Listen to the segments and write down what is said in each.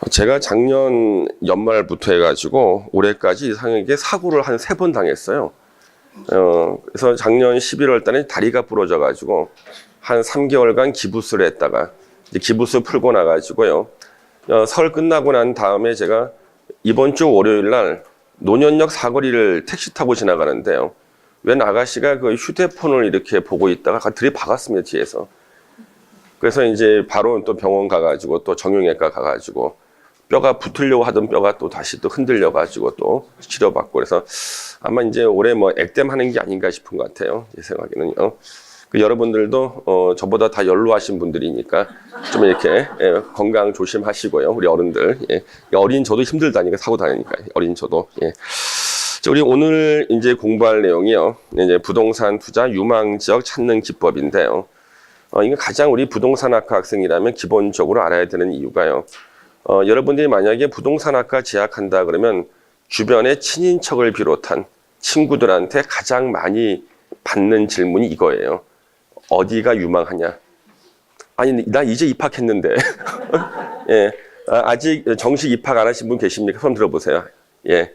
제가 작년 연말부터 해가지고 올해까지 이상하게 사고를 한 3번 당했어요. 그래서 작년 11월 달에 다리가 부러져가지고 한 3개월간 기부스를 했다가 이제 기부스 풀고 나가지고요. 설 끝나고 난 다음에 제가 이번 주 월요일 날 논현역 사거리를 택시 타고 지나가는데요. 웬 아가씨가 그 휴대폰을 이렇게 보고 있다가 들이박았습니다, 뒤에서. 그래서 이제 바로 또 병원 가가지고 또 정형외과 가가지고 뼈가 붙으려고 하던 뼈가 또 다시 또 흔들려가지고 또 치료받고, 그래서 아마 이제 올해 뭐 액땜하는 게 아닌가 싶은 것 같아요. 제 생각에는요. 여러분들도 저보다 다 연로하신 분들이니까 좀 이렇게 건강 조심하시고요. 우리 어른들, 어린 저도 힘들다니까, 사고 다니니까 어린 저도. 자, 우리 오늘 이제 공부할 내용이요. 이제 부동산 투자 유망 지역 찾는 기법인데요. 이거 가장 우리 부동산학과 학생이라면 기본적으로 알아야 되는 이유가요. 여러분들이 만약에 부동산학과 재학한다 그러면 주변의 친인척을 비롯한 친구들한테 가장 많이 받는 질문이 이거예요. 어디가 유망하냐? 아니, 나 이제 입학했는데. 예. 아직 정식 입학 안 하신 분 계십니까? 손 들어보세요. 예.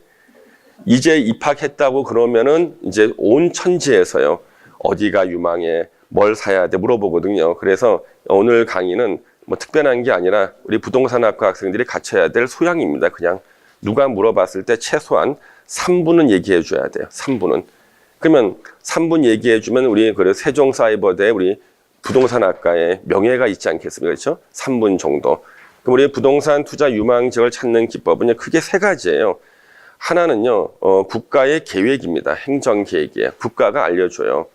이제 입학했다고 그러면은 이제 온 천지에서요. 어디가 유망해? 뭘 사야 돼? 물어보거든요. 그래서 오늘 강의는 뭐 특별한 게 아니라 우리 부동산학과 학생들이 갖춰야 될 소양입니다. 그냥 누가 물어봤을 때 최소한 3분은 얘기해 줘야 돼요. 3분은. 그러면 3분 얘기해 주면 우리 그 세종사이버대 우리 부동산학과의 명예가 있지 않겠습니까? 그렇죠? 3분 정도. 그럼 우리 부동산 투자 유망 지역을 찾는 기법은 크게 3가지예요. 하나는요, 국가의 계획입니다. 행정 계획이에요. 국가가 알려줘요.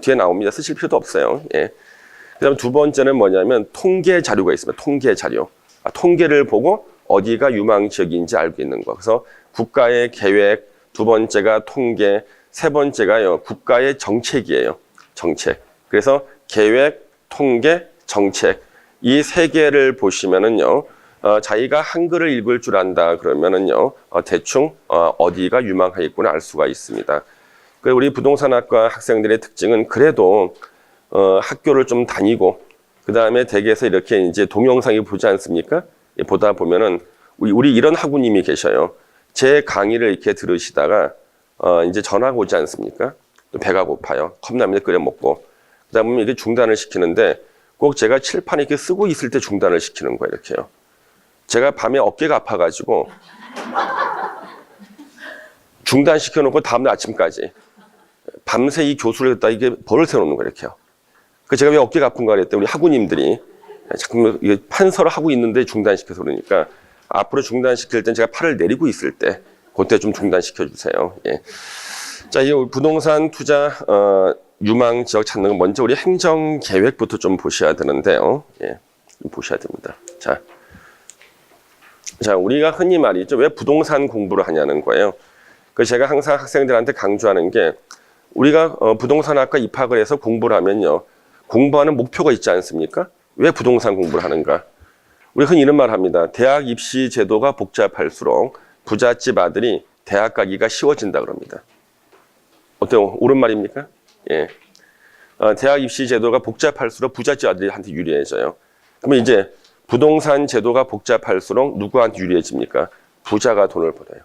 뒤에 나옵니다. 쓰실 필요도 없어요. 예. 그다음 2번째는 뭐냐면 통계 자료가 있습니다. 통계 자료. 통계를 보고 어디가 유망 지역인지 알고 있는 거. 그래서 국가의 계획, 2번째가 통계, 3번째가요, 국가의 정책이에요. 정책. 그래서 계획, 통계, 정책. 이 3개를 보시면은요, 자기가 한글을 읽을 줄 안다 그러면은요, 대충 어디가 유망하겠구나 알 수가 있습니다. 그리고 우리 부동산학과 학생들의 특징은 그래도 학교를 좀 다니고, 그 다음에 댁에서 이렇게 이제 동영상이 보지 않습니까? 보다 보면은, 우리 이런 학우님이 계셔요. 제 강의를 이렇게 들으시다가, 이제 전화가 오지 않습니까? 또 배가 고파요. 컵라면을 끓여 먹고. 그 다음에 이게 중단을 시키는데, 꼭 제가 칠판 이렇게 쓰고 있을 때 중단을 시키는 거예요, 이렇게요. 제가 밤에 어깨가 아파가지고, 중단시켜놓고 다음날 아침까지. 밤새 이 교수를 했다 이게 벌을 세워놓는 거예요, 이렇게요. 그 제가 왜 어깨가 아픈가 그랬더니 우리 학우님들이 자꾸 판서를 하고 있는데 중단시켜서 그러니까 앞으로 중단시킬 땐 제가 팔을 내리고 있을 때 그때 좀 중단시켜 주세요. 예. 자, 이 부동산 투자 유망 지역 찾는 건 먼저 우리 행정 계획부터 좀 보셔야 되는데요. 예. 좀 보셔야 됩니다. 자, 우리가 흔히 말이죠. 왜 부동산 공부를 하냐는 거예요. 그 제가 항상 학생들한테 강조하는 게 우리가 부동산학과 입학을 해서 공부를 하면요. 공부하는 목표가 있지 않습니까? 왜 부동산 공부를 하는가? 우리 흔히 이런 말 합니다. 대학 입시 제도가 복잡할수록 부잣집 아들이 대학 가기가 쉬워진다 그럽니다. 어때요? 옳은 말입니까? 예. 대학 입시 제도가 복잡할수록 부잣집 아들한테 유리해져요. 그러면 이제 부동산 제도가 복잡할수록 누구한테 유리해집니까? 부자가 돈을 벌어요.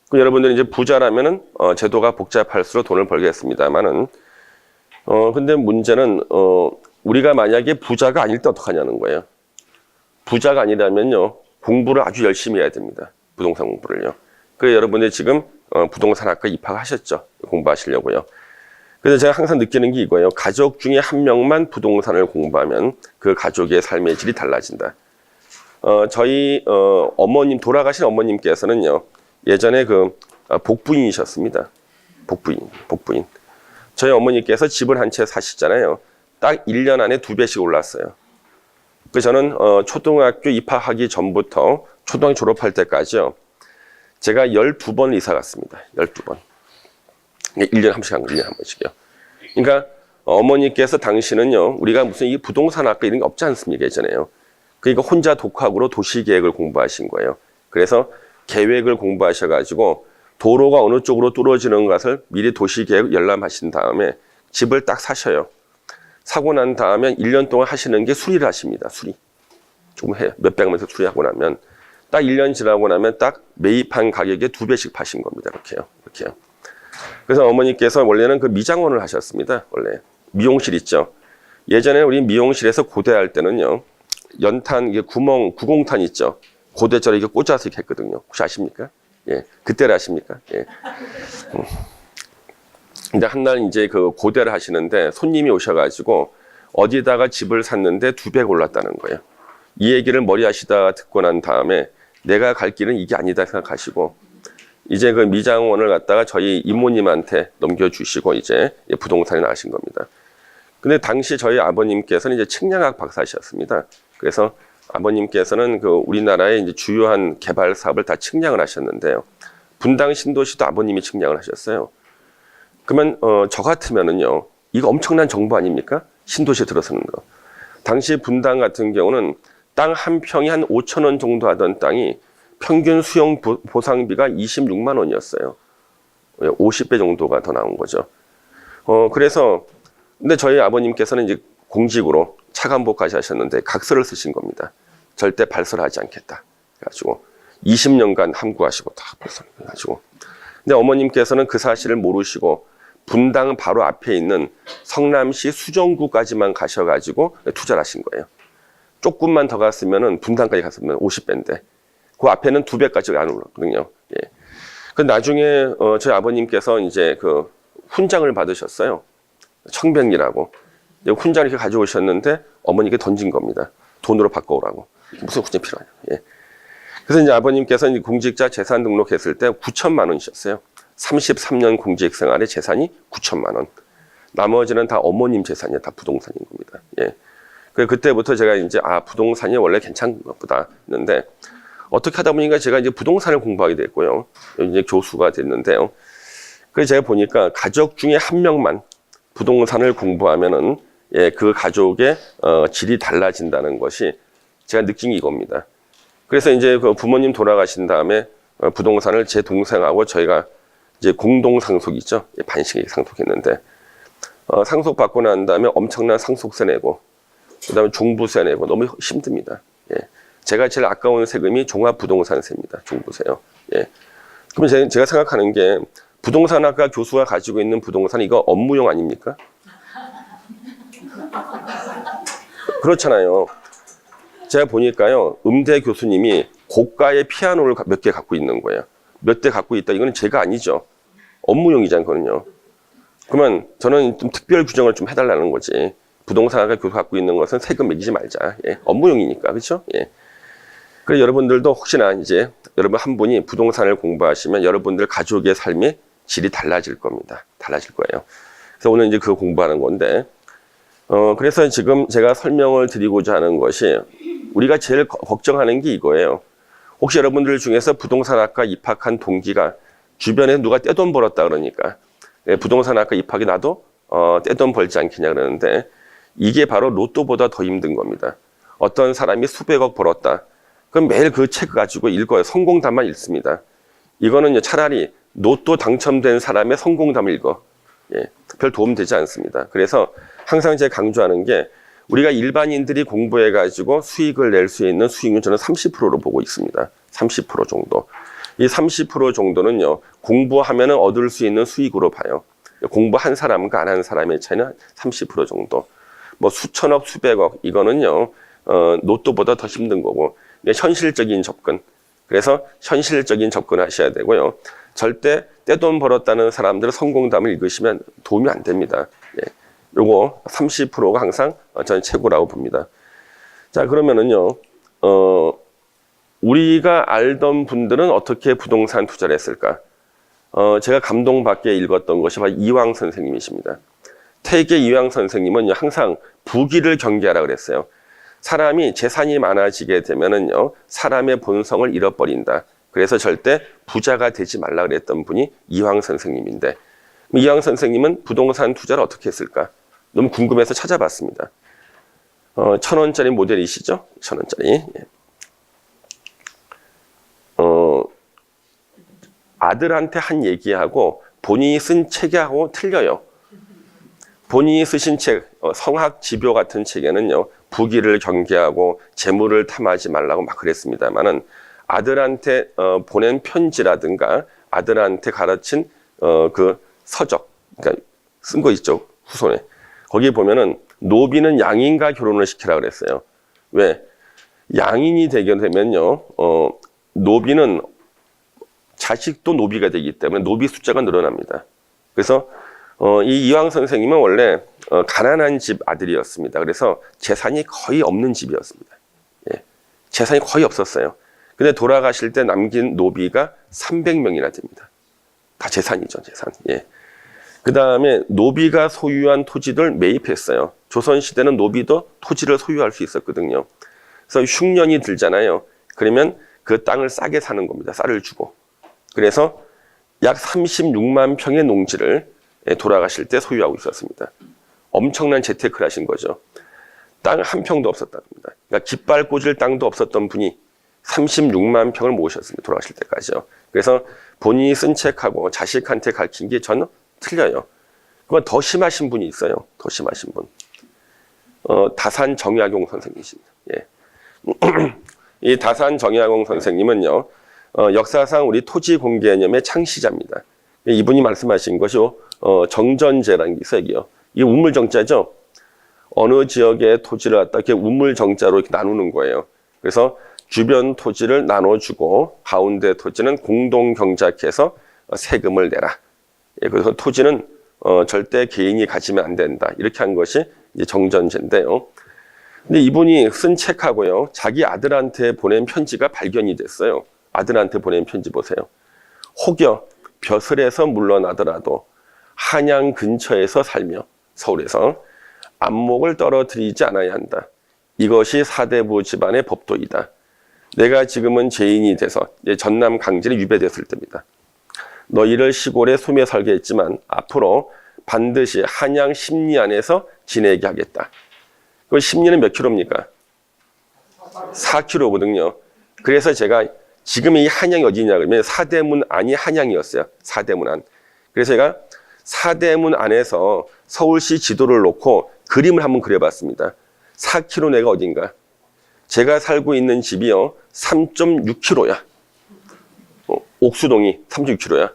그럼 여러분들이 이제 부자라면은 제도가 복잡할수록 돈을 벌겠습니다만은 근데 문제는 우리가 만약에 부자가 아닐 때 어떡하냐는 거예요. 부자가 아니라면요 공부를 아주 열심히 해야 됩니다. 부동산 공부를요. 그래서 여러분들이 지금 부동산학과 입학하셨죠. 공부하시려고요. 그래서 제가 항상 느끼는 게 이거예요. 가족 중에 한 명만 부동산을 공부하면 그 가족의 삶의 질이 달라진다. 저희 어머님, 돌아가신 어머님께서는요 예전에 그 복부인이셨습니다. 복부인. 저희 어머니께서 집을 한 채 사시잖아요. 딱 1년 안에 2배씩 올랐어요. 그래서 저는 초등학교 입학하기 전부터 초등학교 졸업할 때까지요. 제가 12번 이사 갔습니다. 12번. 1년에 한 번씩 한 거예요. 1년에 한 번씩이요. 그러니까 어머니께서 당시는요. 우리가 무슨 이 부동산학과 이런 게 없지 않습니까? 예전에요. 그러니까 혼자 독학으로 도시계획을 공부하신 거예요. 그래서 계획을 공부하셔가지고 도로가 어느 쪽으로 뚫어지는 것을 미리 도시계획 열람하신 다음에 집을 딱 사셔요. 사고 난 다음에 1년 동안 하시는 게 수리를 하십니다. 수리. 조금 해. 몇백만에서 수리하고 나면 딱 1년 지나고 나면 딱 매입한 가격의 2배씩 파신 겁니다. 이렇게요. 이렇게요. 그래서 어머니께서 원래는 그 미장원을 하셨습니다. 원래 미용실 있죠. 예전에 우리 미용실에서 고대할 때는요. 연탄 이게 구공탄 있죠. 고대절에 이게 꽂아서 이렇게 했거든요. 혹시 아십니까? 예. 그때를 아십니까? 예. 근데 한날 이제 그 고대를 하시는데 손님이 오셔가지고 어디다가 집을 샀는데 2배 올랐다는 거예요. 이 얘기를 머리 하시다가 듣고 난 다음에 내가 갈 길은 이게 아니다 생각하시고 이제 그 미장원을 갖다가 저희 이모님한테 넘겨주시고 이제 부동산에 나가신 겁니다. 근데 당시 저희 아버님께서는 이제 측량학 박사셨습니다. 그래서 아버님께서는 그 우리나라의 이제 주요한 개발 사업을 다 측량을 하셨는데요. 분당 신도시도 아버님이 측량을 하셨어요. 그러면 저 같으면은요, 이거 엄청난 정보 아닙니까? 신도시에 들어서는 거. 당시 분당 같은 경우는 땅 한 평이 한 5,000원 정도 하던 땅이 평균 수용 보상비가 26만 원이었어요. 50배 정도가 더 나온 거죠. 그래서 근데 저희 아버님께서는 이제 공직으로 차관보까지 하셨는데 각서를 쓰신 겁니다. 절대 발설하지 않겠다. 그래가지고 20년간 함구하시고 다 발설해가지고. 근데 어머님께서는 그 사실을 모르시고 분당 바로 앞에 있는 성남시 수정구까지만 가셔가지고 투자를 하신 거예요. 조금만 더 갔으면은 분당까지 갔으면 50배인데 그 앞에는 2배까지 안 올랐거든요. 예. 그 나중에 저희 아버님께서 이제 그 훈장을 받으셨어요. 청백리라고. 훈장을 이렇게 가져오셨는데 어머니께 던진 겁니다. 돈으로 바꿔오라고. 무슨 훈장이 필요하냐. 예. 그래서 이제 아버님께서 이제 공직자 재산 등록했을 때 9천만 원이셨어요. 33년 공직 생활의 재산이 9천만 원. 나머지는 다 어머님 재산이야. 다 부동산인 겁니다. 예. 그때부터 제가 이제 부동산이 원래 괜찮은 것보다 했는데 어떻게 하다 보니까 제가 이제 부동산을 공부하게 됐고요. 이제 교수가 됐는데요. 그래서 제가 보니까 가족 중에 한 명만 부동산을 공부하면은 예, 그 가족의 질이 달라진다는 것이 제가 느낀 게 이겁니다. 그래서 이제 그 부모님 돌아가신 다음에 부동산을 제 동생하고 저희가 이제 공동 상속이죠. 반씩에 상속했는데 상속받고 난 다음에 엄청난 상속세 내고 그다음에 종부세 내고 너무 힘듭니다. 예. 제가 제일 아까운 세금이 종합부동산세입니다. 종부세요. 예. 그러면 제가 생각하는 게 부동산학과 교수가 가지고 있는 부동산 이거 업무용 아닙니까? 그렇잖아요. 제가 보니까요. 음대 교수님이 고가의 피아노를 몇 개 갖고 있는 거예요. 몇 대 갖고 있다. 이거는 제가 아니죠. 업무용이잖아요. 그러면 저는 좀 특별 규정을 좀 해달라는 거지. 부동산학과 교수 갖고 있는 것은 세금 매기지 말자. 예. 업무용이니까. 그렇죠? 예. 그래서 여러분들도 혹시나 이제 여러분 한 분이 부동산을 공부하시면 여러분들 가족의 삶의 질이 달라질 겁니다. 달라질 거예요. 그래서 오늘 이제 그거 공부하는 건데, 그래서 지금 제가 설명을 드리고자 하는 것이 우리가 제일 걱정하는 게 이거예요. 혹시 여러분들 중에서 부동산학과 입학한 동기가 주변에 누가 떼돈 벌었다 그러니까 부동산학과 입학이 나도 떼돈 벌지 않겠냐 그러는데 이게 바로 로또보다 더 힘든 겁니다. 어떤 사람이 수백억 벌었다. 그럼 매일 그 책 가지고 읽어요. 성공담만 읽습니다. 이거는 차라리 로또 당첨된 사람의 성공담을 읽어. 예, 별 도움 되지 않습니다. 그래서 항상 제가 강조하는 게 우리가 일반인들이 공부해가지고 수익을 낼 수 있는 수익률 저는 30%로 보고 있습니다. 30% 정도. 이 30% 정도는요, 공부하면 얻을 수 있는 수익으로 봐요. 공부한 사람과 안 한 사람의 차이는 30% 정도. 뭐 수천억, 수백억, 이거는요, 로또보다 더 힘든 거고, 현실적인 접근. 그래서 현실적인 접근을 하셔야 되고요. 절대 떼돈 벌었다는 사람들의 성공담을 읽으시면 도움이 안 됩니다. 예. 요거 30%가 항상 저는 최고라고 봅니다. 자, 그러면은요, 우리가 알던 분들은 어떻게 부동산 투자를 했을까? 제가 감동받게 읽었던 것이 바로 이황 선생님이십니다. 퇴계 이황 선생님은 항상 부귀를 경계하라 그랬어요. 사람이 재산이 많아지게 되면은요, 사람의 본성을 잃어버린다. 그래서 절대 부자가 되지 말라 그랬던 분이 이황 선생님인데, 이황 선생님은 부동산 투자를 어떻게 했을까? 너무 궁금해서 찾아봤습니다. 1,000원짜리 모델이시죠? 1,000원짜리. 예. 아들한테 한 얘기하고 본인이 쓴 책하고 틀려요. 본인이 쓰신 책, 성학지묘 같은 책에는요, 부귀를 경계하고 재물을 탐하지 말라고 막 그랬습니다만은 아들한테 보낸 편지라든가 아들한테 가르친 그 서적, 그러니까 쓴 거 있죠, 후손에. 거기에 보면은 노비는 양인과 결혼을 시키라 그랬어요. 왜? 양인이 되게 되면요, 노비는 자식도 노비가 되기 때문에 노비 숫자가 늘어납니다. 그래서 이 이황 선생님은 원래 가난한 집 아들이었습니다. 그래서 재산이 거의 없는 집이었습니다. 예. 재산이 거의 없었어요. 근데 돌아가실 때 남긴 노비가 300명이나 됩니다. 다 재산이죠, 재산. 예. 그 다음에 노비가 소유한 토지들 매입했어요. 조선시대는 노비도 토지를 소유할 수 있었거든요. 그래서 흉년이 들잖아요. 그러면 그 땅을 싸게 사는 겁니다. 쌀을 주고. 그래서 약 36만 평의 농지를 돌아가실 때 소유하고 있었습니다. 엄청난 재테크를 하신 거죠. 땅 한 평도 없었답니다. 그러니까 깃발 꽂을 땅도 없었던 분이 36만 평을 모으셨습니다. 돌아가실 때까지요. 그래서 본인이 쓴 책하고 자식한테 가르친 게 저는 틀려요. 그건 더 심하신 분이 있어요. 더 심하신 분. 다산 정약용 선생님이십니다. 예. 이 다산 정약용 선생님은요, 역사상 우리 토지 공개념의 창시자입니다. 이분이 말씀하신 것이 정전제라는 게 있어요. 이게 우물정자죠. 어느 지역의 토지를 갖다 이렇게 우물정자로 이렇게 나누는 거예요. 그래서 주변 토지를 나눠주고 가운데 토지는 공동경작해서 세금을 내라. 예, 그래서 토지는 절대 개인이 가지면 안 된다. 이렇게 한 것이 이제 정전제인데요. 근데 이분이 쓴 책하고요, 자기 아들한테 보낸 편지가 발견이 됐어요. 아들한테 보낸 편지 보세요. 혹여 벼슬에서 물러나더라도 한양 근처에서 살며 서울에서 안목을 떨어뜨리지 않아야 한다. 이것이 사대부 집안의 법도이다. 내가 지금은 죄인이 돼서 전남 강진에 유배됐을 때입니다. 너희를 시골에 소매 살게 했지만 앞으로 반드시 한양 십리 안에서 지내게 하겠다. 그 십리는 몇 킬로입니까? 4km거든요. 그래서 제가 지금 이 한양이 어디냐 그러면 사대문 안이 한양이었어요. 사대문 안. 그래서 제가 사대문 안에서 서울시 지도를 놓고 그림을 한번 그려봤습니다. 4km 내가 어딘가. 제가 살고 있는 집이요 3.6km야. 옥수동이 3.6km야.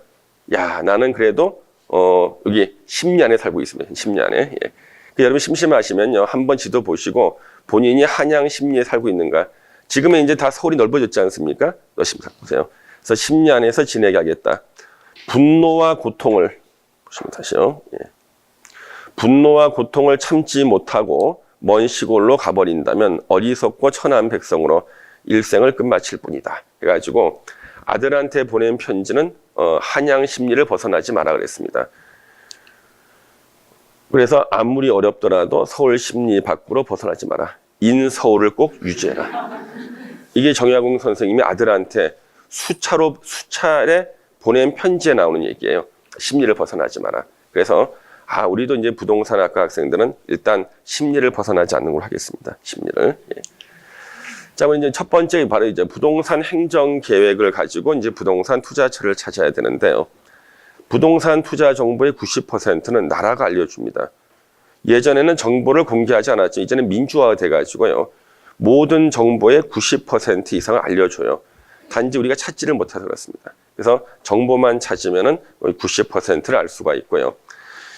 야, 나는 그래도 여기 십리 안에 살고 있습니다. 십리 안에. 예. 여러분 심심하시면요 한번 지도 보시고 본인이 한양 십리에 살고 있는가. 지금은 이제 다 서울이 넓어졌지 않습니까? 열심히 보세요. 그래서 십리 안에서 지내게 하겠다. 분노와 고통을 보시면 다시요. 예. 분노와 고통을 참지 못하고 먼 시골로 가버린다면 어리석고 천한 백성으로 일생을 끝마칠 뿐이다. 그래가지고 아들한테 보낸 편지는 한양 십리를 벗어나지 마라 그랬습니다. 그래서 아무리 어렵더라도 서울 십리 밖으로 벗어나지 마라. 인서울을 꼭 유지해라. 이게 정약용 선생님이 아들한테 수차례 보낸 편지에 나오는 얘기예요. 십리를 벗어나지 마라. 그래서 우리도 이제 부동산학과 학생들은 일단 십리를 벗어나지 않는 걸 하겠습니다. 십리를. 예. 자, 그럼 이제 첫 번째 바로 이제 부동산 행정 계획을 가지고 이제 부동산 투자처를 찾아야 되는데요. 부동산 투자 정보의 90%는 나라가 알려줍니다. 예전에는 정보를 공개하지 않았죠. 이제는 민주화가 돼가지고요. 모든 정보의 90% 이상을 알려줘요. 단지 우리가 찾지를 못해서 그렇습니다. 그래서 정보만 찾으면은 90%를 알 수가 있고요.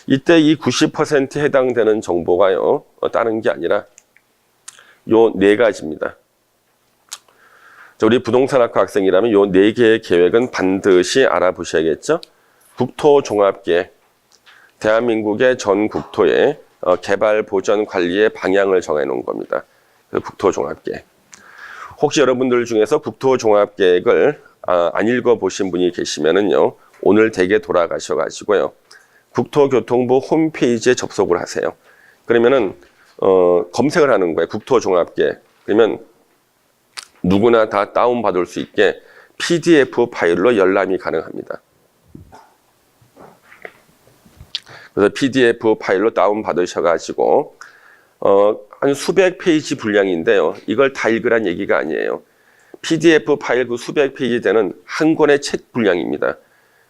이때 이 90%에 해당되는 정보가요, 다른 게 아니라 요 네 가지입니다. 우리 부동산학과 학생이라면 요 네 개의 계획은 반드시 알아보셔야겠죠. 국토종합계획, 대한민국의 전 국토의 개발, 보전, 관리의 방향을 정해놓은 겁니다. 국토종합계획. 혹시 여러분들 중에서 국토종합계획을 안 읽어보신 분이 계시면은요, 오늘 댁에 돌아가셔가지고요, 국토교통부 홈페이지에 접속을 하세요. 그러면은 검색을 하는 거예요. 국토종합계획. 그러면 누구나 다 다운받을 수 있게 PDF 파일로 열람이 가능합니다. 그래서 PDF 파일로 다운받으셔가지고 한 수백 페이지 분량인데요. 이걸 다 읽으란 얘기가 아니에요. PDF 파일 그 수백 페이지 되는 한 권의 책 분량입니다.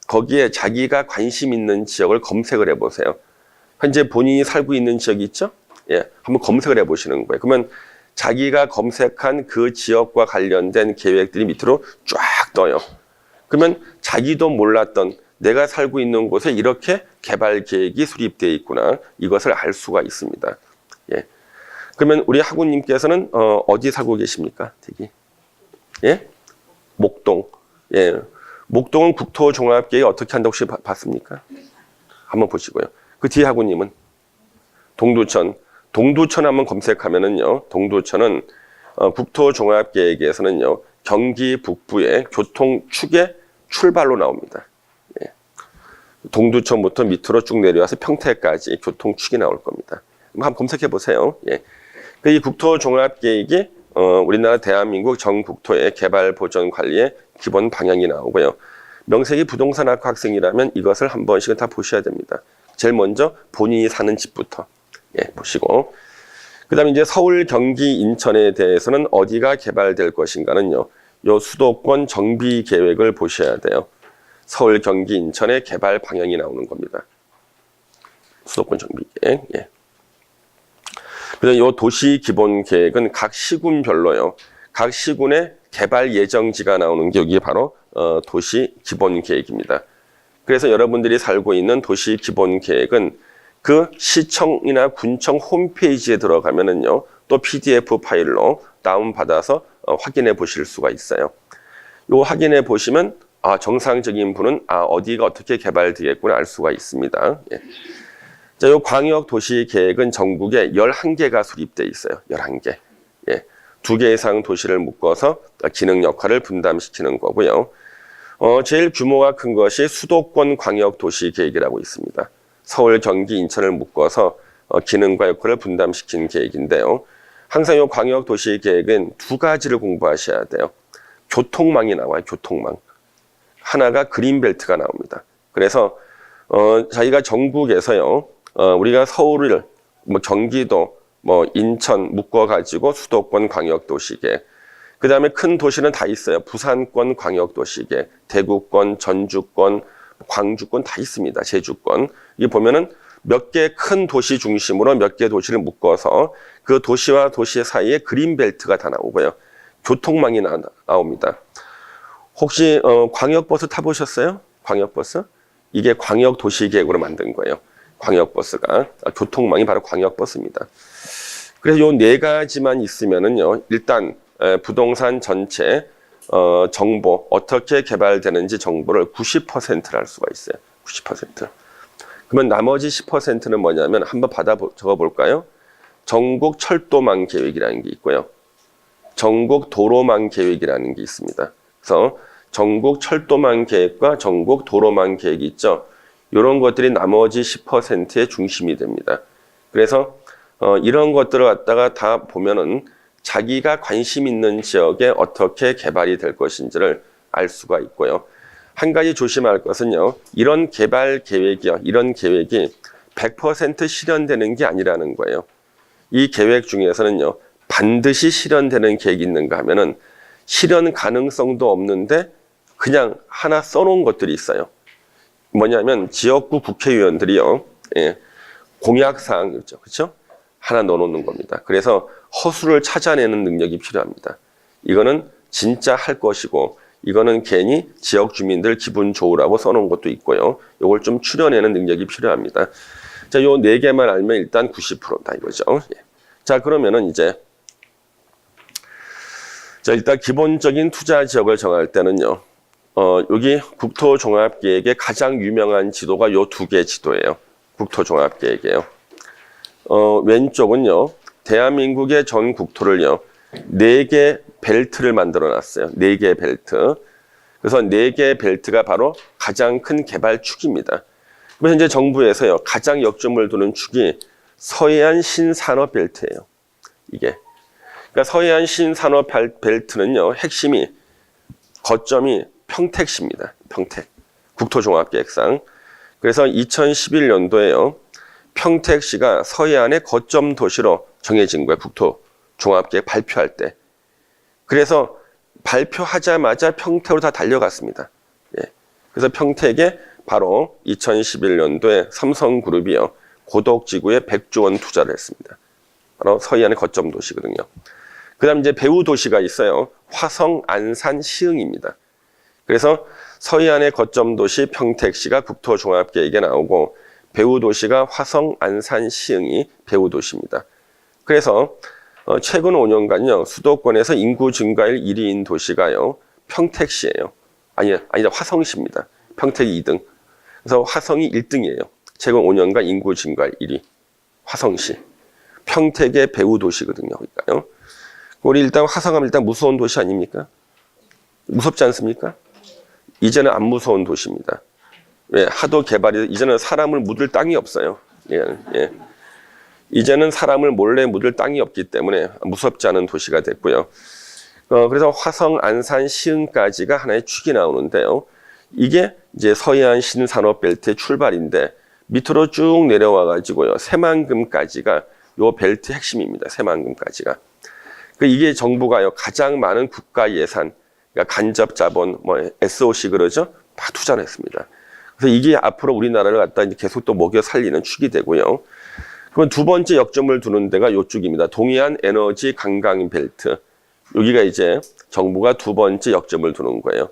거기에 자기가 관심 있는 지역을 검색을 해보세요. 현재 본인이 살고 있는 지역이 있죠? 예, 한번 검색을 해보시는 거예요. 그러면 자기가 검색한 그 지역과 관련된 계획들이 밑으로 쫙 떠요. 그러면 자기도 몰랐던 내가 살고 있는 곳에 이렇게 개발 계획이 수립되어 있구나. 이것을 알 수가 있습니다. 예. 그러면 우리 학우님께서는 어디 살고 계십니까? 대기. 예? 목동. 예. 목동은 국토종합계획이 어떻게 한다고 혹시 봤습니까? 한번 보시고요. 그 뒤에 학우님은 동두천. 동두천 한번 검색하면은요. 동두천은 국토종합계획에서는요. 경기 북부의 교통축의 출발로 나옵니다. 예. 동두천부터 밑으로 쭉 내려와서 평택까지 교통축이 나올 겁니다. 한번 검색해 보세요. 예. 이 국토종합계획이 우리나라 대한민국 전 국토의 개발 보전 관리의 기본 방향이 나오고요. 명색이 부동산학과 학생이라면 이것을 한 번씩은 다 보셔야 됩니다. 제일 먼저 본인이 사는 집부터 보시고, 그 다음에 이제 서울, 경기, 인천에 대해서는 어디가 개발될 것인가는요. 요 수도권 정비 계획을 보셔야 돼요. 서울, 경기, 인천의 개발 방향이 나오는 겁니다. 수도권 정비 계획. 예. 그다음 요 도시 기본 계획은 각 시군별로요. 각 시군의 개발 예정지가 나오는 게 여기 바로 도시 기본 계획입니다. 그래서 여러분들이 살고 있는 도시 기본 계획은 그 시청이나 군청 홈페이지에 들어가면은요. 또 PDF 파일로 다운받아서 확인해 보실 수가 있어요. 요 확인해 보시면 정상적인 분은 어디가 어떻게 개발되겠구나 알 수가 있습니다. 예. 자, 요 광역 도시 계획은 전국에 11개가 수립되어 있어요. 11개. 예. 2개 이상 도시를 묶어서 기능 역할을 분담시키는 거고요. 제일 규모가 큰 것이 수도권 광역 도시 계획이라고 있습니다. 서울, 경기, 인천을 묶어서 기능과 역할을 분담시킨 계획인데요. 항상 요 광역 도시 계획은 2가지를 공부하셔야 돼요. 교통망이 나와요. 교통망. 하나가 그린벨트가 나옵니다. 그래서 자기가 전국에서요. 우리가 서울을 경기도 인천 묶어가지고 수도권 광역도시계, 그 다음에 큰 도시는 다 있어요. 부산권 광역도시계, 대구권, 전주권, 광주권 다 있습니다. 제주권. 이 보면은 몇 개 큰 도시 중심으로 몇 개 도시를 묶어서 그 도시와 도시 사이에 그린벨트가 다 나오고요. 교통망이 나옵니다. 혹시 광역버스 타보셨어요? 광역버스? 이게 광역도시계획으로 만든 거예요. 광역버스가. 교통망이 바로 광역버스입니다. 그래서 요 4가지만 있으면은요, 일단 부동산 전체 정보, 어떻게 개발되는지 정보를 90%를 알 수가 있어요. 90%. 그러면 나머지 10%는 뭐냐면 한번 적어볼까요? 전국 철도망 계획이라는 게 있고요. 전국 도로망 계획이라는 게 있습니다. 그래서 전국 철도망 계획과 전국 도로망 계획이 있죠. 이런 것들이 나머지 10%의 중심이 됩니다. 그래서 이런 것들을 갖다가 다 보면은 자기가 관심 있는 지역에 어떻게 개발이 될 것인지를 알 수가 있고요. 한 가지 조심할 것은요. 이런 개발 계획이요. 이런 계획이 100% 실현되는 게 아니라는 거예요. 이 계획 중에서는요. 반드시 실현되는 계획이 있는가 하면은 실현 가능성도 없는데 그냥 하나 써놓은 것들이 있어요. 뭐냐면 지역구 국회의원들이요. 예, 공약사항 있죠. 그렇죠? 하나 넣어놓는 겁니다. 그래서 허수를 찾아내는 능력이 필요합니다. 이거는 진짜 할 것이고 이거는 괜히 지역 주민들 기분 좋으라고 써놓은 것도 있고요. 이걸 좀 추려내는 능력이 필요합니다. 자, 요 4개만 알면 일단 90%다 이거죠. 예. 자, 그러면은 이제 일단 기본적인 투자 지역을 정할 때는요. 여기 국토종합계획의 가장 유명한 지도가 요 2개 지도예요. 국토종합계획이에요. 왼쪽은요. 대한민국의 전 국토를요. 4개 벨트를 만들어 놨어요. 4개 벨트. 그래서 4개 벨트가 바로 가장 큰 개발축입니다. 현재 정부에서요. 가장 역점을 두는 축이 서해안 신산업 벨트예요. 이게. 그러니까 서해안 신산업 벨트는요. 핵심이 거점이 평택시입니다. 평택. 국토종합계획상. 그래서 2011년도에요. 평택시가 서해안의 거점 도시로 정해진 거예요. 국토종합계획 발표할 때. 그래서 발표하자마자 평택으로 다 달려갔습니다. 예. 그래서 평택에 바로 2011년도에 삼성그룹이요. 고덕지구에 100조 원 투자를 했습니다. 바로 서해안의 거점 도시거든요. 그 다음 이제 배후 도시가 있어요. 화성, 안산, 시흥입니다. 그래서 서해안의 거점 도시 평택시가 국토종합계획에 나오고 배후 도시가 화성, 안산, 시흥이 배후 도시입니다. 그래서 최근 5년간요. 수도권에서 인구 증가율 1위인 도시가요. 평택시예요. 아니다. 화성시입니다. 평택이 2등. 그래서 화성이 1등이에요. 최근 5년간 인구 증가율 1위. 화성시. 평택의 배후 도시거든요. 그러니까요. 우리 일단 화성하면 일단 무서운 도시 아닙니까? 무섭지 않습니까? 이제는 안 무서운 도시입니다. 왜? 하도 개발이, 이제는 사람을 묻을 땅이 없어요. 예. 이제는 사람을 몰래 묻을 땅이 없기 때문에 무섭지 않은 도시가 됐고요. 그래서 화성, 안산, 시흥까지가 하나의 축이 나오는데요. 이게 이제 서해안 신산업벨트의 출발인데 밑으로 쭉 내려와 가지고요. 새만금까지가 요 벨트 핵심입니다. 새만금까지가. 이게 정부가요. 가장 많은 국가 예산, 그러니까 간접 자본, SOC 그러죠? 다 투자를 했습니다. 그래서 이게 앞으로 우리나라를 갖다 이제 계속 또 먹여 살리는 축이 되고요. 그럼 두 번째 역점을 두는 데가 이쪽입니다. 동해안 에너지 관광 벨트. 여기가 이제 정부가 두 번째 역점을 두는 거예요.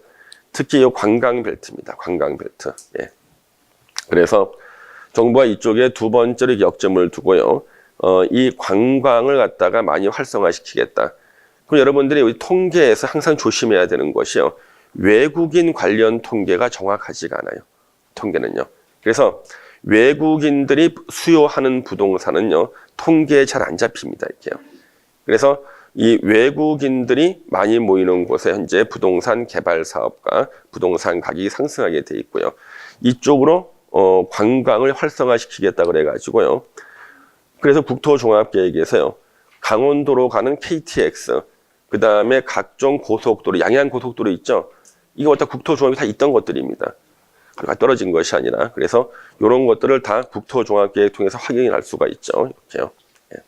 특히 이 관광 벨트입니다. 관광 벨트. 예. 그래서 정부가 이쪽에 두 번째로 역점을 두고요. 이 관광을 갖다가 많이 활성화시키겠다. 그럼 여러분들이 우리 통계에서 항상 조심해야 되는 것이요. 외국인 관련 통계가 정확하지가 않아요. 통계는요. 그래서 외국인들이 수요하는 부동산은요. 통계에 잘 안 잡힙니다. 이렇게요. 그래서 이 외국인들이 많이 모이는 곳에 현재 부동산 개발 사업과 부동산 가격이 상승하게 돼 있고요. 이쪽으로 관광을 활성화시키겠다 그래가지고요. 그래서 국토종합계획에서요. 강원도로 가는 KTX, 그 다음에 각종 고속도로, 양양고속도로 있죠? 이거 다 국토종합이 다 있던 것들입니다. 떨어진 것이 아니라. 그래서 이런 것들을 다 국토종합계획 통해서 확인할 수가 있죠. 이렇게요. 예.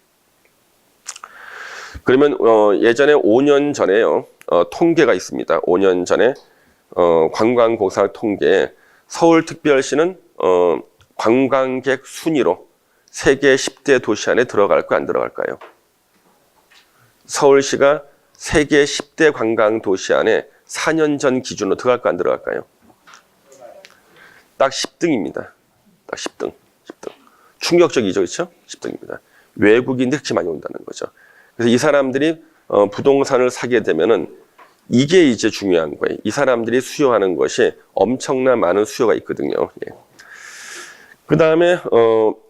그러면 예전에 5년 전에요. 통계가 있습니다. 5년 전에 관광공사 통계에 서울특별시는 관광객 순위로 세계 10대 도시 안에 들어갈까요? 안 들어갈까요? 서울시가 세계 10대 관광 도시 안에 4년 전 기준으로 들어갈까요? 안 들어갈까요? 딱 10등입니다. 딱 10등. 10등. 충격적이죠. 그렇죠? 10등입니다. 외국인들이 그렇게 많이 온다는 거죠. 그래서 이 사람들이 부동산을 사게 되면은 이게 이제 중요한 거예요. 이 사람들이 수요하는 것이 엄청난 많은 수요가 있거든요. 예. 그 다음에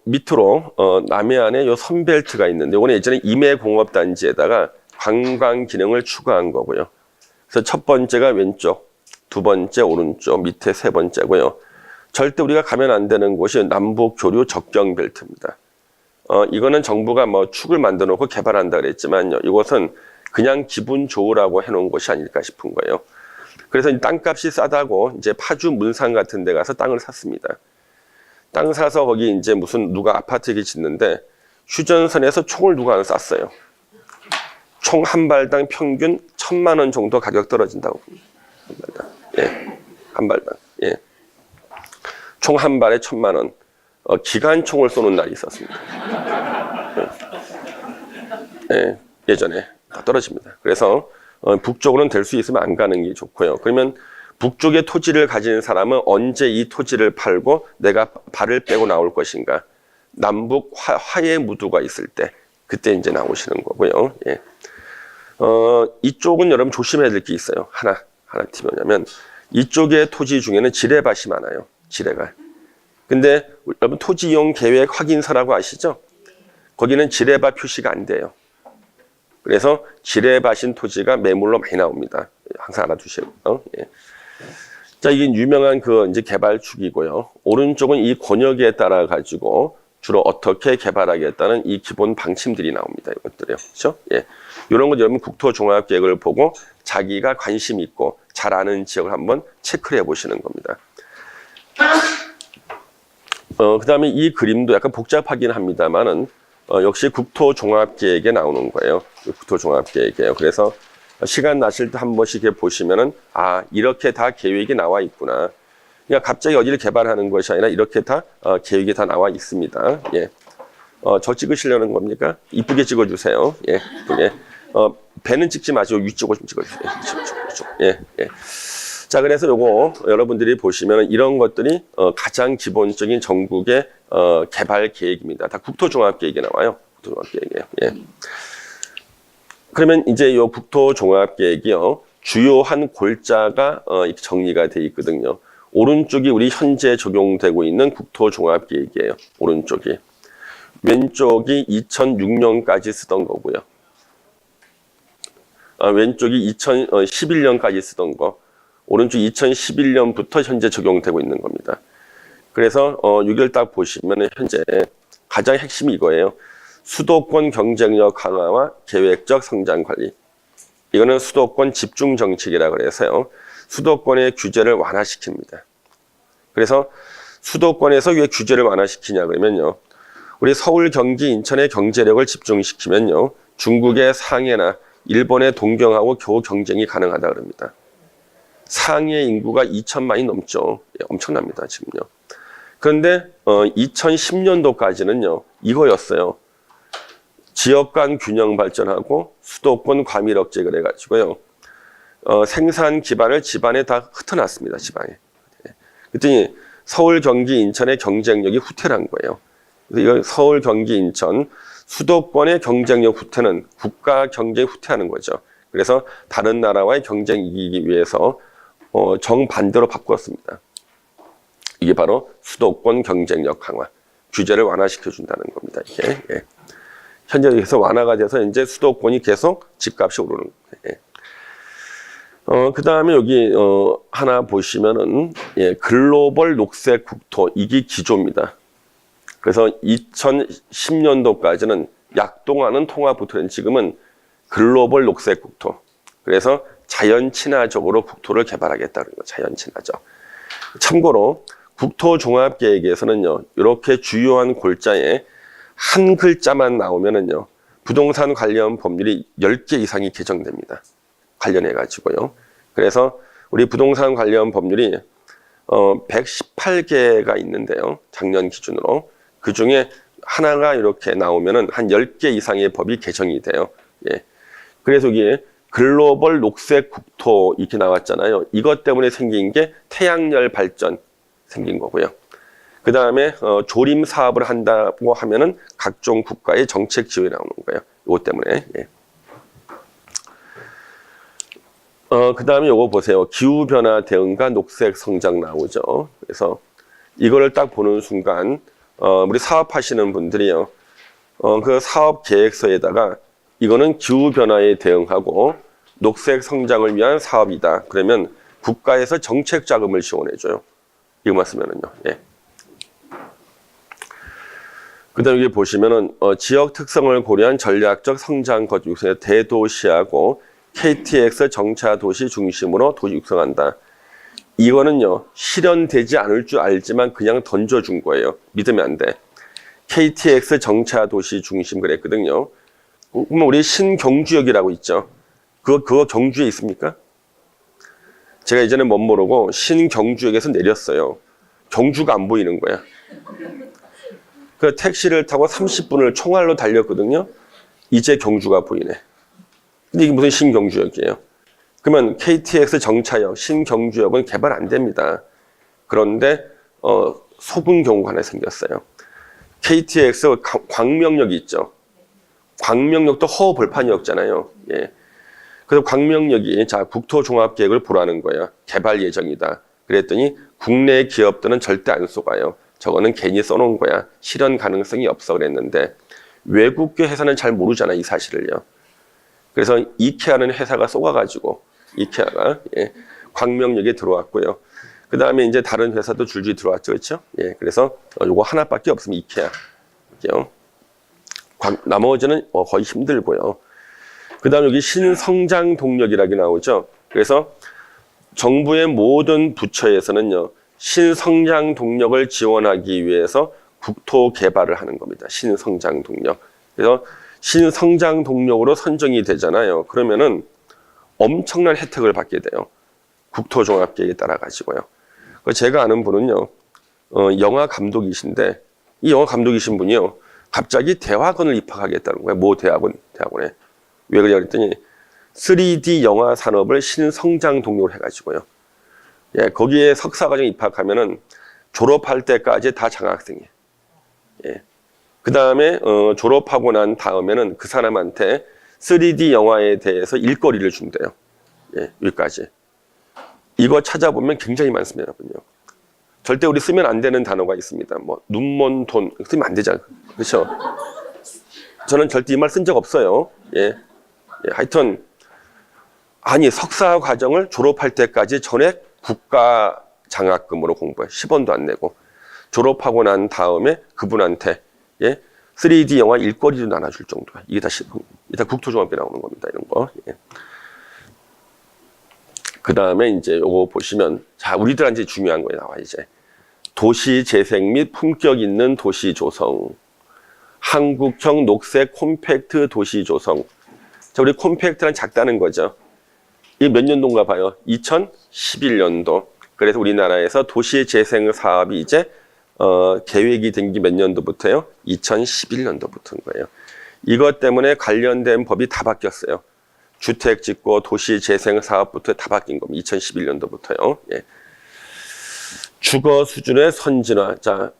밑으로 남해안에 요 선벨트가 있는데 이거는 예전에 임해공업단지에다가 관광 기능을 추가한 거고요. 그래서 첫 번째가 왼쪽, 두 번째 오른쪽, 밑에 세 번째고요. 절대 우리가 가면 안 되는 곳이 남북 교류 접경 벨트입니다. 이거는 정부가 뭐 축을 만들어 놓고 개발한다 그랬지만요. 이것은 그냥 기분 좋으라고 해놓은 곳이 아닐까 싶은 거예요. 그래서 땅값이 싸다고 이제 파주 문산 같은 데 가서 땅을 샀습니다. 땅 사서 거기 이제 무슨 누가 아파트를 짓는데 휴전선에서 총을 누가 하나 쐈어요. 총 한 발당 평균 1,000만 원 정도 가격 떨어진다고. 한 발당. 예. 한 발당. 예. 총 한 발에 1,000만 원. 기관총을 쏘는 날이 있었습니다. 예. 예전에 다 떨어집니다. 그래서 북쪽으로는 될 수 있으면 안 가는 게 좋고요. 그러면 북쪽의 토지를 가진 사람은 언제 이 토지를 팔고 내가 발을 빼고 나올 것인가? 남북 화해 무드가 있을 때 그때 이제 나오시는 거고요. 예. 이쪽은 여러분 조심해야 될 게 있어요. 하나 팁이 뭐냐면 이쪽의 토지 중에는 지뢰밭이 많아요. 지뢰가. 근데 여러분 토지 이용 계획 확인서라고 아시죠? 거기는 지뢰밭 표시가 안 돼요. 그래서 지뢰밭인 토지가 매물로 많이 나옵니다. 항상 알아두시고요. 예. 자, 이게 유명한 그 이제 개발축이고요. 오른쪽은 이 권역에 따라 가지고 주로 어떻게 개발하겠다는 이 기본 방침들이 나옵니다. 이것들이요. 그렇죠? 예. 이런 거 여러분 국토종합계획을 보고 자기가 관심 있고 잘 아는 지역을 한번 체크를 해 보시는 겁니다. 그 다음에 이 그림도 약간 복잡하긴 합니다만은 역시 국토종합계획에 나오는 거예요. 국토종합계획이에요. 그래서 시간 나실 때 한 번씩 보시면은 아 이렇게 다 계획이 나와 있구나. 그냥 갑자기 어디를 개발하는 것이 아니라 이렇게 다 계획이 다 나와 있습니다. 예. 저 찍으시려는 겁니까? 이쁘게 찍어주세요. 예, 이쁘게. 배는 찍지 마시고 위쪽을 좀 찍어주세요. 위쪽. 예, 예. 자, 그래서 요거 여러분들이 보시면 이런 것들이 가장 기본적인 전국의 개발 계획입니다. 다 국토종합계획에 나와요. 국토종합계획이에요. 예. 그러면 이제 요 국토종합계획이요. 주요한 골자가 이렇게 정리가 돼 있거든요. 오른쪽이 우리 현재 적용되고 있는 국토종합계획이에요. 오른쪽이. 왼쪽이 2006년까지 쓰던 거고요. 왼쪽이 2011년까지 쓰던 거. 오른쪽 2011년부터 현재 적용되고 있는 겁니다. 그래서 여기를 딱 보시면 현재 가장 핵심이 이거예요. 수도권 경쟁력 강화와 계획적 성장 관리. 이거는 수도권 집중 정책이라고 그래서요. 수도권의 규제를 완화시킵니다. 그래서 수도권에서 왜 규제를 완화시키냐 그러면요. 우리 서울, 경기, 인천의 경제력을 집중시키면요. 중국의 상해나 일본의 동경하고 겨우 경쟁이 가능하다 그럽니다. 상해 인구가 2천만이 넘죠. 예, 엄청납니다, 지금요. 그런데 2010년도까지는요. 이거였어요. 지역 간 균형 발전하고 수도권 과밀 억제 그래가지고요. 생산 기반을 집안에 다 흩어놨습니다. 집안에. 예. 그랬더니 서울, 경기, 인천의 경쟁력이 후퇴한 거예요. 그래서 이거 서울, 경기, 인천 수도권의 경쟁력 후퇴는 국가 경쟁 후퇴하는 거죠. 그래서 다른 나라와의 경쟁 이기기 위해서 정반대로 바꾸었습니다. 이게 바로 수도권 경쟁력 강화, 규제를 완화시켜 준다는 겁니다. 이게 예. 현재 계속 완화가 돼서 이제 수도권이 계속 집값이 오르는 거예요. 그 다음에 여기 하나 보시면은 예, 글로벌 녹색 국토 이게 기조입니다. 그래서 2010년도까지는 약동하는 통합국토는 지금은 글로벌 녹색 국토. 그래서 자연 친화적으로 국토를 개발하겠다는 거. 자연 친화적. 참고로 국토종합계획에서는요. 이렇게 주요한 골자에 한 글자만 나오면은요. 부동산 관련 법률이 10개 이상이 개정됩니다. 관련해 가지고요. 그래서 우리 부동산 관련 법률이 118개가 있는데요. 작년 기준으로. 그 중에 하나가 이렇게 나오면은 한 10개 이상의 법이 개정이 돼요. 예. 그래서 이게 글로벌 녹색 국토 이렇게 나왔잖아요. 이것 때문에 생긴 게 태양열 발전 생긴 거고요. 그 다음에 조림 사업을 한다고 하면은 각종 국가의 정책 지원이 나오는 거예요. 이것 때문에. 예. 그 다음에 요거 보세요. 기후변화 대응과 녹색 성장 나오죠. 그래서 이거를 딱 보는 순간 우리 사업하시는 분들이요. 그 사업 계획서에다가 이거는 기후변화에 대응하고 녹색 성장을 위한 사업이다. 그러면 국가에서 정책 자금을 지원해줘요. 이거만 쓰면은요. 예. 그 다음에 여기 보시면은 지역 특성을 고려한 전략적 성장 거주 육성의 대도시하고 KTX 정차 도시 중심으로 도시 육성한다. 이거는요, 실현되지 않을 줄 알지만 그냥 던져준 거예요. 믿으면 안 돼. KTX 정차 도시 중심 그랬거든요. 그러면 우리 신경주역이라고 있죠. 그거 경주에 있습니까? 제가 이전에 못 모르고 신경주역에서 내렸어요. 경주가 안 보이는 거야. 그 택시를 타고 30분을 총알로 달렸거든요. 이제 경주가 보이네. 근데 이게 무슨 신경주역이에요? 그러면 KTX 정차역, 신경주역은 개발 안 됩니다. 그런데 속은 경우가 하나 생겼어요. KTX 광명역이 있죠. 광명역도 허허벌판이었잖아요. 예. 그래서 광명역이 자 국토종합계획을 보라는 거예요. 개발 예정이다. 그랬더니 국내 기업들은 절대 안 쏘가요. 저거는 괜히 써놓은 거야. 실현 가능성이 없어 그랬는데 외국계 회사는 잘 모르잖아 이 사실을요. 그래서 이케아는 회사가 쏘가가지고 이케아가 예, 광명역에 들어왔고요. 그 다음에 이제 다른 회사도 줄줄이 들어왔죠, 그렇죠? 예, 그래서 요거 하나밖에 없으면 이케아. 나머지는 거의 힘들고요. 그 다음 여기 신성장 동력이라고 나오죠. 그래서 정부의 모든 부처에서는요, 신성장 동력을 지원하기 위해서 국토 개발을 하는 겁니다. 신성장 동력. 그래서 신성장 동력으로 선정이 되잖아요. 그러면은 엄청난 혜택을 받게 돼요. 국토종합계획에 따라 가지고요. 제가 아는 분은요, 영화 감독이신데, 이 영화 감독이신 분이요, 갑자기 대학원을 입학하겠다는 거예요. 모 대학원에. 왜 그러냐 그랬더니, 3D 영화 산업을 신성장 동력을 해가지고요. 예, 거기에 석사과정 입학하면은 졸업할 때까지 다 장학생이에요. 예. 그 다음에, 졸업하고 난 다음에는 그 사람한테 3D 영화에 대해서 일거리를 준대요. 예, 여기까지. 이거 찾아보면 굉장히 많습니다, 여러분요. 절대 우리 쓰면 안 되는 단어가 있습니다. 뭐, 눈먼 돈, 쓰면 안 되잖아요. 그렇죠? 저는 절대 이 말 쓴 적 없어요. 예. 예, 하여튼, 아니, 석사 과정을 졸업할 때까지 전액 국가 장학금으로 공부해. 10원도 안 내고. 졸업하고 난 다음에 그분한테, 예, 3D 영화 일거리도 나눠줄 정도야. 이게 다 국토종합에 나오는 겁니다. 이런 거. 예. 그 다음에 이제 요거 보시면, 자, 우리들한테 중요한 거에 나와, 이제. 도시 재생 및 품격 있는 도시 조성. 한국형 녹색 콤팩트 도시 조성. 자, 우리 콤팩트란 작다는 거죠. 이게 몇 년도인가 봐요. 2011년도. 그래서 우리나라에서 도시 재생 사업이 이제, 계획이 된 게 몇 년도부터요? 2011년도부터인 거예요. 이것 때문에 관련된 법이 다 바뀌었어요. 주택 짓고 도시 재생 사업부터 다 바뀐 겁니다. 2011년도부터요. 예. 주거 수준의 선진화. 자,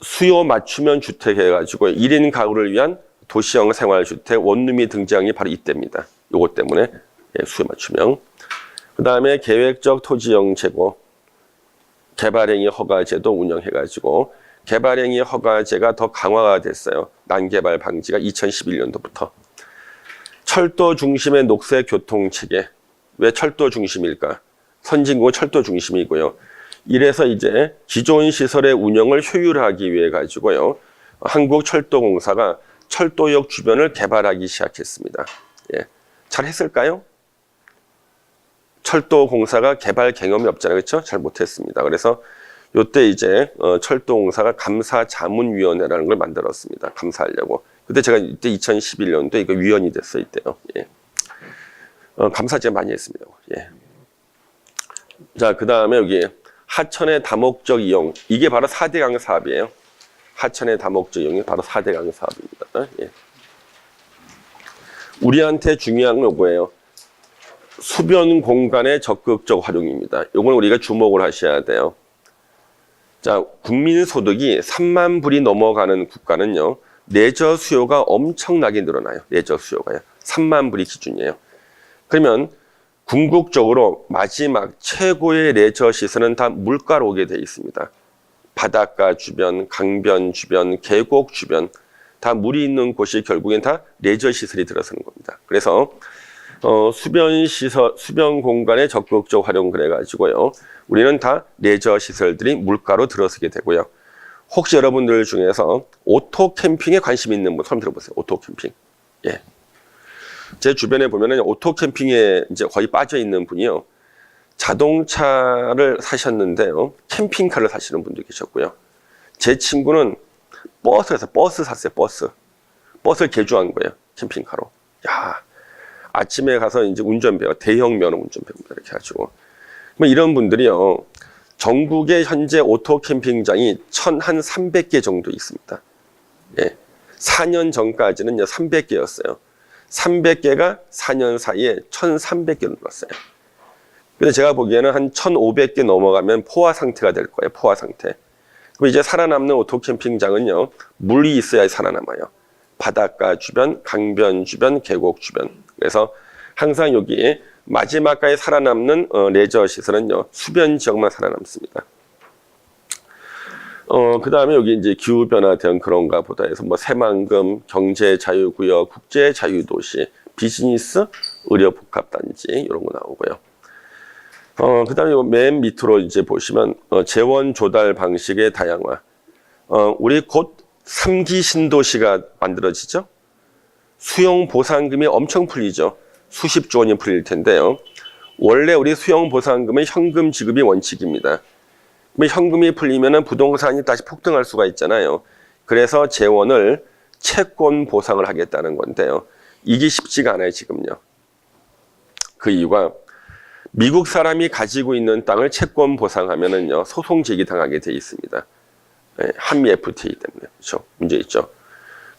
수요 맞춤형 주택 해가지고 1인 가구를 위한 도시형 생활주택 원룸이 등장이 바로 이때입니다. 요것 때문에 예, 수요 맞춤형. 그 다음에 계획적 토지형 제고, 개발행위 허가제도 운영해가지고 개발행위 허가제가 더 강화가 됐어요. 난개발 방지가 2011년도부터. 철도 중심의 녹색 교통 체계. 왜 철도 중심일까? 선진국은 철도 중심이고요. 이래서 이제 기존 시설의 운영을 효율하기 위해 가지고요. 한국철도공사가 철도역 주변을 개발하기 시작했습니다. 예. 잘 했을까요? 철도공사가 개발 경험이 없잖아요. 그렇죠? 잘 못했습니다. 그래서 요때 이제 철도공사가 감사자문위원회라는 걸 만들었습니다. 감사하려고. 그때 제가 이때 2011년도에 이거 위원이 됐어요. 이때요. 예. 감사제 많이 했습니다. 예. 자, 그 다음에 여기 하천의 다목적 이용. 이게 바로 4대강 사업이에요. 하천의 다목적 이용이 바로 4대강 사업입니다. 예. 우리한테 중요한 건 이거예요. 수변 공간의 적극적 활용입니다. 이건 우리가 주목을 하셔야 돼요. 자, 국민 소득이 3만 불이 넘어가는 국가는요, 레저 수요가 엄청나게 늘어나요. 레저 수요가요. 3만 불이 기준이에요. 그러면 궁극적으로 마지막 최고의 레저 시설은 다 물가로 오게 돼 있습니다. 바닷가 주변, 강변 주변, 계곡 주변, 다 물이 있는 곳이 결국엔 다 레저 시설이 들어서는 겁니다. 그래서 수변 시설, 수변 공간의 적극적 활용 그래가지고요. 우리는 다 레저 시설들이 물가로 들어서게 되고요. 혹시 여러분들 중에서 오토 캠핑에 관심 있는 분, 처음 들어보세요. 오토 캠핑. 예. 제 주변에 보면은 오토 캠핑에 이제 거의 빠져 있는 분이요. 자동차를 사셨는데요. 캠핑카를 사시는 분도 계셨고요. 제 친구는 버스 샀어요. 버스를 개조한 거예요. 캠핑카로. 야, 아침에 가서 이제 운전 배워. 대형 면허 운전 배웁니다. 이렇게 해가지고. 뭐 이런 분들이요. 전국에 현재 오토 캠핑장이 1,300개 정도 있습니다. 예. 4년 전까지는요, 300개였어요. 300개가 4년 사이에 1,300개로 늘었어요. 근데 제가 보기에는 한 1,500개 넘어가면 포화 상태가 될 거예요. 포화 상태. 그럼 이제 살아남는 오토 캠핑장은요, 물이 있어야 살아남아요. 바닷가 주변, 강변 주변, 계곡 주변. 그래서 항상 여기 마지막까지 살아남는 레저 시설은요, 수변 지역만 살아남습니다. 그 다음에 여기 이제 기후변화된 그런가 보다 해서 뭐 새만금, 경제자유구역, 국제자유도시, 비즈니스, 의료복합단지, 이런 거 나오고요. 그 다음에 맨 밑으로 이제 보시면, 재원 조달 방식의 다양화. 우리 곧 3기 신도시가 만들어지죠? 수용 보상금이 엄청 풀리죠. 수십조 원이 풀릴 텐데요. 원래 우리 수용 보상금은 현금 지급이 원칙입니다. 그럼 현금이 풀리면은 부동산이 다시 폭등할 수가 있잖아요. 그래서 재원을 채권 보상을 하겠다는 건데요. 이게 쉽지가 않아요, 지금요. 그 이유가 미국 사람이 가지고 있는 땅을 채권 보상하면은요, 소송 제기 당하게 돼 있습니다. 예, 한미 FTA 때문에. 그렇죠. 문제 있죠.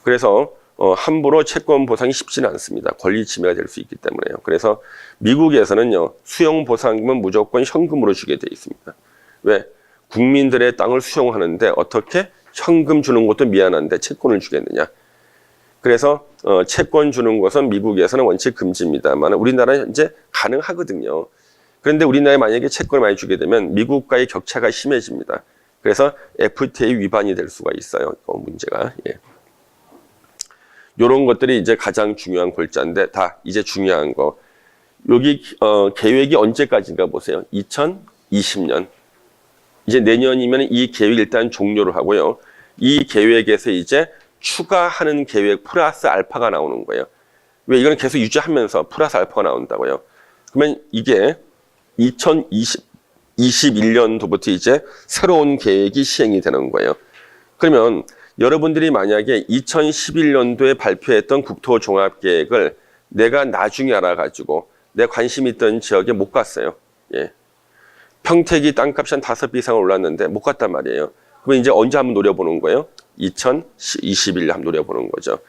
그래서 함부로 채권 보상이 쉽지는 않습니다. 권리 침해가 될 수 있기 때문에요. 그래서 미국에서는요, 수용 보상금은 무조건 현금으로 주게 돼 있습니다. 왜? 국민들의 땅을 수용하는데 어떻게 현금 주는 것도 미안한데 채권을 주겠느냐. 그래서 채권 주는 것은 미국에서는 원칙 금지입니다만 우리나라는 현재 가능하거든요. 그런데 우리나라에 만약에 채권을 많이 주게 되면 미국과의 격차가 심해집니다. 그래서 FTA 위반이 될 수가 있어요. 문제가. 예. 이런 것들이 이제 가장 중요한 골자인데 다 이제 중요한 거. 여기 계획이 언제까지인가 보세요. 2020년. 이제 내년이면 이 계획 일단 종료를 하고요. 이 계획에서 이제 추가하는 계획 플러스 알파가 나오는 거예요. 왜 이거는 계속 유지하면서 플러스 알파가 나온다고요. 그러면 이게 2021년도부터 이제 새로운 계획이 시행이 되는 거예요. 그러면 여러분들이 만약에 2011년도에 발표했던 국토종합계획을 내가 나중에 알아가지고 내 관심 있던 지역에 못 갔어요. 예. 평택이 땅값이 한 5배 이상 올랐는데 못 갔단 말이에요. 그러면 이제 언제 한번 노려보는 거예요? 2021년 한번 노려보는 거죠.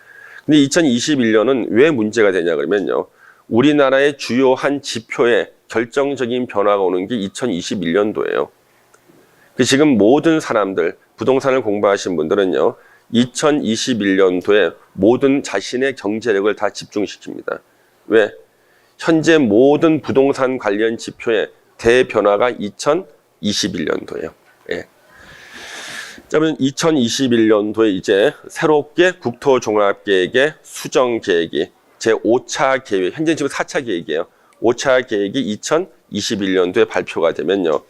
근데 2021년은 왜 문제가 되냐 그러면요. 우리나라의 주요한 지표에 결정적인 변화가 오는 게 2021년도예요. 지금 모든 사람들, 부동산을 공부하신 분들은요. 2021년도에 모든 자신의 경제력을 다 집중시킵니다. 왜? 현재 모든 부동산 관련 지표에 대변화가 2021년도예요. 예. 자, 그러면 2021년도에 이제 새롭게 국토종합계획의 수정계획이 제5차 계획, 현재 지금 4차 계획이에요. 5차 계획이 2021년도에 발표가 되면요.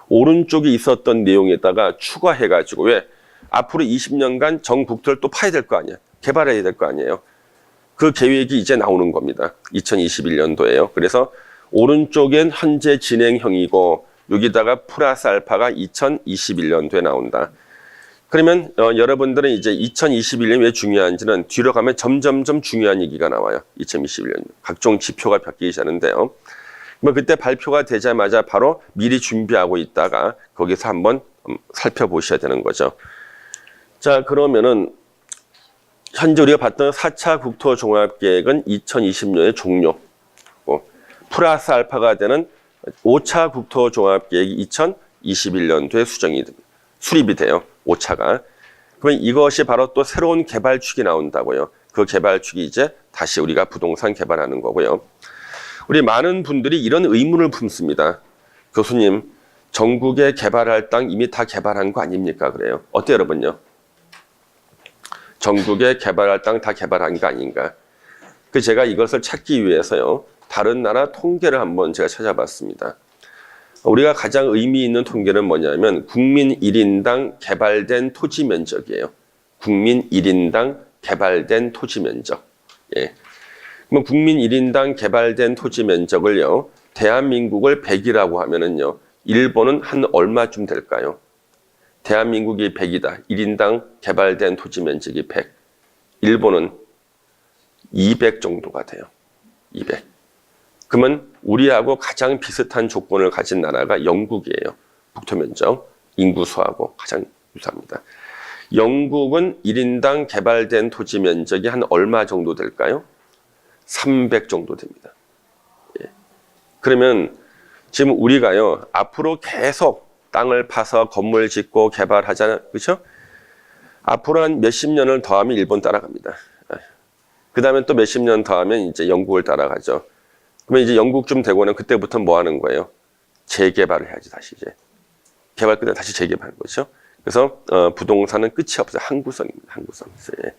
오른쪽에 있었던 내용에다가 추가해가지고 왜? 앞으로 20년간 전국토를 또 파야 될 거 아니야. 개발해야 될 거 아니에요. 그 계획이 이제 나오는 겁니다. 2021년도에요. 그래서 오른쪽엔 현재 진행형이고 여기다가 플러스 알파가 2021년도에 나온다. 그러면 여러분들은 이제 2021년이 왜 중요한지는 뒤로 가면 점점점 중요한 얘기가 나와요. 2021년 각종 지표가 바뀌기 시작하는데요. 그때 발표가 되자마자 바로 미리 준비하고 있다가 거기서 한번 살펴보셔야 되는 거죠. 자, 그러면은 현재 우리가 봤던 4차 국토종합계획은 2020년에 종료. 플러스 알파가 되는 5차 국토종합계획이 2021년도에 수립이 돼요. 5차가. 그러면 이것이 바로 또 새로운 개발축이 나온다고요. 그 개발축이 이제 다시 우리가 부동산 개발하는 거고요. 우리 많은 분들이 이런 의문을 품습니다. 교수님, 전국에 개발할 땅 이미 다 개발한 거 아닙니까? 그래요. 어때요, 여러분요? 전국에 개발할 땅 다 개발한 거 아닌가? 제가 이것을 찾기 위해서요. 다른 나라 통계를 한번 제가 찾아봤습니다. 우리가 가장 의미 있는 통계는 뭐냐면 국민 1인당 개발된 토지 면적이에요. 국민 1인당 개발된 토지 면적. 예. 그럼 국민 1인당 개발된 토지 면적을요. 대한민국을 100이라고 하면은요. 일본은 한 얼마쯤 될까요? 대한민국이 100이다. 1인당 개발된 토지 면적이 100. 일본은 200 정도가 돼요. 200. 그러면 우리하고 가장 비슷한 조건을 가진 나라가 영국이에요. 국토 면적, 인구수하고 가장 유사합니다. 영국은 1인당 개발된 토지 면적이 한 얼마 정도 될까요? 300 정도 됩니다. 예. 그러면 지금 우리가요, 앞으로 계속 땅을 파서 건물 짓고 개발하잖아요. 그렇죠? 앞으로 한 몇십 년을 더하면 일본 따라갑니다. 그 다음에 또 몇십 년 더하면 이제 영국을 따라가죠. 그러면 이제 영국쯤 되고는 그때부터 뭐 하는 거예요? 재개발을 해야지, 다시 이제. 개발 끝에 다시 재개발하는 거죠. 그래서, 부동산은 끝이 없어요. 항구성입니다. 항구성. 예.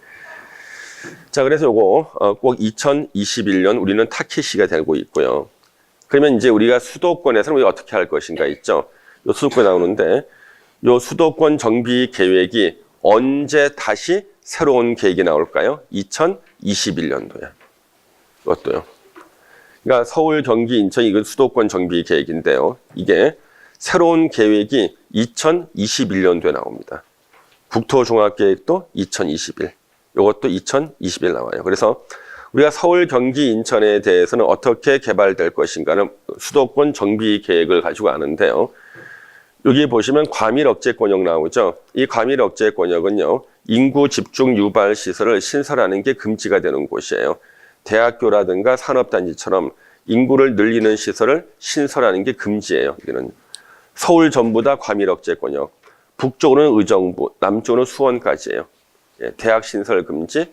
자, 그래서 요거, 꼭 2021년 우리는 타켓시가 되고 있고요. 그러면 이제 우리가 수도권에서는 우리가 어떻게 할 것인가 있죠. 요 수도권 나오는데, 요 수도권 정비 계획이 언제 다시 새로운 계획이 나올까요? 2021년도야. 이것도요. 그러니까 서울, 경기, 인천 이건 수도권 정비 계획인데요. 이게 새로운 계획이 2021년도에 나옵니다. 국토종합계획도 2021. 이것도 2021 나와요. 그래서 우리가 서울, 경기, 인천에 대해서는 어떻게 개발될 것인가는 수도권 정비 계획을 가지고 아는데요. 여기 보시면 과밀 억제 권역 나오죠. 이 과밀 억제 권역은요, 인구 집중 유발 시설을 신설하는 게 금지가 되는 곳이에요. 대학교라든가 산업단지처럼 인구를 늘리는 시설을 신설하는 게 금지예요. 여기는 서울 전부 다 과밀 억제 권역, 북쪽으로는 의정부, 남쪽으로는 수원까지예요. 예, 대학 신설 금지,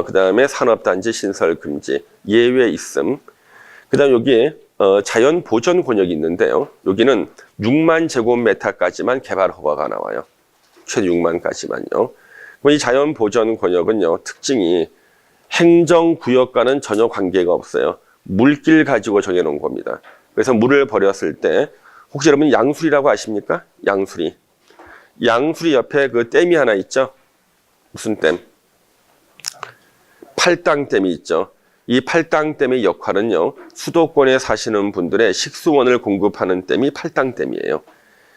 그 다음에 산업단지 신설 금지, 예외 있음. 그 다음 여기 자연 보전 권역이 있는데요. 여기는 6만 제곱미터까지만 개발 허가가 나와요. 최대 6만까지만요. 이 자연 보전 권역은요, 특징이 행정구역과는 전혀 관계가 없어요. 물길 가지고 정해놓은 겁니다. 그래서 물을 버렸을 때, 혹시 여러분 양수리라고 아십니까? 양수리. 양수리 옆에 그 댐이 하나 있죠? 무슨 댐? 팔당댐이 있죠. 이 팔당댐의 역할은요, 수도권에 사시는 분들의 식수원을 공급하는 댐이 팔당댐이에요.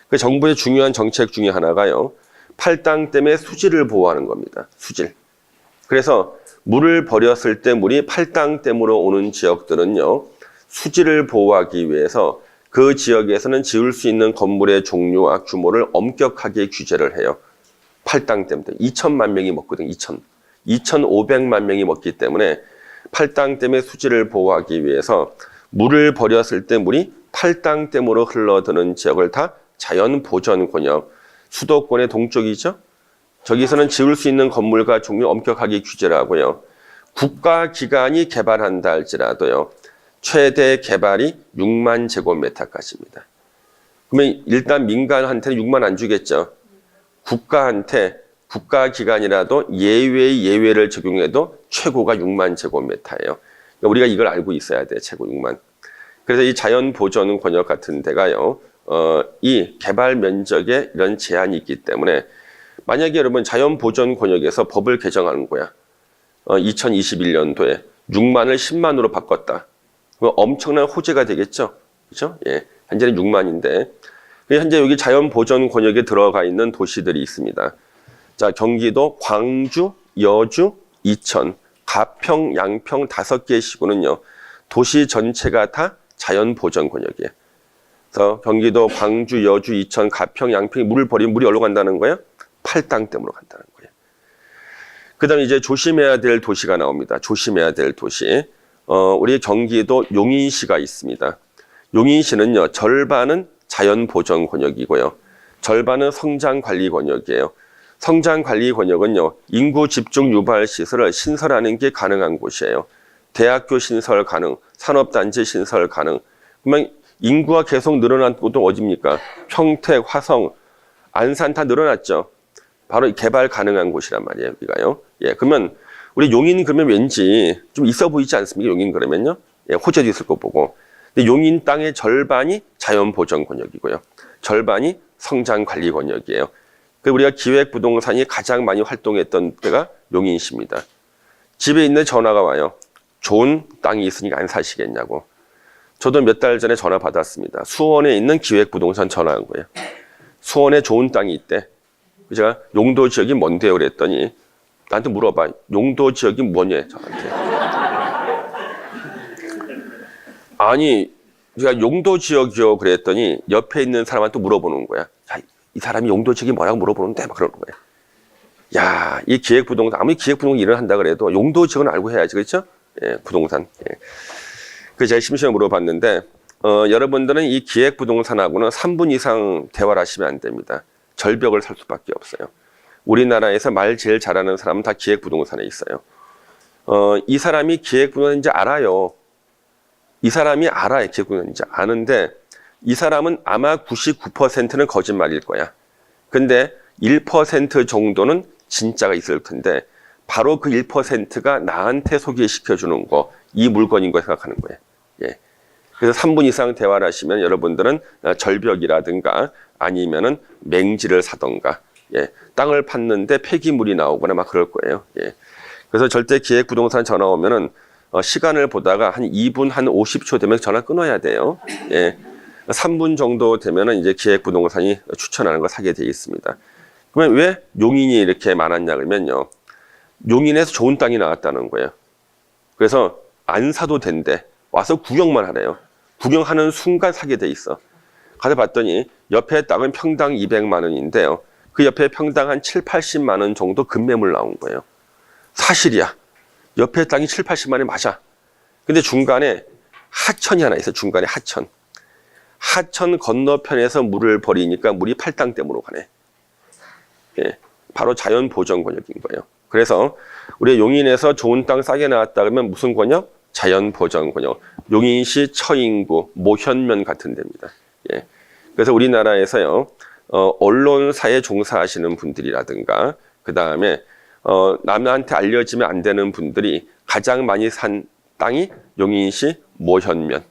그 정부의 중요한 정책 중에 하나가요, 팔당댐의 수질을 보호하는 겁니다. 수질. 그래서 물을 버렸을 때 물이 팔당댐으로 오는 지역들은요, 수질을 보호하기 위해서 그 지역에서는 지을 수 있는 건물의 종류와 규모를 엄격하게 규제를 해요. 팔당댐들 2천만 명이 먹거든. 2,500만 명이 먹기 때문에 팔당댐의 수질을 보호하기 위해서 물을 버렸을 때 물이 팔당댐으로 흘러드는 지역을 다 자연보전권역, 수도권의 동쪽이죠. 저기서는 지을 수 있는 건물과 종류 엄격하게 규제를 하고요. 국가기관이 개발한다 할지라도요, 최대 개발이 6만 제곱미터까지입니다. 그러면 일단 민간한테는 6만 안 주겠죠. 국가한테 국가기관이라도 예외를 적용해도 최고가 6만 제곱미터예요. 그러니까 우리가 이걸 알고 있어야 돼, 최고 6만. 그래서 이 자연보전 권역 같은 데가요, 이 개발 면적에 이런 제한이 있기 때문에 만약에 여러분 자연보전 권역에서 법을 개정하는 거야. 2021년도에 6만을 10만으로 바꿨다. 그럼 엄청난 호재가 되겠죠. 그렇죠? 예. 현재는 6만인데. 현재 여기 자연보전 권역에 들어가 있는 도시들이 있습니다. 자, 경기도 광주, 여주, 이천, 가평, 양평 5개의 시군은요, 도시 전체가 다 자연보전 권역이에요. 그래서 경기도 광주, 여주, 이천, 가평, 양평이 물을 버리면 물이 어디로 간다는 거예요? 팔당댐으로 간다는 거예요. 그 다음에 이제 조심해야 될 도시가 나옵니다. 조심해야 될 도시. 우리 경기도 용인시가 있습니다. 용인시는요, 절반은 자연보전 권역이고요. 절반은 성장관리 권역이에요. 성장관리 권역은요, 인구 집중 유발 시설을 신설하는 게 가능한 곳이에요. 대학교 신설 가능, 산업단지 신설 가능. 그러면 인구가 계속 늘어난 곳은 어디입니까? 평택, 화성, 안산 다 늘어났죠. 바로 개발 가능한 곳이란 말이에요, 여기가요. 예, 그러면 우리 용인 그러면 왠지 좀 있어 보이지 않습니까? 용인 그러면요. 예, 호재도 있을 거 보고. 근데 용인 땅의 절반이 자연보전 권역이고요. 절반이 성장관리 권역이에요. 그 우리가 기획부동산이 가장 많이 활동했던 때가 용인시입니다. 집에 있는 전화가 와요. 좋은 땅이 있으니까 안 사시겠냐고. 저도 몇 달 전에 전화 받았습니다. 수원에 있는 기획부동산 전화한 거예요. 수원에 좋은 땅이 있대. 제가 용도 지역이 뭔데요? 그랬더니 나한테 물어봐. 용도 지역이 뭐냐? 저한테. 아니, 제가 용도 지역이요. 그랬더니 옆에 있는 사람한테 물어보는 거야. 야, 이 사람이 용도 지역이 뭐라고 물어보는데? 막 그러는 거예요. 야, 이 기획부동산, 아무리 기획부동산 일을 한다 그래도 용도 지역은 알고 해야지. 그렇죠? 예, 부동산. 예. 그래서 제가 심심해 물어봤는데, 여러분들은 이 기획부동산하고는 3분 이상 대화를 하시면 안 됩니다. 절벽을 살 수밖에 없어요. 우리나라에서 말 제일 잘하는 사람은 다 기획부동산에 있어요. 이 사람이 기획부동산인지 알아요. 이 사람이 알아요. 기획부동산인지 아는데 이 사람은 아마 99%는 거짓말일 거야. 근데 1% 정도는 진짜가 있을 텐데 바로 그 1%가 나한테 소개시켜주는 거, 이 물건인 거 생각하는 거예요. 예. 그래서 3분 이상 대화를 하시면 여러분들은 절벽이라든가 아니면은 맹지를 사던가, 예. 땅을 팠는데 폐기물이 나오거나 막 그럴 거예요. 예. 그래서 절대 기획부동산 전화 오면은 시간을 보다가 한 2분, 한 50초 되면 전화 끊어야 돼요. 예. 3분 정도 되면은 이제 기획부동산이 추천하는 거 사게 되어 있습니다. 그러면 왜 용인이 이렇게 많았냐 그러면요. 용인에서 좋은 땅이 나왔다는 거예요. 그래서 안 사도 된대. 와서 구경만 하래요. 구경하는 순간 사게 돼 있어. 가서 봤더니 옆에 땅은 평당 200만 원인데요. 그 옆에 평당 한 7, 80만 원 정도 급매물 나온 거예요. 사실이야. 옆에 땅이 7, 80만 원이 맞아. 근데 중간에 하천이 하나 있어. 중간에 하천. 하천 건너편에서 물을 버리니까 물이 팔당댐으로 가네. 예, 바로 자연 보전 권역인 거예요. 그래서 우리 용인에서 좋은 땅 싸게 나왔다 그러면 무슨 권역? 자연 보전 권역. 용인시 처인구 모현면 같은 데입니다. 예. 그래서 우리나라에서요, 언론사에 종사하시는 분들이라든가, 그 다음에, 남한테 알려지면 안 되는 분들이 가장 많이 산 땅이 용인시 모현면,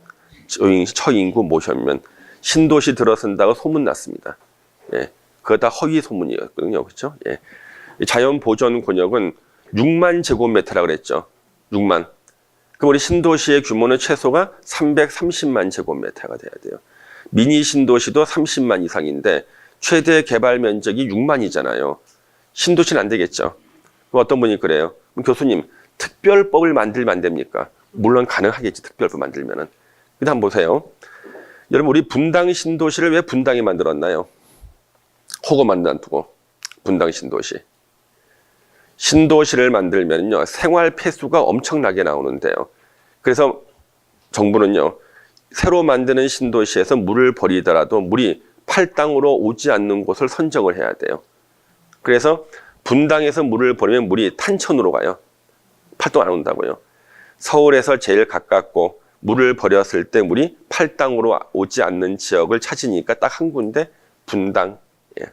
용인시 처인구 모현면, 신도시 들어선다고 소문났습니다. 예. 그거 다 허위 소문이었거든요. 그렇죠? 예. 자연 보전 권역은 6만 제곱미터라고 그랬죠. 6만. 그럼 우리 신도시의 규모는 최소가 330만 제곱미터가 돼야 돼요. 미니 신도시도 30만 이상인데 최대 개발 면적이 6만이잖아요. 신도시는 안 되겠죠. 그럼 어떤 분이 그래요. 그럼 교수님, 특별법을 만들면 안 됩니까? 물론 가능하겠지, 특별법 만들면은. 근데 한번 보세요. 여러분, 우리 분당 신도시를 왜 분당에 만들었나요? 호거만 놔두고 분당 신도시. 신도시를 만들면요, 생활 폐수가 엄청나게 나오는데요. 그래서 정부는요, 새로 만드는 신도시에서 물을 버리더라도 물이 팔당으로 오지 않는 곳을 선정을 해야 돼요. 그래서 분당에서 물을 버리면 물이 탄천으로 가요. 팔당 안 온다고요. 서울에서 제일 가깝고 물을 버렸을 때 물이 팔당으로 오지 않는 지역을 찾으니까 딱 한 군데 분당. 예.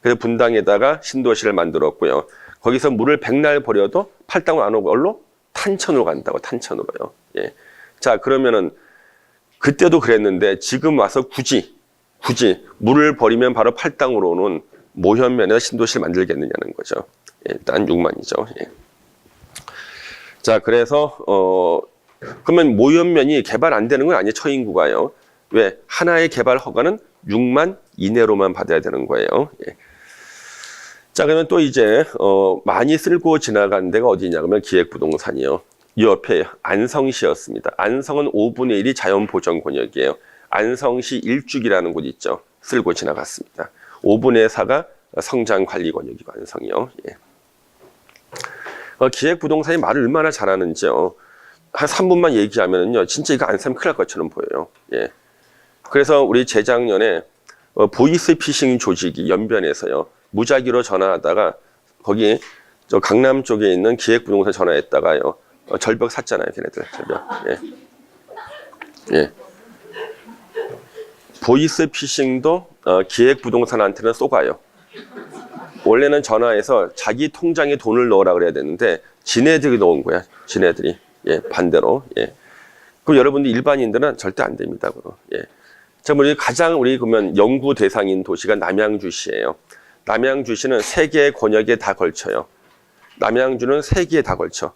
그래서 분당에다가 신도시를 만들었고요. 거기서 물을 백날 버려도 팔당으로 안 오고 얼로? 탄천으로 간다고, 탄천으로요. 예. 자, 그러면은 그때도 그랬는데 지금 와서 굳이 물을 버리면 바로 팔당으로 오는 모현면에서 신도시를 만들겠느냐는 거죠. 예, 일단 6만이죠. 예. 자, 그래서 그러면 모현면이 개발 안 되는 건 아니에요. 처인구가요. 왜? 하나의 개발 허가는 6만 이내로만 받아야 되는 거예요. 예. 자, 그러면 또 이제 많이 쓸고 지나간 데가 어디냐 그러면 기획부동산이요. 이 옆에 안성시였습니다. 안성은 5분의 1이 자연보전 권역이에요. 안성시 일죽이라는 곳 있죠. 쓸고 지나갔습니다. 5분의 4가 성장관리 권역이고 안성이요. 예. 기획부동산이 말을 얼마나 잘하는지요. 한 3분만 얘기하면요, 진짜 이거 안 사면 큰일 날 것처럼 보여요. 예. 그래서 우리 재작년에 보이스피싱 조직이 연변에서요, 무작위로 전화하다가 거기 저 강남 쪽에 있는 기획부동산 전화했다가요, 절벽 샀잖아요, 걔네들. 절벽. 예. 예. 보이스피싱도 기획부동산한테는 쏘가요. 원래는 전화해서 자기 통장에 돈을 넣으라 그래야 되는데 지네들이 넣은 거야. 지네들이. 예, 반대로. 예. 그럼 여러분들 일반인들은 절대 안 됩니다. 그럼. 예. 자, 우리 가장 우리 그러면 연구 대상인 도시가 남양주시예요. 남양주시는 3개의 권역에 다 걸쳐요. 남양주는 3개에 다 걸쳐.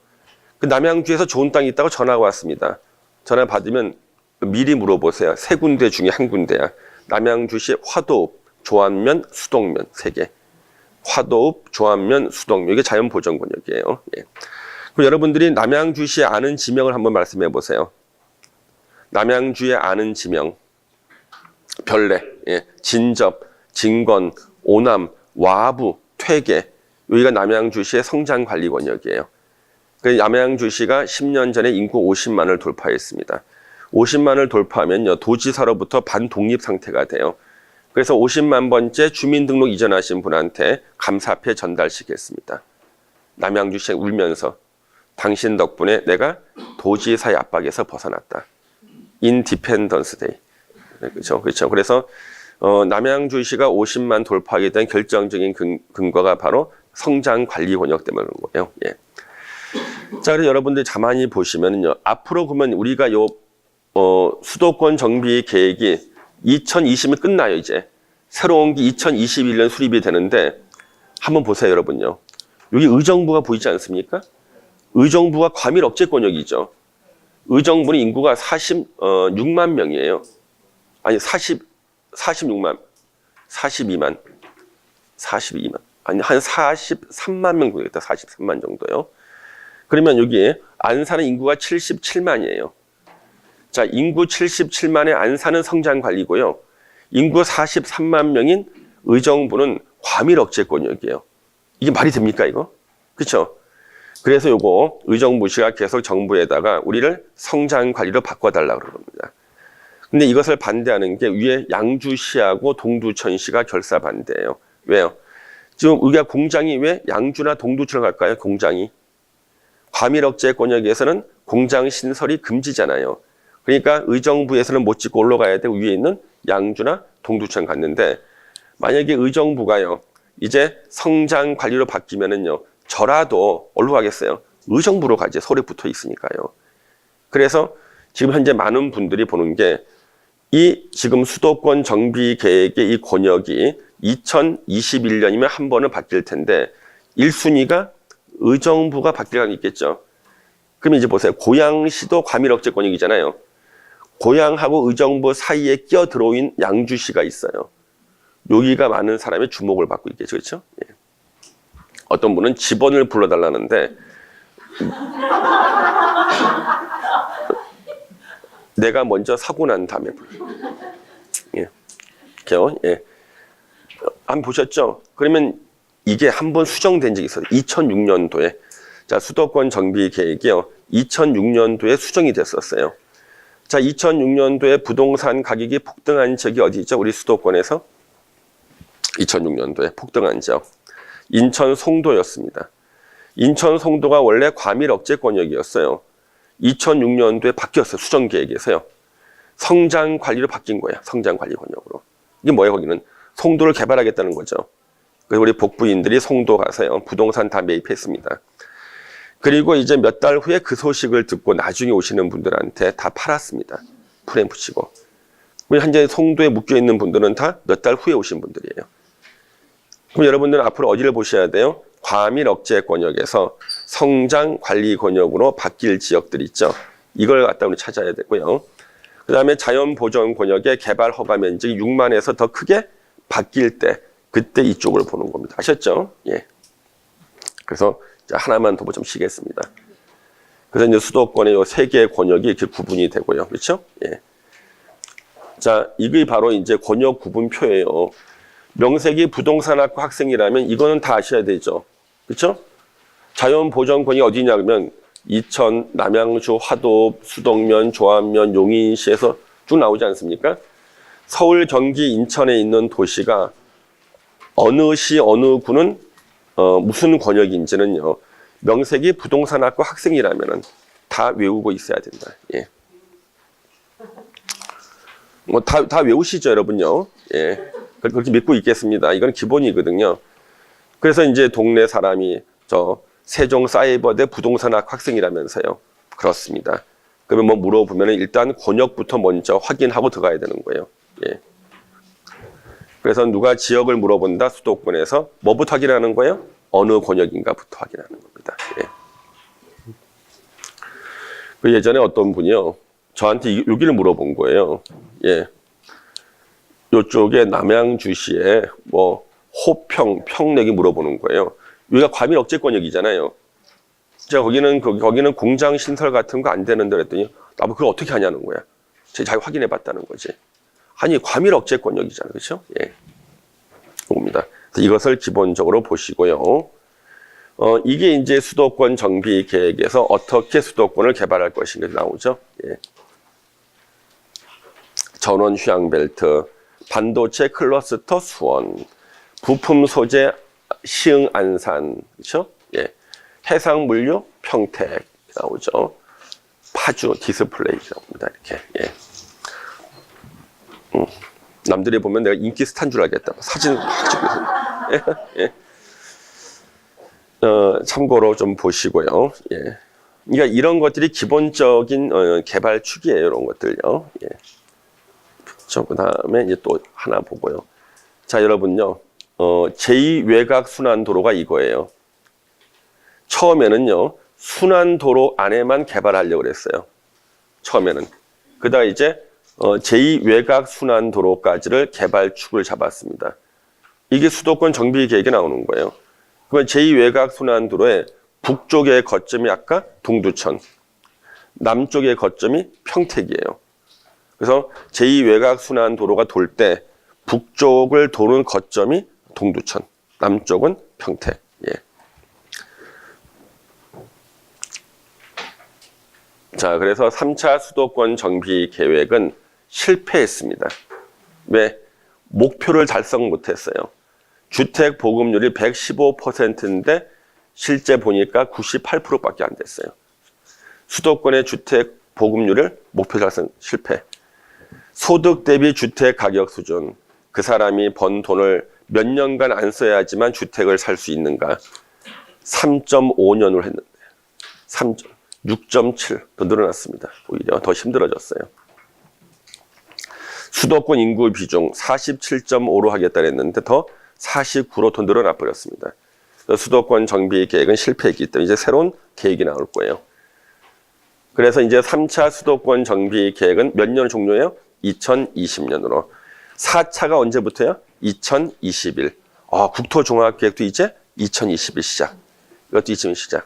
그 남양주에서 좋은 땅이 있다고 전화가 왔습니다. 전화 받으면 미리 물어보세요. 3군데 중에 한 군데야. 남양주시 화도읍, 조안면, 수동면 3개. 화도읍, 조안면, 수동면. 이게 자연보전권역이에요. 예. 그럼 여러분들이 남양주시에 아는 지명을 한번 말씀해 보세요. 남양주에 아는 지명. 별내, 예. 진접, 진건, 오남, 와부, 퇴계. 여기가 남양주시의 성장관리권역이에요. 남양주시가 10년 전에 인구 50만을 돌파했습니다. 50만을 돌파하면요, 도지사로부터 반독립 상태가 돼요. 그래서 50만 번째 주민등록 이전하신 분한테 감사패 전달시켰습니다. 남양주시 울면서 당신 덕분에 내가 도지사의 압박에서 벗어났다. 인디펜던스 데이. 그렇죠. 그렇죠. 그래서 남양주시가 50만 돌파하게 된 결정적인 근거가 바로 성장관리권역 때문에 그런 거예요. 예. 자, 그래서 여러분들 가만히 보시면요, 앞으로 그러면 우리가 수도권 정비 계획이 2020년 끝나요, 이제. 새로운 게 2021년 수립이 되는데, 한번 보세요, 여러분요. 여기 의정부가 보이지 않습니까? 의정부가 과밀 억제 권역이죠. 의정부는 인구가 46만 명이에요. 아니, 42만. 아니, 한 43만 명 되겠다. 43만 정도요. 그러면 여기 안산은 인구가 77만이에요. 자, 인구 77만의 안산은 성장관리고요. 인구 43만 명인 의정부는 과밀억제권역이에요. 이게 말이 됩니까, 이거? 그렇죠? 그래서 요거 의정부시가 계속 정부에다가 우리를 성장관리로 바꿔달라고 그럽니다. 근데 이것을 반대하는 게 위에 양주시하고 동두천시가 결사 반대예요. 왜요? 지금 우리가 공장이 왜 양주나 동두천을 갈까요? 공장이. 과밀억제권역에서는 공장 신설이 금지잖아요. 그러니까 의정부에서는 못 짓고 올라가야 되고 위에 있는 양주나 동두천 갔는데 만약에 의정부가요. 이제 성장관리로 바뀌면은요. 저라도 어디로 가겠어요? 의정부로 가지. 서울에 붙어 있으니까요. 그래서 지금 현재 많은 분들이 보는 게 이 지금 수도권 정비 계획의 이 권역이 2021년이면 한 번은 바뀔 텐데 1순위가 의정부가 바뀔 가능성이 있겠죠. 그럼 이제 보세요. 고양시도 과밀억제 권역이잖아요. 고양하고 의정부 사이에 끼어 들어온 양주시가 있어요. 여기가 많은 사람의 주목을 받고 있겠죠. 그렇죠? 예. 어떤 분은 직원을 불러달라는데 내가 먼저 사고 난 다음에 불러. 예. 이렇게요. 예. 한번 보셨죠? 그러면 이게 한번 수정된 적이 있어요. 2006년도에. 자, 수도권 정비 계획이요. 2006년도에 수정이 됐었어요. 자, 2006년도에 부동산 가격이 폭등한 지역이 어디 있죠? 우리 수도권에서 2006년도에 폭등한 지역. 인천 송도였습니다. 인천 송도가 원래 과밀억제권역이었어요. 2006년도에 바뀌었어요. 수정계획에서요. 성장관리로 바뀐 거야. 성장관리권역으로. 이게 뭐예요? 거기는 송도를 개발하겠다는 거죠. 그래서 우리 북부인들이 송도 가서요. 부동산 다 매입했습니다. 그리고 이제 몇 달 후에 그 소식을 듣고 나중에 오시는 분들한테 다 팔았습니다. 프레임 붙이고. 현재 송도에 묶여있는 분들은 다 몇 달 후에 오신 분들이에요. 그럼 여러분들은 앞으로 어디를 보셔야 돼요? 과밀억제권역에서 성장관리권역으로 바뀔 지역들 있죠. 이걸 갖다 우리 찾아야 되고요. 그 다음에 자연보전권역의 개발 허가 면적이 6만에서 더 크게 바뀔 때 그때 이쪽을 보는 겁니다. 아셨죠? 예. 그래서 하나만 더 좀 쉬겠습니다. 그래서 이제 수도권의 요 세 개의 권역이 이렇게 구분이 되고요. 그렇죠? 예. 자, 이게 바로 이제 권역 구분표예요. 명색이 부동산학과 학생이라면 이거는 다 아셔야 되죠. 그렇죠? 자연보전권이 어디냐 그러면 이천, 남양주, 화도, 수덕면, 조안면, 용인시에서 쭉 나오지 않습니까? 서울, 경기, 인천에 있는 도시가 어느 시, 어느 구는 무슨 권역인지는요. 명색이 부동산학과 학생이라면은 다 외우고 있어야 된다. 예. 뭐 다 외우시죠, 여러분요. 예. 그렇게 믿고 있겠습니다. 이건 기본이거든요. 그래서 이제 동네 사람이 저 세종사이버대 부동산학 학생이라면서요. 그렇습니다. 그러면 뭐 물어보면 일단 권역부터 먼저 확인하고 들어가야 되는 거예요. 예. 그래서 누가 지역을 물어본다 수도권에서 뭐부터 확인하는 거예요? 어느 권역인가부터 확인하는 겁니다. 예. 그 예전에 어떤 분이요. 저한테 여기를 물어본 거예요. 예. 요쪽에 남양주시에 뭐 호평, 평내기 물어보는 거예요. 여기가 과밀억제권역이잖아요. 제가 거기는 공장 신설 같은 거 안 되는데 그랬더니 나뭐 그걸 어떻게 하냐는 거야. 제가 잘 확인해 봤다는 거지. 아니 과밀억제권역이잖아요. 그렇죠? 예. 이겁니다. 이것을 기본적으로 보시고요. 이게 이제 수도권 정비 계획에서 어떻게 수도권을 개발할 것인가 나오죠. 예. 전원 휴양벨트, 반도체 클러스터 수원, 부품 소재 시흥 안산, 그렇죠? 예. 해상물류 평택 나오죠. 파주 디스플레이 나옵니다. 이렇게. 예. 남들이 보면 내가 인기 스타인 줄 알겠다. 사진 막 찍고 있어요. 예. 참고로 좀 보시고요. 예. 그러니까 이런 것들이 기본적인 개발 축이에요. 이런 것들요. 예. 그 다음에 이제 또 하나 보고요. 자, 여러분요. 제2외곽 순환도로가 이거예요. 처음에는요. 순환도로 안에만 개발하려고 그랬어요. 처음에는. 그다가 이제 제2외곽 순환도로까지를 개발축을 잡았습니다. 이게 수도권 정비 계획에 나오는 거예요. 그러면 제2외곽 순환도로에 북쪽의 거점이 아까 동두천, 남쪽의 거점이 평택이에요. 그래서 제2외곽순환도로가 돌 때 북쪽을 도는 거점이 동두천, 남쪽은 평택. 예. 자, 그래서 3차 수도권 정비 계획은 실패했습니다. 왜? 목표를 달성 못했어요. 주택 보급률이 115%인데 실제 보니까 98%밖에 안 됐어요. 수도권의 주택 보급률을 목표 달성 실패. 소득 대비 주택 가격 수준. 그 사람이 번 돈을 몇 년간 안 써야지만 주택을 살 수 있는가. 3.5년을 했는데 6.7 더 늘어났습니다. 오히려 더 힘들어졌어요. 수도권 인구 비중 47.5로 하겠다 했는데 더 49로 더 늘어나 버렸습니다. 수도권 정비 계획은 실패했기 때문에 이제 새로운 계획이 나올 거예요. 그래서 이제 3차 수도권 정비 계획은 몇 년을 종료해요? 2020년으로. 4차가 언제부터요? 2021. 국토종합계획도 이제 2021 시작. 이것도 2021 시작.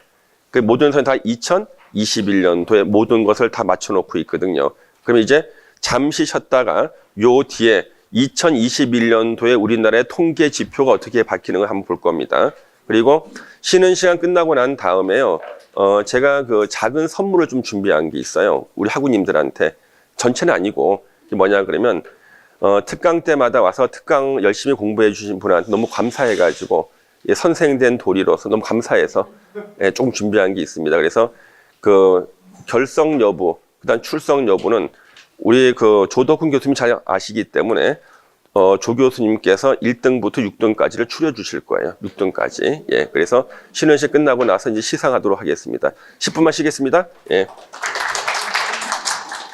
그 모든 선이 다 2021년도에 모든 것을 다 맞춰놓고 있거든요. 그럼 이제 잠시 쉬었다가 요 뒤에 2021년도에 우리나라의 통계 지표가 어떻게 바뀌는 걸 한번 볼 겁니다. 그리고 쉬는 시간 끝나고 난 다음에요. 제가 그 작은 선물을 좀 준비한 게 있어요. 우리 학우님들한테. 전체는 아니고 뭐냐 그러면 특강 때마다 와서 특강 열심히 공부해 주신 분한테 너무 감사해가지고 선생된 도리로서 너무 감사해서 조금 준비한 게 있습니다. 그래서 그 결성 여부, 그다음 출석 여부는 우리 그 조덕훈 교수님 잘 아시기 때문에 조 교수님께서 1등부터 6등까지를 추려주실 거예요. 6등까지. 예, 그래서 쉬는 시간 끝나고 나서 이제 시상하도록 하겠습니다. 10분만 쉬겠습니다. 예.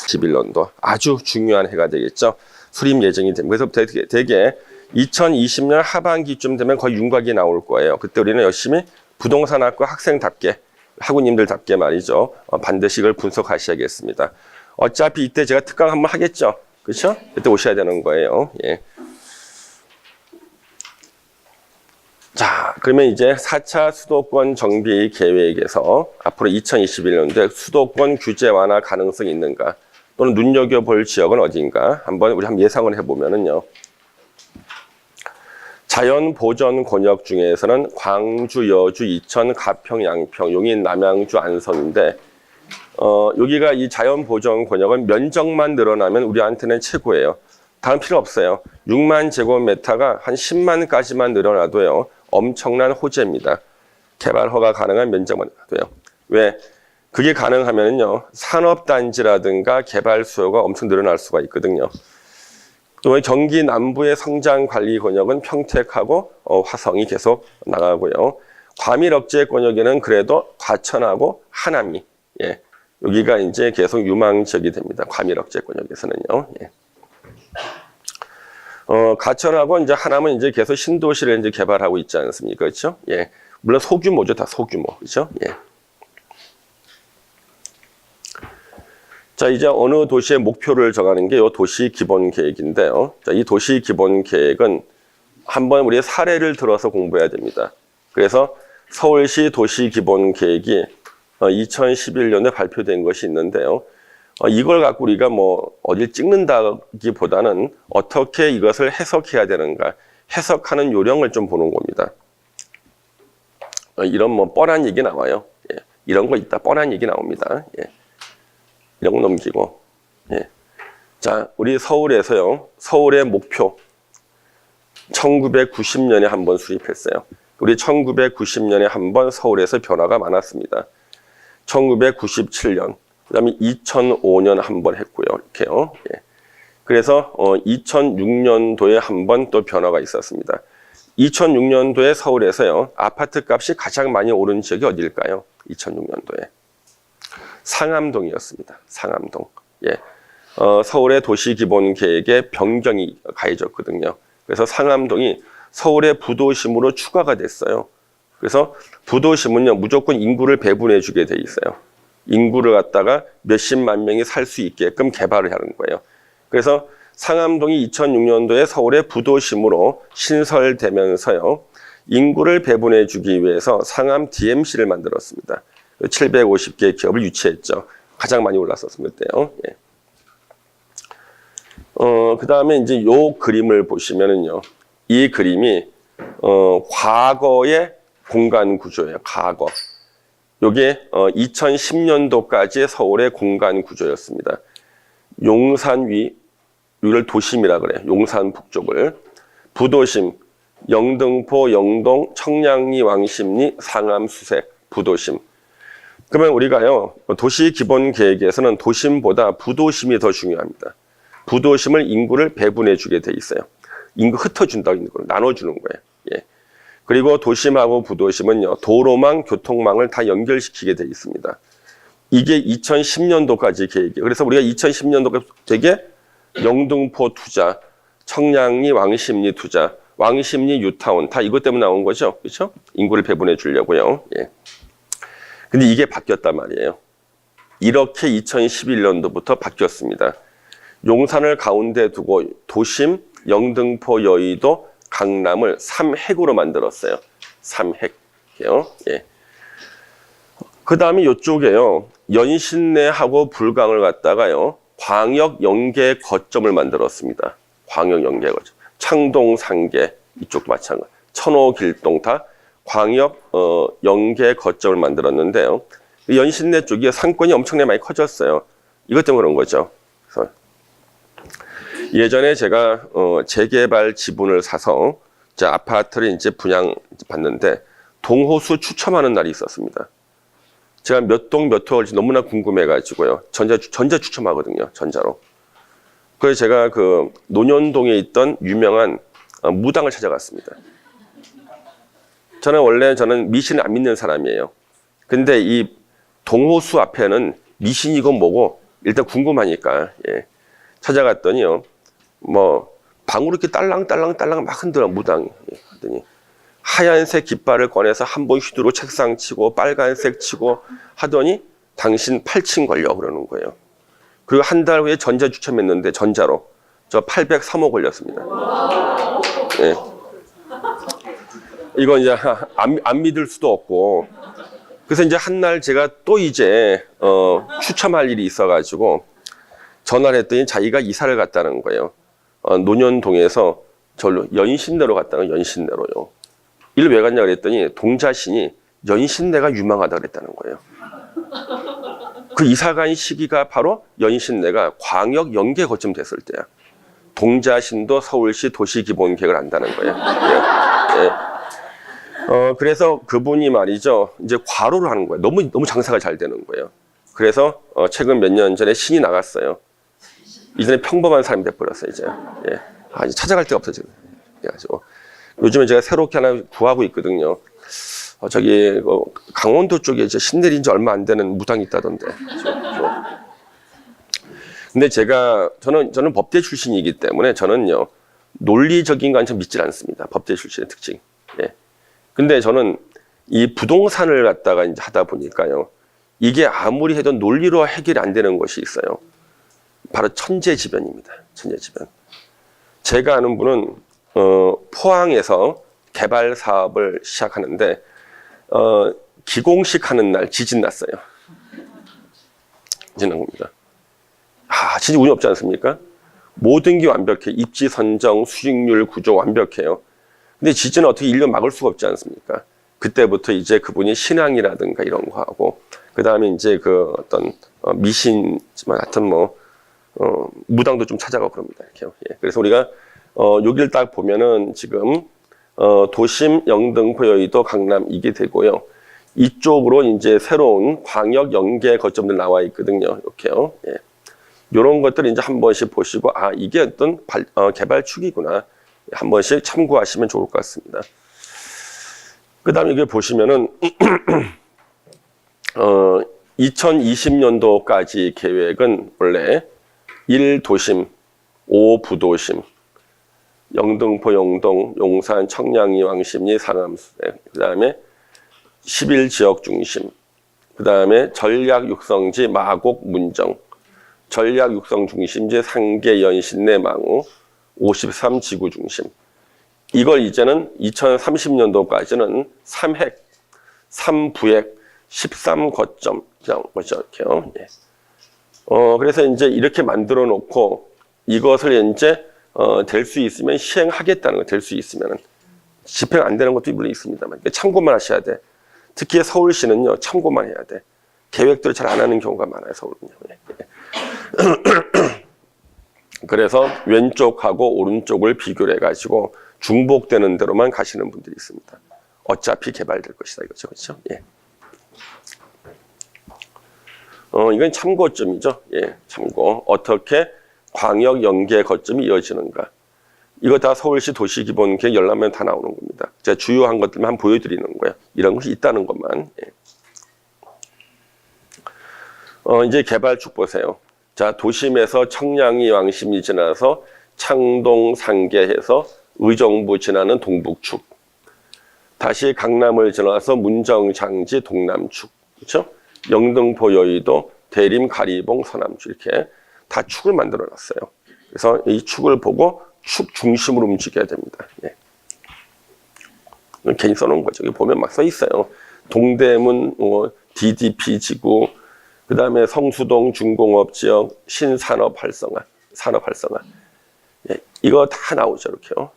11년도 아주 중요한 해가 되겠죠. 수립 예정이 됩니다. 그래서 되게 2020년 하반기쯤 되면 거의 윤곽이 나올 거예요. 그때 우리는 열심히 부동산학과 학생답게, 학우님들답게 말이죠. 반드시 이걸 분석하셔야겠습니다. 어차피 이때 제가 특강 한번 하겠죠. 그렇죠? 그때 오셔야 되는 거예요. 예. 자, 그러면 이제 4차 수도권 정비 계획에서 앞으로 2021년도에 수도권 규제 완화 가능성이 있는가 또는 눈여겨볼 지역은 어딘가 한번 우리 한번 예상을 해보면은요. 자연 보전 권역 중에서는 광주, 여주, 이천, 가평, 양평, 용인, 남양주, 안성인데 여기가 이 자연 보전 권역은 면적만 늘어나면 우리한테는 최고예요. 다른 필요 없어요. 6만 제곱미터가 한 10만까지만 늘어나도요. 엄청난 호재입니다. 개발 허가 가능한 면적만 늘어나도요. 왜? 그게 가능하면요. 산업단지라든가 개발 수요가 엄청 늘어날 수가 있거든요. 또 경기 남부의 성장 관리 권역은 평택하고 화성이 계속 나가고요. 과밀 억제 권역에는 그래도 과천하고 하남이 예. 여기가 이제 계속 유망 지역이 됩니다. 과밀 억제 권역에서는요. 예. 과천하고 이제 하남은 이제 계속 신도시를 이제 개발하고 있지 않습니까? 그렇죠? 예. 물론 소규모죠. 다 소규모. 그렇죠? 예. 자, 이제 어느 도시의 목표를 정하는 게 이 도시 기본 계획인데요. 자, 이 도시 기본 계획은 한번 우리의 사례를 들어서 공부해야 됩니다. 그래서 서울시 도시 기본 계획이 2011년에 발표된 것이 있는데요. 이걸 갖고 우리가 뭐 어딜 찍는다기보다는 어떻게 이것을 해석해야 되는가, 해석하는 요령을 좀 보는 겁니다. 이런 뭐 뻔한 얘기 나와요. 예. 이런 거 있다. 뻔한 얘기 나옵니다. 예. 이런 거 넘기고. 예. 자, 우리 서울에서요. 서울의 목표 1990년에 한번 수립했어요. 우리 1990년에 한번 서울에서 변화가 많았습니다. 1997년, 그다음에 2005년 한번 했고요. 이렇게요. 예. 그래서 2006년도에 한번 또 변화가 있었습니다. 2006년도에 서울에서요. 아파트 값이 가장 많이 오른 지역이 어디일까요? 2006년도에. 상암동이었습니다. 상암동. 예. 서울의 도시기본계획에 변경이 가해졌거든요. 그래서 상암동이 서울의 부도심으로 추가가 됐어요. 그래서 부도심은요, 무조건 인구를 배분해 주게 돼 있어요. 인구를 갖다가 몇십만 명이 살 수 있게끔 개발을 하는 거예요. 그래서 상암동이 2006년도에 서울의 부도심으로 신설되면서요, 인구를 배분해 주기 위해서 상암 DMC를 만들었습니다. 750개 기업을 유치했죠. 가장 많이 올랐었습니다. 그때요. 예. 그 다음에 이제 요 그림을 보시면은요. 이 그림이, 과거의 공간 구조예요. 과거. 요게, 2010년도까지의 서울의 공간 구조였습니다. 용산 여기를 도심이라 그래요. 용산 북쪽을. 부도심, 영등포, 영동, 청량리, 왕십리, 상암, 수색, 부도심. 그러면 우리가요, 도시 기본 계획에서는 도심보다 부도심이 더 중요합니다. 부도심을 인구를 배분해 주게 돼 있어요. 인구 흩어준다고 인구를 나눠주는 거예요. 예. 그리고 도심하고 부도심은요, 도로망, 교통망을 다 연결시키게 돼 있습니다. 이게 2010년도까지 계획이에요. 그래서 우리가 2010년도까지 되게 영등포 투자, 청량리, 왕십리 투자, 왕십리 뉴타운 다 이것 때문에 나온 거죠. 그렇죠? 인구를 배분해 주려고요. 예. 근데 이게 바뀌었단 말이에요. 이렇게 2011년도부터 바뀌었습니다. 용산을 가운데 두고 도심, 영등포, 여의도, 강남을 3핵으로 만들었어요. 3핵이요. 예. 그 다음에 이쪽에요. 연신내하고 불광을 갖다가요. 광역 연계 거점을 만들었습니다. 광역 연계 거점. 창동, 상계 이쪽도 마찬가지. 천호, 길동 다 광역 연계 거점을 만들었는데요. 연신내 쪽이 상권이 엄청나게 많이 커졌어요. 이것 때문에 그런 거죠. 그래서 예전에 제가 재개발 지분을 사서 제 아파트를 이제 분양 받는데 동호수 추첨하는 날이 있었습니다. 제가 몇 동 몇 호일지 너무나 궁금해가지고요. 전자 추첨하거든요. 전자로. 그래서 제가 그 논현동에 있던 유명한 무당을 찾아갔습니다. 저는 미신을 안 믿는 사람이에요. 근데 이 동호수 앞에는 미신이건 뭐고 일단 궁금하니까 예. 찾아갔더니요. 뭐 방으로 이렇게 딸랑딸랑 막 흔들어 무당이 하더니 하얀색 깃발을 꺼내서 한 번 휘두르고 책상 치고 빨간색 치고 하더니 당신 8층 걸려 그러는 거예요. 그리고 한 달 후에 전자 추첨했는데 전자로 저 803호 걸렸습니다. 예. 이건 이제 안 믿을 수도 없고 그래서 이제 한 날 제가 또 이제 추첨할 일이 있어가지고 전화를 했더니 자기가 이사를 갔다는 거예요. 논현동에서 절로 연신내로 갔다는 거예요. 연신내로요. 이를 왜 갔냐 그랬더니 동자신이 연신내가 유망하다 그랬다는 거예요. 그 이사 간 시기가 바로 연신내가 광역 연계 거점 됐을 때야. 동자신도 서울시 도시기본계획을 안다는 거예요. 예. 예. 그래서 그분이 말이죠. 이제 과로를 하는 거예요. 너무 장사가 잘 되는 거예요. 그래서 최근 몇 년 전에 신이 나갔어요. 이전에 평범한 사람이 돼버렸어요, 이제. 예. 이제 찾아갈 데가 없어요, 지금. 그래가지고. 요즘에 제가 새롭게 하나 구하고 있거든요. 저기, 강원도 쪽에 이제 신 내린 지 얼마 안 되는 무당이 있다던데. 근데 저는 법대 출신이기 때문에 저는요, 논리적인 건 참 믿질 않습니다. 법대 출신의 특징. 예. 근데 저는 이 부동산을 갖다가 이제 하다 보니까요, 이게 아무리 해도 논리로 해결이 안 되는 것이 있어요. 바로 천재지변입니다. 천재지변. 제가 아는 분은 포항에서 개발 사업을 시작하는데 기공식 하는 날 지진 났어요. 지난 겁니다. 진짜 운이 없지 않습니까? 모든 게 완벽해. 입지 선정, 수익률 구조 완벽해요. 근데 지진은 어떻게 1년 막을 수가 없지 않습니까? 그때부터 이제 그분이 신앙이라든가 이런 거 하고, 그 다음에 이제 그 어떤 미신지만 하여튼 뭐 무당도 좀 찾아가고 그럽니다. 이렇게요. 예. 그래서 우리가 여기를 딱 보면은 지금 도심, 영등포, 여의도, 강남 이게 되고요. 이쪽으로 이제 새로운 광역 연계 거점들 나와 있거든요. 이렇게요. 예. 이런 것들을 이제 한 번씩 보시고 이게 어떤 개발 축이구나. 한 번씩 참고하시면 좋을 것 같습니다. 그 다음에 이게 보시면은 2020년도까지 계획은 원래 1도심, 5부도심, 영등포, 영동, 용산, 청량리, 왕십리, 상암, 그 다음에 11지역 중심, 그 다음에 전략 육성지 마곡, 문정, 전략 육성 중심지 상계, 연신내, 망우, 53지구 중심. 이걸 이제는 2030년도까지는 3핵, 3부핵, 13거점 그냥 거죠. 이렇게요. 예. 그래서 이제 이렇게 만들어 놓고 이것을 이제 될 수 있으면 시행하겠다는 거, 될 수 있으면은 집행 안 되는 것도 물론 있습니다만 참고만 하셔야 돼. 특히 서울시는요 참고만 해야 돼. 계획들을 잘 안 하는 경우가 많아요, 서울은요. 예. 그래서 왼쪽하고 오른쪽을 비교를 해가지고 중복되는 대로만 가시는 분들이 있습니다. 어차피 개발될 것이다 이거죠, 그렇죠? 예. 이건 참고점이죠. 예, 참고. 어떻게 광역 연계 거점이 이어지는가. 이거 다 서울시 도시기본계획 열람면 다 나오는 겁니다. 제가 주요한 것들만 보여드리는 거예요. 이런 것이 있다는 것만. 예. 이제 개발축 보세요. 자, 도심에서 청량리 왕십리 지나서 창동 상계해서 의정부 지나는 동북축. 다시 강남을 지나서 문정장지 동남축. 그렇죠? 영등포 여의도 대림 가리봉 서남축 이렇게 다 축을 만들어 놨어요. 그래서 이 축을 보고 축 중심으로 움직여야 됩니다. 예. 괜히 써놓은 거죠. 여기 보면 막 써 있어요. 동대문, DDP 지구, 그 다음에 성수동 중공업 지역, 신산업 활성화, 산업 활성화. 예. 이거 다 나오죠. 이렇게요.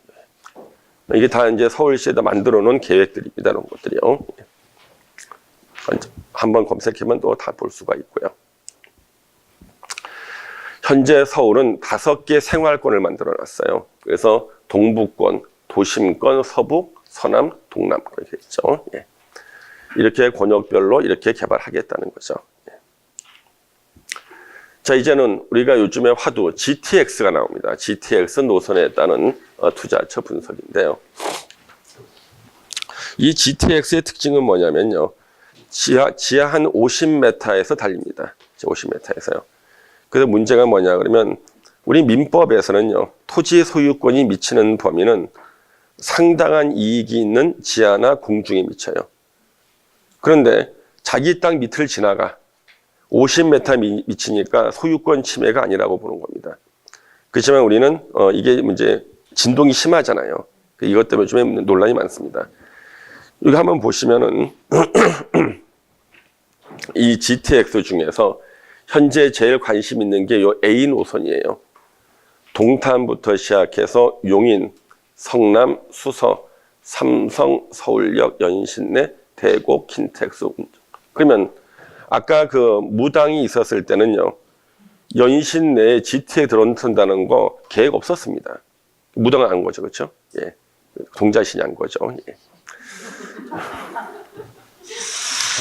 이게 다 이제 서울시에다 만들어 놓은 계획들입니다. 이런 것들이요. 예. 한번 검색하면 또 다 볼 수가 있고요. 현재 서울은 5개 생활권을 만들어 놨어요. 그래서 동부권, 도심권, 서북, 서남, 동남권 이렇게 있죠. 예. 이렇게 권역별로 이렇게 개발하겠다는 거죠. 예. 자, 이제는 우리가 요즘에 화두 GTX가 나옵니다. GTX 노선에 따른 투자처 분석인데요. 이 GTX의 특징은 뭐냐면요. 지하 한 50m에서 달립니다. 50m에서요. 그래서 문제가 뭐냐 그러면 우리 민법에서는요. 토지 소유권이 미치는 범위는 상당한 이익이 있는 지하나 공중에 미쳐요. 그런데 자기 땅 밑을 지나가 50m 미치니까 소유권 침해가 아니라고 보는 겁니다. 그렇지만 우리는 이게 이제 진동이 심하잖아요. 이것 때문에 좀 논란이 많습니다. 여기 한번 보시면은 이 GTX 중에서 현재 제일 관심 있는 게 요 A 노선이에요. 동탄부터 시작해서 용인, 성남, 수서, 삼성, 서울역, 연신내, 대곡, 킨텍스. 그러면 아까 그 무당이 있었을 때는요. 연신내에 GT에 들어온다는 거 계획 없었습니다. 무당을 한 거죠. 그렇죠? 예. 동자신이 한 거죠. 예.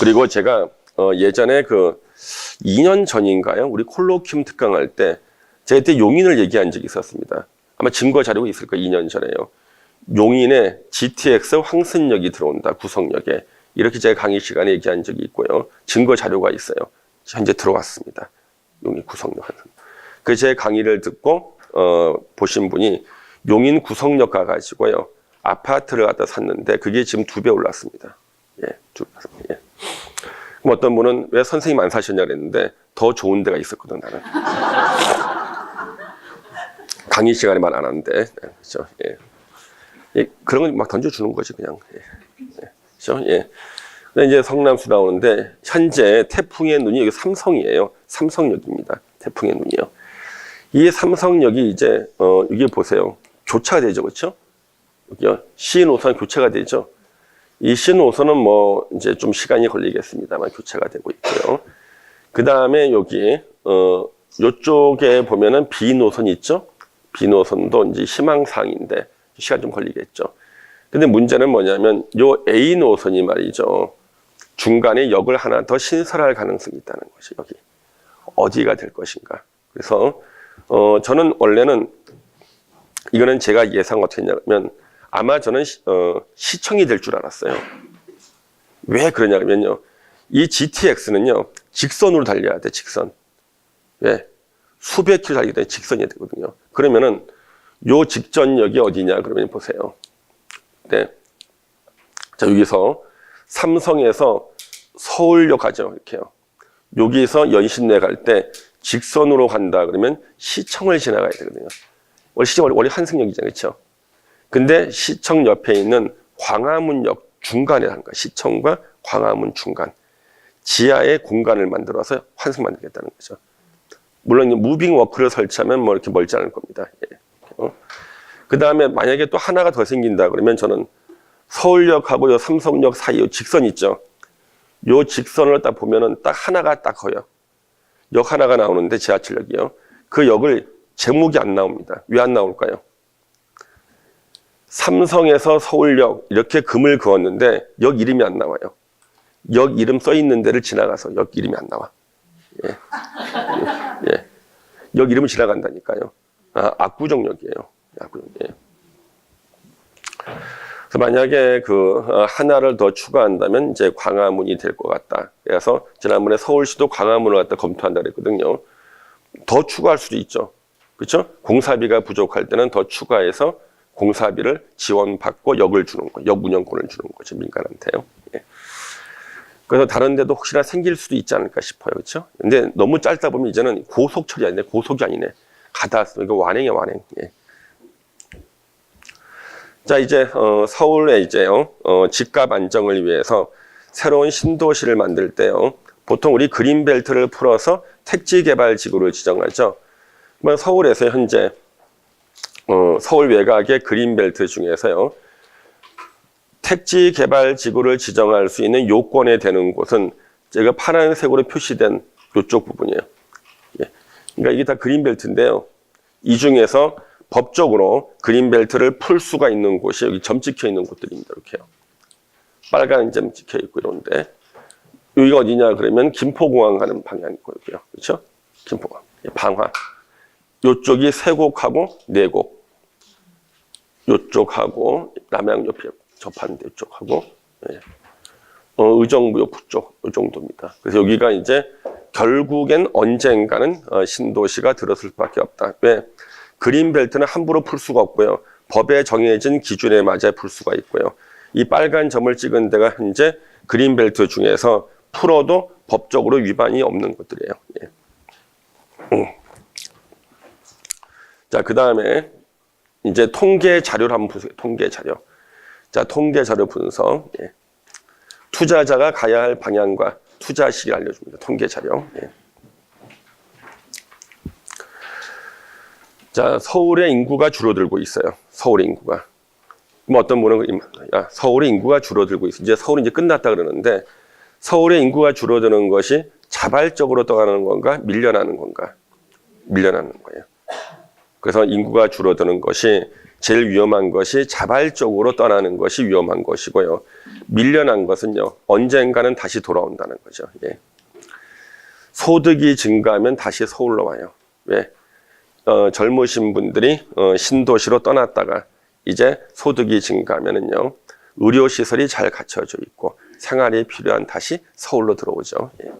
그리고 제가 예전에 그 2년 전인가요? 우리 콜로퀴움 특강할 때 제가 그때 용인을 얘기한 적이 있었습니다. 아마 증거 자료가 있을 거예요. 2년 전에요. 용인에 GTX 황선역이 들어온다. 구성역에. 이렇게 제가 강의 시간에 얘기한 적이 있고요. 증거 자료가 있어요. 현재 들어왔습니다. 용인 구성역 황선. 그 제 강의를 듣고 보신 분이 용인 구성역 가가지고요. 아파트를 갖다 샀는데 그게 지금 2배 올랐습니다. 예, 2배 올랐습니다. 예. 그럼 어떤 분은 왜 선생님 안 사셨냐 그랬는데 더 좋은 데가 있었거든 나는. 강의 시간에만 안 하는데. 네, 그렇죠. 예. 예, 그런 걸 막 던져주는 거지 그냥. 예. 예. 그렇죠. 예. 근데 이제 성남수 나오는데 현재 태풍의 눈이 여기 삼성이에요. 삼성역입니다. 태풍의 눈이요. 이 삼성역이 이제 이게 보세요. 교차가 되죠, 그렇죠? 여기요. 시노선 교차가 되죠. 이 신호선은 뭐 이제 좀 시간이 걸리겠습니다만 교체가 되고 있고요. 그 다음에 여기 이쪽에 보면은 B 노선 있죠. B 노선도 이제 희망사항인데 시간 좀 걸리겠죠. 근데 문제는 뭐냐면 요 A 노선이 말이죠. 중간에 역을 하나 더 신설할 가능성이 있다는 것이 여기 어디가 될 것인가. 그래서 저는 원래는 이거는 제가 예상 어떻게 했냐면. 아마 저는 시청이 될 줄 알았어요. 왜 그러냐면요. 이 GTX는요. 직선으로 달려야 돼. 직선. 왜? 수백 킬로 달리기 때문에 직선이 되거든요. 그러면은 요 직전역이 어디냐 그러면 보세요. 네. 자, 여기서 삼성에서 서울역 가죠. 이렇게요. 여기서 연신내 갈 때 직선으로 간다 그러면 시청을 지나가야 되거든요. 원래 시청 원래 환승역이잖아요. 그렇죠? 근데 시청 옆에 있는 광화문역 중간에 하는 거야. 시청과 광화문 중간. 지하에 공간을 만들어서 환승 만들겠다는 거죠. 물론 무빙 워크를 설치하면 뭐 이렇게 멀지 않을 겁니다. 예. 그 다음에 만약에 또 하나가 더 생긴다 그러면 저는 서울역하고 요 삼성역 사이 요 직선 있죠. 요 직선을 딱 보면은 딱 하나가 딱 커요. 역 하나가 나오는데 지하철역이요. 그 역을 제목이 안 나옵니다. 왜 안 나올까요? 삼성에서 서울역 이렇게 금을 그었는데 역 이름이 안 나와요. 역 이름 써 있는 데를 지나가서 역 이름이 안 나와. 예. 예. 역 이름을 지나간다니까요. 압구정역이에요. 압구정역. 그래서 만약에 그 하나를 더 추가한다면 이제 광화문이 될 것 같다. 그래서 지난번에 서울시도 광화문을 갖다 검토한다 그랬거든요. 더 추가할 수도 있죠. 그렇죠? 공사비가 부족할 때는 더 추가해서 공사비를 지원받고 역을 주는 거, 역 운영권을 주는 거죠. 민간한테요. 예. 그래서 다른 데도 혹시나 생길 수도 있지 않을까 싶어요. 그렇죠? 근데 너무 짧다 보면 이제는 고속철이 아니네. 고속이 아니네. 가다 왔어. 이거 완행이야, 완행. 예. 자, 이제 서울에 이제 집값 안정을 위해서 새로운 신도시를 만들 때요. 보통 우리 그린벨트를 풀어서 택지 개발 지구를 지정하죠. 그러면 서울에서 현재 서울 외곽의 그린벨트 중에서요. 택지 개발 지구를 지정할 수 있는 요건에 되는 곳은 제가 파란색으로 표시된 이쪽 부분이에요. 예. 그러니까 이게 다 그린벨트인데요. 이 중에서 법적으로 그린벨트를 풀 수가 있는 곳이 여기 점 찍혀 있는 곳들입니다. 이렇게요. 빨간 점 찍혀 있고 이런데 여기가 어디냐 그러면 김포공항 가는 방향이고요. 그렇죠? 김포공항. 방화. 요쪽이 세곡하고 내곡. 요쪽하고 남양 옆에 접하는데 이쪽하고 예. 의정부역 북쪽 이 정도입니다. 그래서 여기가 이제 결국엔 언젠가는 신도시가 들어설 수밖에 없다. 왜? 그린벨트는 함부로 풀 수가 없고요. 법에 정해진 기준에 맞아 풀 수가 있고요. 이 빨간 점을 찍은 데가 현재 그린벨트 중에서 풀어도 법적으로 위반이 없는 것들이에요. 예. 자, 그 다음에 이제 통계 자료를 한번 보세요. 통계 자료. 자, 통계 자료 분석. 예. 투자자가 가야 할 방향과 투자 시기를 알려줍니다. 통계 자료. 예. 자, 서울의 인구가 줄어들고 있어요. 서울의 인구가. 뭐 어떤 분은 야, 서울의 인구가 줄어들고 있어. 이제 서울이 이제 끝났다 그러는데 서울의 인구가 줄어드는 것이 자발적으로 떠나는 건가, 밀려나는 건가? 밀려나는 거예요. 그래서 인구가 줄어드는 것이 제일 위험한 것이 자발적으로 떠나는 것이 위험한 것이고요. 밀려난 것은요, 언젠가는 다시 돌아온다는 거죠. 예. 소득이 증가하면 다시 서울로 와요. 왜? 젊으신 분들이 신도시로 떠났다가 이제 소득이 증가하면은요, 의료시설이 잘 갖춰져 있고 생활이 필요한 다시 서울로 들어오죠. 예.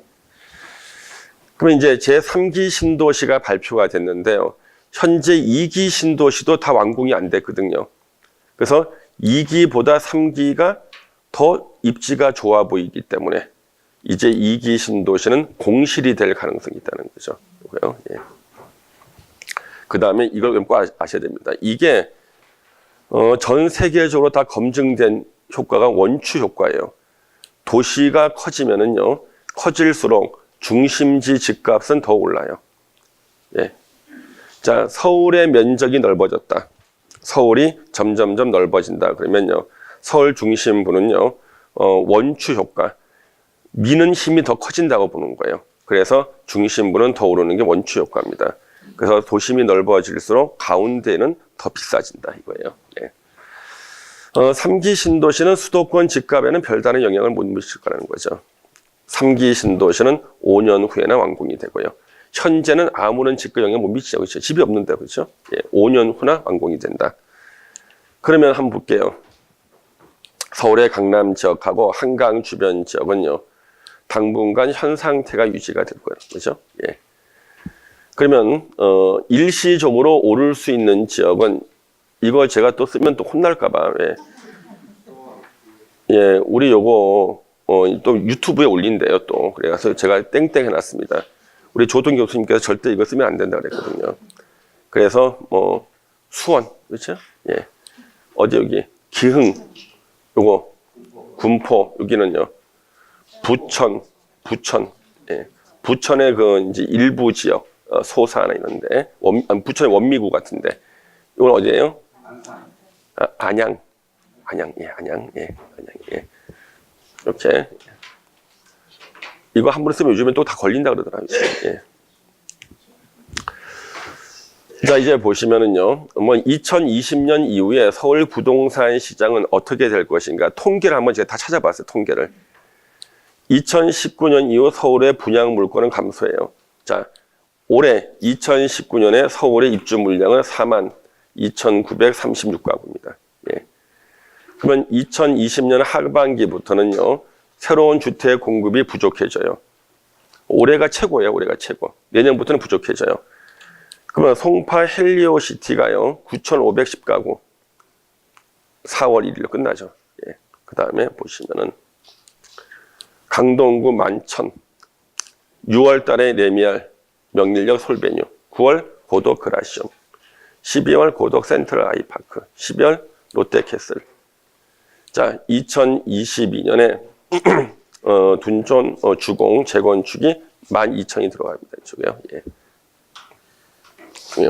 그러면 이제 제3기 신도시가 발표가 됐는데요. 현재 2기 신도시도 다 완공이 안 됐거든요. 그래서 2기보다 3기가 더 입지가 좋아 보이기 때문에 이제 2기 신도시는 공실이 될 가능성이 있다는 거죠. 예. 그 다음에 이걸 꼭 아셔야 됩니다. 이게 전 세계적으로 다 검증된 효과가 원추 효과예요. 도시가 커지면은요, 커질수록 중심지 집값은 더 올라요. 예. 자, 서울의 면적이 넓어졌다. 서울이 점점점 넓어진다. 그러면요, 서울 중심부는요, 원추 효과, 미는 힘이 더 커진다고 보는 거예요. 그래서 중심부는 더 오르는 게 원추 효과입니다. 그래서 도심이 넓어질수록 가운데는 더 비싸진다 이거예요. 예. 3기 신도시는 수도권 집값에는 별다른 영향을 못 미칠 거라는 거죠. 3기 신도시는 5년 후에나 완공이 되고요. 현재는 아무런 집값 영향 못 미치죠. 그렇죠? 집이 없는데, 그렇죠? 예, 5년 후나 완공이 된다. 그러면 한번 볼게요. 서울의 강남 지역하고 한강 주변 지역은요, 당분간 현 상태가 유지가 될 거예요. 그렇죠? 예. 그러면 일시적으로 오를 수 있는 지역은 이거 제가 또 쓰면 또 혼날까봐. 예. 예, 우리 요거 또 유튜브에 올린대요 또. 그래서 제가 땡땡 해놨습니다. 우리 조동 교수님께서 절대 이거 쓰면 안 된다 그랬거든요. 그래서 뭐 수원, 그렇죠? 예, 어디 여기 기흥, 요거 군포, 여기는요 부천, 예. 부천의 그 이제 일부 지역 소사 하나 있는데 부천의 원미구 같은데 이건 어디예요? 안양, 예. 이렇게 이거 함부로 쓰면 요즘에 또 다 걸린다 그러더라고요. 예. 자, 이제 보시면은요, 뭐 2020년 이후에 서울 부동산 시장은 어떻게 될 것인가 통계를 한번 제가 다 찾아봤어요. 통계를. 2019년 이후 서울의 분양 물건은 감소해요. 자, 올해 2019년에 서울의 입주 물량은 42,936가구입니다. 예. 그러면 2020년 하반기부터는요, 새로운 주택 공급이 부족해져요. 올해가 최고예요. 올해가 최고. 내년부터는 부족해져요. 그러면 송파 헬리오시티가요, 9,510가구. 4월 1일로 끝나죠. 예. 그 다음에 보시면은 강동구 만천, 6월 달에 레미알, 명릴역 솔베뉴, 9월 고덕 그라시움, 12월 고덕 센트럴 아이파크, 12월 롯데캐슬. 자, 2022년에 둔촌 주공 재건축이 12,000이 들어갑니다. 이쪽에요. 예. 예.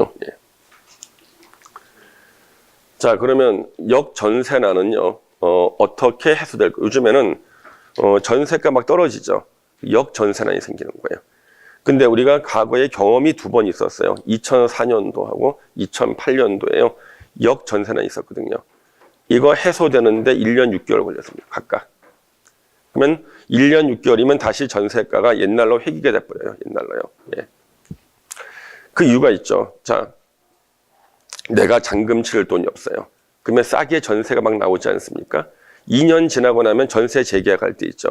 자, 그러면 역전세난은요, 어떻게 해소될까? 요즘에는 전세가 막 떨어지죠. 역전세난이 생기는 거예요. 근데 우리가 과거에 경험이 2번 있었어요. 2004년도하고 2008년도에요. 역전세난이 있었거든요. 이거 해소되는데 1년 6개월 걸렸습니다. 각각. 그러면 1년 6개월이면 다시 전세가가 옛날로 회귀가 돼버려요. 옛날로요. 예. 그 이유가 있죠. 자, 내가 잔금 치를 돈이 없어요. 그러면 싸게 전세가 막 나오지 않습니까? 2년 지나고 나면 전세 재계약할 때 있죠.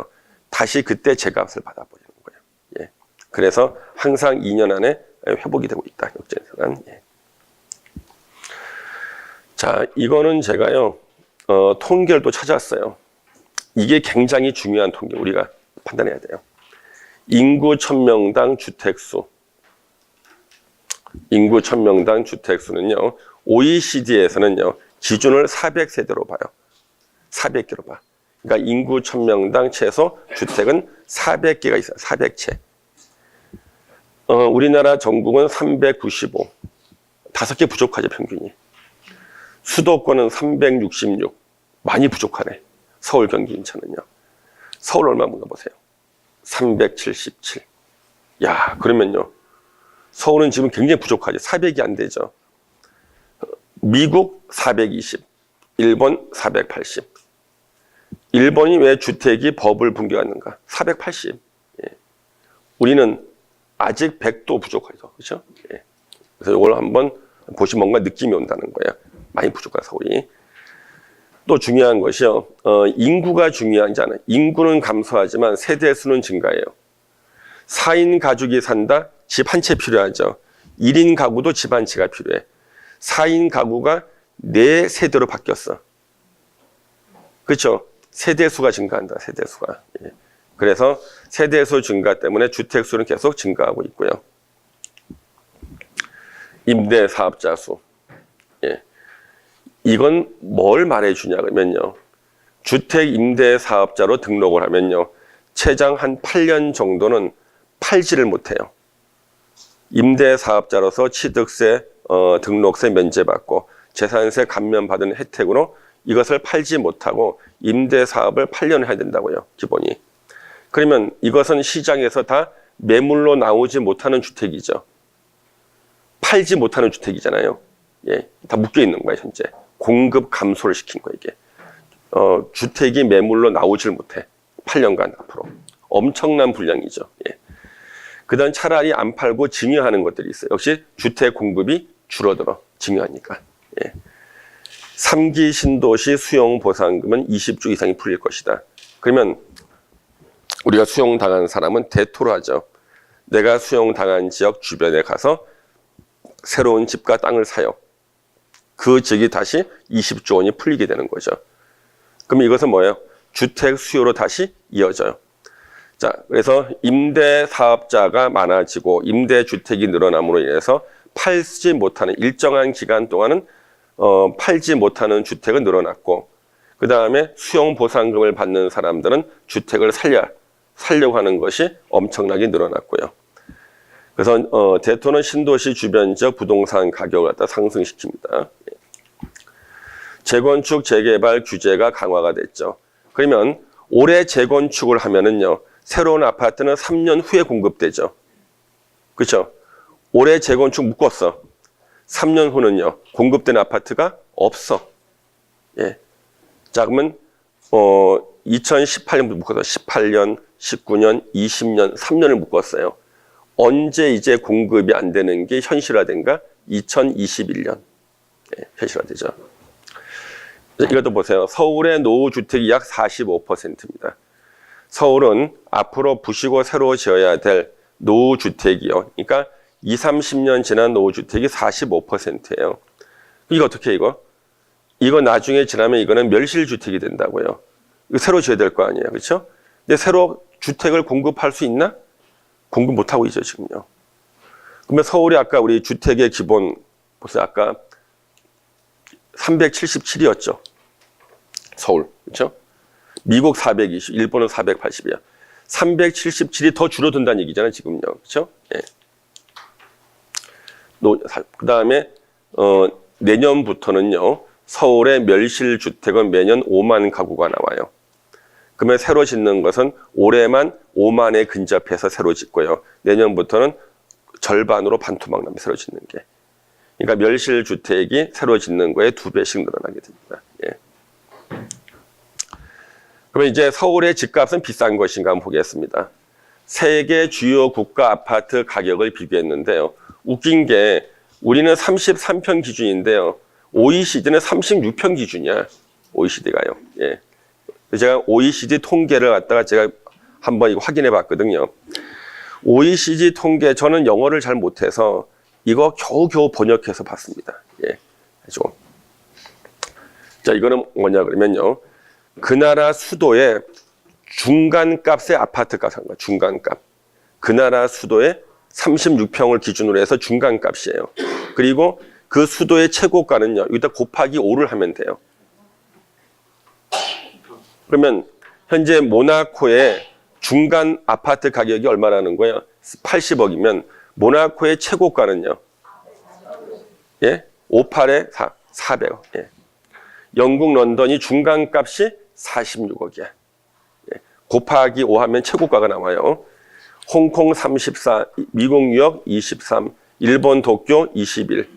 다시 그때 재값을 받아버리는 거예요. 예. 그래서 항상 2년 안에 회복이 되고 있다. 역전세난. 예. 자, 이거는 제가요, 통계를 또 찾았어요. 이게 굉장히 중요한 통계, 우리가 판단해야 돼요. 인구 1000명당 주택수. 인구 1000명당 주택수는요, OECD에서는요, 기준을 400세대로 봐요. 400개로 봐. 그러니까 인구 1000명당 최소 주택은 400개가 있어요. 400채. 우리나라 전국은 395. 5개 부족하죠, 평균이. 수도권은 366. 많이 부족하네. 서울, 경기, 인천은요. 서울 얼마 물어보세요. 377. 야, 그러면요. 서울은 지금 굉장히 부족하죠. 400이 안 되죠. 미국 420. 일본 480. 일본이 왜 주택이 버블 붕괴가 있는가? 480. 예. 우리는 아직 100도 부족하죠. 그렇죠? 예. 그래서 이걸 한번 보시면 뭔가 느낌이 온다는 거예요. 많이 부족한 서울이. 또 중요한 것이요. 인구가 중요하지 않아요. 인구는 감소하지만 세대 수는 증가해요. 4인 가족이 산다? 집 한 채 필요하죠. 1인 가구도 집 한 채가 필요해. 4인 가구가 4세대로 바뀌었어. 그렇죠? 세대수가 증가한다. 세대수가. 예. 그래서 세대수 증가 때문에 주택수는 계속 증가하고 있고요. 임대사업자 수. 예. 이건 뭘 말해주냐 그러면요. 주택임대사업자로 등록을 하면요. 최장 한 8년 정도는 팔지를 못해요. 임대사업자로서 취득세, 등록세 면제받고 재산세 감면받은 혜택으로 이것을 팔지 못하고 임대사업을 8년 해야 된다고요. 기본이. 그러면 이것은 시장에서 다 매물로 나오지 못하는 주택이죠. 팔지 못하는 주택이잖아요. 예, 다 묶여 있는 거예요. 현재. 공급 감소를 시킨 거예요. 이게. 주택이 매물로 나오질 못해. 8년간 앞으로. 엄청난 불량이죠. 예. 그 다음 차라리 안 팔고 증여하는 것들이 있어요. 역시 주택 공급이 줄어들어. 증여하니까. 예. 3기 신도시 수용보상금은 20주 이상이 풀릴 것이다. 그러면 우리가 수용당한 사람은 대토를 하죠. 내가 수용당한 지역 주변에 가서 새로운 집과 땅을 사요. 그 지역이 다시 20조 원이 풀리게 되는 거죠. 그럼 이것은 뭐예요? 주택 수요로 다시 이어져요. 자, 그래서 임대 사업자가 많아지고 임대 주택이 늘어남으로 인해서 팔지 못하는 일정한 기간 동안은 팔지 못하는 주택은 늘어났고, 그 다음에 수용 보상금을 받는 사람들은 주택을 살려고 하는 것이 엄청나게 늘어났고요. 그래서 대토는 신도시 주변 지역 부동산 가격을 갖다 상승시킵니다. 재건축, 재개발 규제가 강화가 됐죠. 그러면 올해 재건축을 하면은요, 새로운 아파트는 3년 후에 공급되죠. 그렇죠? 올해 재건축 묶었어. 3년 후는요, 공급된 아파트가 없어. 예. 자, 그러면 2018년부터 묶어서 18년, 19년, 20년, 3년을 묶었어요. 언제 이제 공급이 안 되는 게 현실화된가? 2021년. 예, 현실화되죠. 이것도 보세요. 서울의 노후주택이 약 45%입니다. 서울은 앞으로 부시고 새로 지어야 될 노후주택이요. 그러니까 20, 30년 지난 노후주택이 45%예요. 이거 어떻게 이거 나중에 지나면 이거는 멸실주택이 된다고요. 이거 새로 지어야 될 거 아니에요. 그렇죠? 근데 새로 주택을 공급할 수 있나? 공급 못하고 있죠, 지금요. 그러면 서울이 아까 우리 주택의 기본, 보세요. 아까 377이었죠. 서울. 그렇죠? 미국 420, 일본은 480이야. 377이 더 줄어든다는 얘기잖아요, 지금요. 그렇죠? 예. 그다음에 내년부터는요. 서울의 멸실 주택은 매년 5만 가구가 나와요. 그러면 새로 짓는 것은 올해만 5만에 근접해서 새로 짓고요. 내년부터는 절반으로 반토막 납니다. 새로 짓는 게. 그러니까 멸실 주택이 새로 짓는 거에 2배씩 늘어나게 됩니다. 예. 그러면 이제 서울의 집값은 비싼 것인가 한번 보겠습니다. 세계 주요 국가 아파트 가격을 비교했는데요. 웃긴 게 우리는 33평 기준인데요. OECD는 36평 기준이야. OECD가요. 예. 제가 OECD 통계를 갖다가 제가 한번 이거 확인해 봤거든요. OECD 통계, 저는 영어를 잘 못해서 이거 겨우겨우 번역해서 봤습니다. 예. 해주고. 자, 이거는 뭐냐 그러면요. 그 나라 수도의 중간값의 아파트 값 한 거야. 중간값. 그 나라 수도의 36평을 기준으로 해서 중간값이에요. 그리고 그 수도의 최고가는요. 여기다 곱하기 5를 하면 돼요. 그러면 현재 모나코의 중간 아파트 가격이 얼마라는 거예요? 80억이면 모나코의 최고가는요? 예? 58에 400억. 예. 영국 런던이 중간값이 46억이야. 예. 곱하기 5 하면 최고가가 나와요. 홍콩 34, 미국 뉴욕 23, 일본 도쿄 21.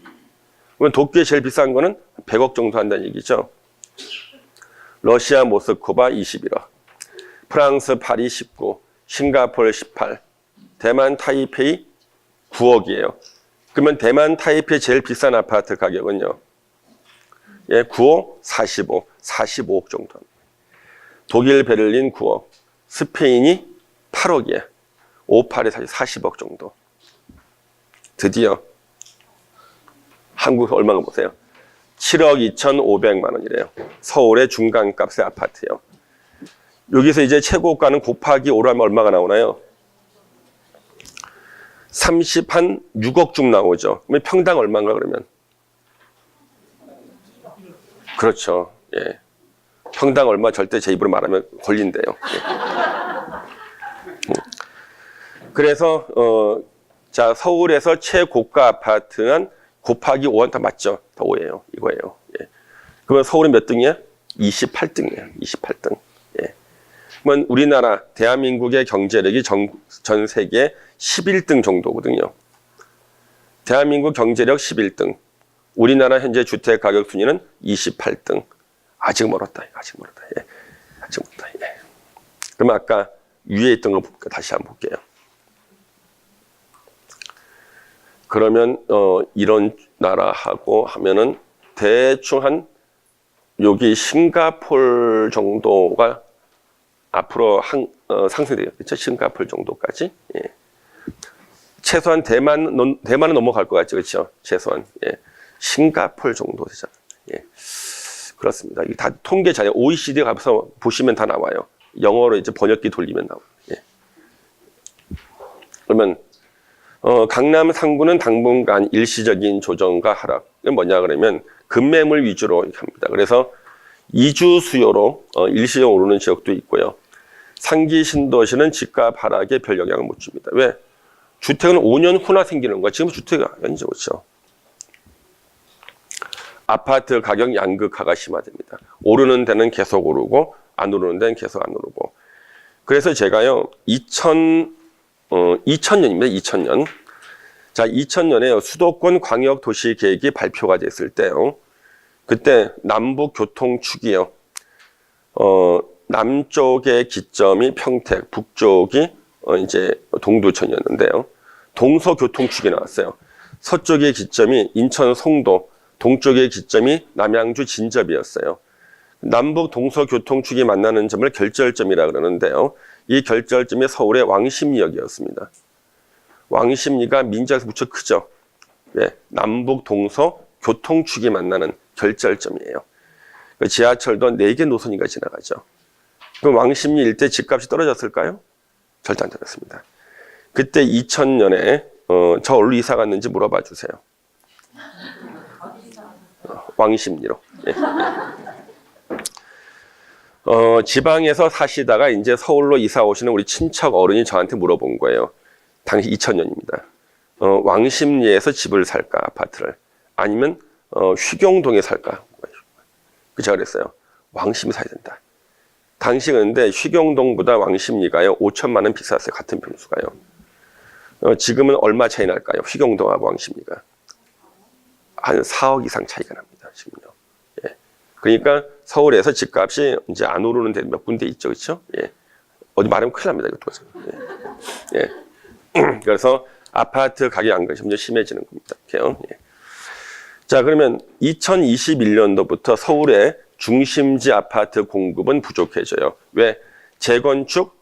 그러면 도쿄에 제일 비싼 거는 100억 정도 한다는 얘기죠. 러시아 모스크바 21억, 프랑스 파리 19, 싱가포르 18, 대만 타이페이 9억이에요. 그러면 대만 타이페이 제일 비싼 아파트 가격은요. 예, 9억, 45, 45억 정도. 독일 베를린 9억, 스페인이 8억이에요. 58에 40억 정도. 드디어 한국 얼마가 보세요. 7억 2,500만 원이래요. 서울의 중간값의 아파트요. 여기서 이제 최고가는 곱하기 5로 하면 얼마가 나오나요? 6억 나오죠. 그러면 평당 얼마인가 그러면? 그렇죠. 예. 평당 얼마 절대 제 입으로 말하면 걸린대요. 예. 그래서 자, 서울에서 최고가 아파트는 곱하기 5는 다 맞죠? 다 5예요. 이거예요. 예. 그러면 서울은 몇 등이야? 28등이에요. 28등. 예. 그러면 우리나라 대한민국의 경제력이 전 세계 11등 정도거든요. 대한민국 경제력 11등. 우리나라 현재 주택 가격 순위는 28등. 아직 멀었다. 아직 멀었다. 예. 아직 멀었다. 예. 그러면 아까 위에 있던 거 다시 한번 볼게요. 그러면 이런 나라하고 하면은 대충 한 여기 싱가폴 정도가 앞으로 상승되겠죠. 싱가폴 정도까지. 예. 최소한 대만은 넘어갈 것 같죠. 그렇죠? 최소한. 예. 싱가폴 정도 되잖아요. 예. 그렇습니다. 이게 다 통계 자료 OECD 가서 보시면 다 나와요. 영어로 이제 번역기 돌리면 나와요. 예. 그러면 강남 상구는 당분간 일시적인 조정과 하락. 이건 뭐냐 그러면 급매물 위주로 이렇게 합니다. 그래서 이주 수요로 일시적 오르는 지역도 있고요. 상기 신도시는 집값 하락에 별 영향을 못 줍니다. 왜? 주택은 5년 후나 생기는 거야. 지금 주택이 아니죠. 그렇죠? 아파트 가격 양극화가 심화됩니다. 오르는 데는 계속 오르고 안 오르는 데는 계속 안 오르고. 그래서 제가요 2000년입니다. 2000년. 자, 2000년에 수도권 광역 도시 계획이 발표가 됐을 때요. 그때 남북 교통 축이요. 남쪽의 기점이 평택, 북쪽이 이제 동두천이었는데요. 동서 교통 축이 나왔어요. 서쪽의 기점이 인천 송도, 동쪽의 기점이 남양주 진접이었어요. 남북 동서 교통축이 만나는 점을 결절점이라 그러는데요. 이 결절점이 서울의 왕십리역이었습니다. 왕십리가 민지에서 무척 크죠. 왜? 남북 동서 교통축이 만나는 결절점이에요. 지하철도 4개 노선이가 지나가죠. 그럼 왕십리 일대 집값이 떨어졌을까요? 절대 안 떨어졌습니다. 그때 2000년에 저 어디로 이사 갔는지 물어봐 주세요. 왕십리로. 예. 지방에서 사시다가 이제 서울로 이사 오시는 우리 친척 어른이 저한테 물어본 거예요. 당시 2000년입니다. 왕십리에서 집을 살까, 아파트를. 아니면 휘경동에 살까. 제가 그랬어요. 왕십리 사야 된다. 당시 근데 휘경동보다 왕십리가요 5천만 원 비쌌어요. 같은 평수가요. 지금은 얼마 차이 날까요? 휘경동하고 왕십리가 한 4억 이상 차이가 납니다. 지금요. 예. 그러니까 서울에서 집값이 이제 안 오르는 데 몇 군데 있죠, 그렇죠? 예. 어디 말하면 큰일 납니다. 이것도. 예. 예. 그래서 아파트 가격 양극이 점점 심해지는 겁니다. 이렇게요. 예. 자, 그러면 2021년도부터 서울의 중심지 아파트 공급은 부족해져요. 왜? 재건축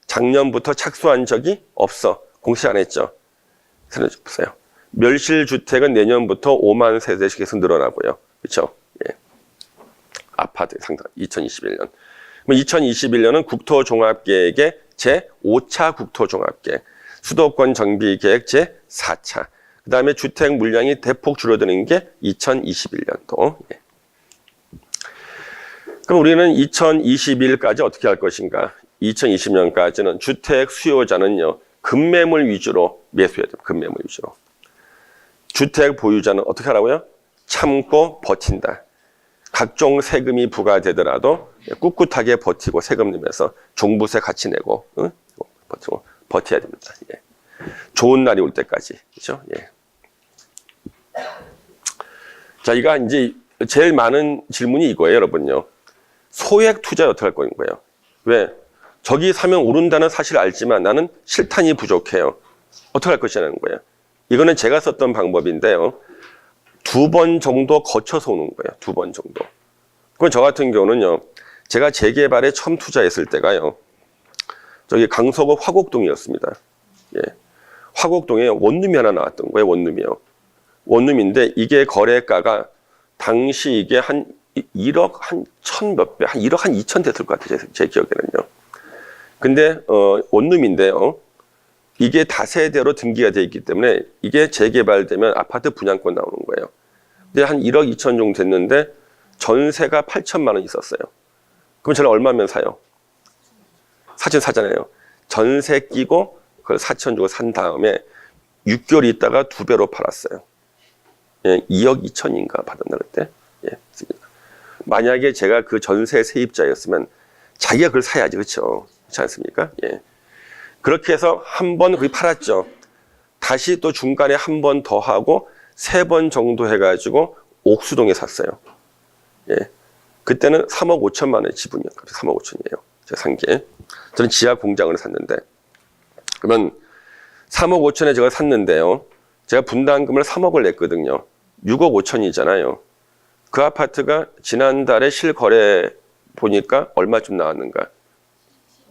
작년부터 착수한 적이 없어. 공시 안 했죠. 보세요. 멸실주택은 내년부터 5만 세대씩 계속 늘어나고요. 그렇죠? 예. 아파트 상당 2021년. 2021년은 국토종합계획의 제5차 국토종합계획, 수도권 정비계획 제4차. 그 다음에 주택 물량이 대폭 줄어드는 게 2021년도. 예. 그럼 우리는 2021까지 어떻게 할 것인가? 2020년까지는 주택 수요자는요, 급매물 위주로 매수해야 돼요. 급매물 위주로. 주택 보유자는 어떻게 하라고요? 참고 버틴다. 각종 세금이 부과되더라도 꿋꿋하게 버티고 세금 내면서 종부세 같이 내고, 응? 버텨야 됩니다. 예. 좋은 날이 올 때까지. 그렇죠? 예. 자, 이거 이제 제일 많은 질문이 이거예요, 여러분요. 소액 투자 어떻게 할 거예요? 왜? 저기 사면 오른다는 사실을 알지만 나는 실탄이 부족해요. 어떻게 할 것이냐는 거예요. 이거는 제가 썼던 방법인데요. 2번 정도 거쳐서 오는 거예요. 2번 정도. 그건 저 같은 경우는요. 제가 재개발에 처음 투자했을 때가요. 저기 강서구 화곡동이었습니다. 예. 화곡동에 원룸이 하나 나왔던 거예요. 원룸이요. 원룸인데 이게 거래가가 당시 이게 한 1억 한 1000 몇 배, 한 1억 한 2천 됐을 것 같아요. 제 기억에는요. 근데 원룸인데요. 이게 다세대로 등기가 되어 있기 때문에 이게 재개발되면 아파트 분양권 나오는 거예요. 근데 한 1억 2천 정도 됐는데 전세가 8천만 원 있었어요. 그럼 저는 얼마면 사요? 4천 사잖아요. 전세 끼고 그걸 4천 주고 산 다음에 6개월 있다가 2배로 팔았어요. 예, 2억 2천인가 받았나 그때? 예, 맞습니다. 만약에 제가 그 전세 세입자였으면 자기가 그걸 사야지, 그렇죠? 그렇지 않습니까? 예. 그렇게 해서 한 번 거의 팔았죠. 다시 또 중간에 한 번 더 하고 3번 정도 해가지고 옥수동에 샀어요. 예. 그때는 3억 5천만 원의 지분이요. 3억 5천이에요. 제가 산 게. 저는 지하 공장을 샀는데. 그러면 3억 5천에 제가 샀는데요. 제가 분담금을 3억을 냈거든요. 6억 5천이잖아요. 그 아파트가 지난달에 실거래 보니까 얼마쯤 나왔는가?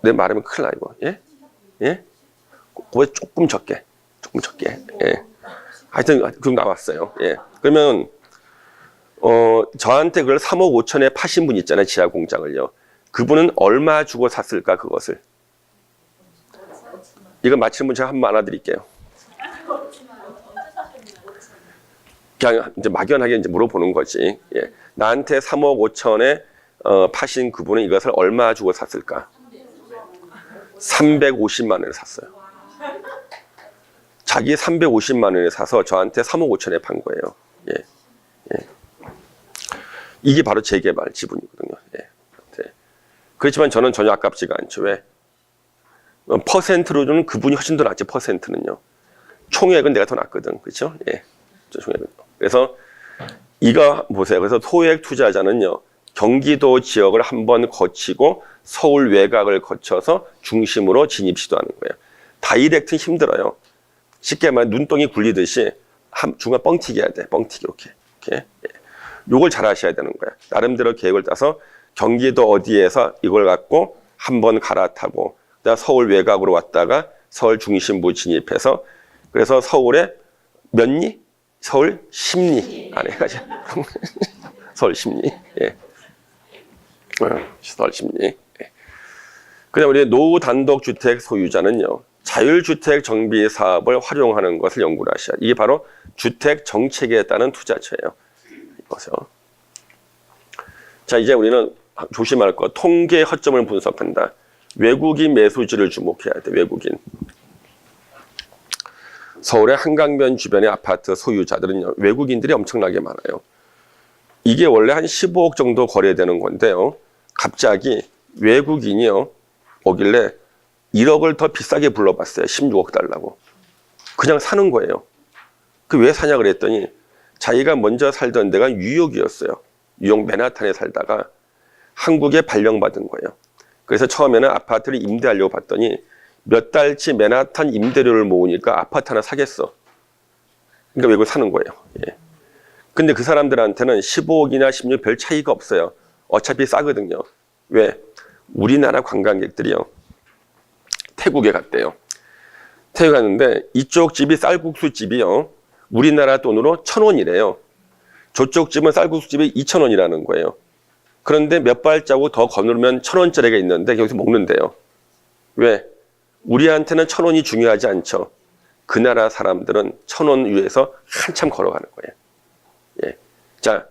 내 말하면 큰일 나, 이거. 예? 예? 그거 조금 적게. 예. 하여튼, 그럼 나왔어요. 예. 그러면, 저한테 그걸 3억 5천에 파신 분 있잖아요. 지하 공장을요. 그분은 얼마 주고 샀을까, 그것을? 이거 맞히는 분 제가 한번 알아드릴게요. 그냥 이제 막연하게 이제 물어보는 거지. 예. 나한테 3억 5천에 파신 그분은 이것을 얼마 주고 샀을까? 350만 원에 샀어요. 자기 350만 원에 사서 저한테 3억 5천에 판 거예요. 예. 예. 이게 바로 재개발 지분이거든요. 예. 네. 그렇지만 저는 전혀 아깝지가 않죠. 왜? 퍼센트로는 그분이 훨씬 더 낫지, 퍼센트는요. 총액은 내가 더 낫거든. 그렇죠? 예. 총액은. 그래서 이거 보세요. 그래서 소액 투자자는요, 경기도 지역을 한번 거치고 서울 외곽을 거쳐서 중심으로 진입 시도하는 거예요. 다이렉트는 힘들어요. 쉽게 말해 눈덩이 굴리듯이 중간 뻥튀기 해야 돼. 뻥튀기 이렇게. 예. 요걸 잘 하셔야 되는 거야. 나름대로 계획을 짜서 경기도 어디에서 이걸 갖고 한번 갈아타고 그다음 서울 외곽으로 왔다가 서울 중심부 진입해서 그래서 서울에 몇 리? 서울 10리 안에 가죠. 서울 10리. 예. 서울 10리. 예. 그다음 우리 노후 단독 주택 소유자는요. 자율주택 정비 사업을 활용하는 것을 연구를 하셔야 돼요. 이게 바로 주택 정책에 따른 투자처예요. 이거죠. 자, 이제 우리는 조심할 거. 통계 허점을 분석한다. 외국인 매수지를 주목해야 돼. 외국인. 서울의 한강변 주변의 아파트 소유자들은요. 외국인들이 엄청나게 많아요. 이게 원래 한 15억 정도 거래되는 건데요. 갑자기 외국인이요. 오길래 1억을 더 비싸게 불러봤어요. 16억 달라고. 그냥 사는 거예요. 그 왜 사냐 그랬더니 자기가 먼저 살던 데가 뉴욕이었어요. 뉴욕 맨하탄에 살다가 한국에 발령받은 거예요. 그래서 처음에는 아파트를 임대하려고 봤더니 몇 달치 맨하탄 임대료를 모으니까 아파트 하나 사겠어. 그러니까 외국 사는 거예요. 예. 근데 그 사람들한테는 15억이나 16억 별 차이가 없어요. 어차피 싸거든요. 왜? 우리나라 관광객들이요. 태국에 갔대요. 태국 갔는데 이쪽 집이 쌀국수 집이요. 우리나라 돈으로 1,000원이래요. 저쪽 집은 쌀국수 집이 2,000원이라는 거예요. 그런데 몇 발자국 더 건너면 1,000원짜리가 있는데 여기서 먹는데요. 왜? 우리한테는 1,000원이 중요하지 않죠. 그 나라 사람들은 1,000원 위에서 한참 걸어가는 거예요. 예. 자,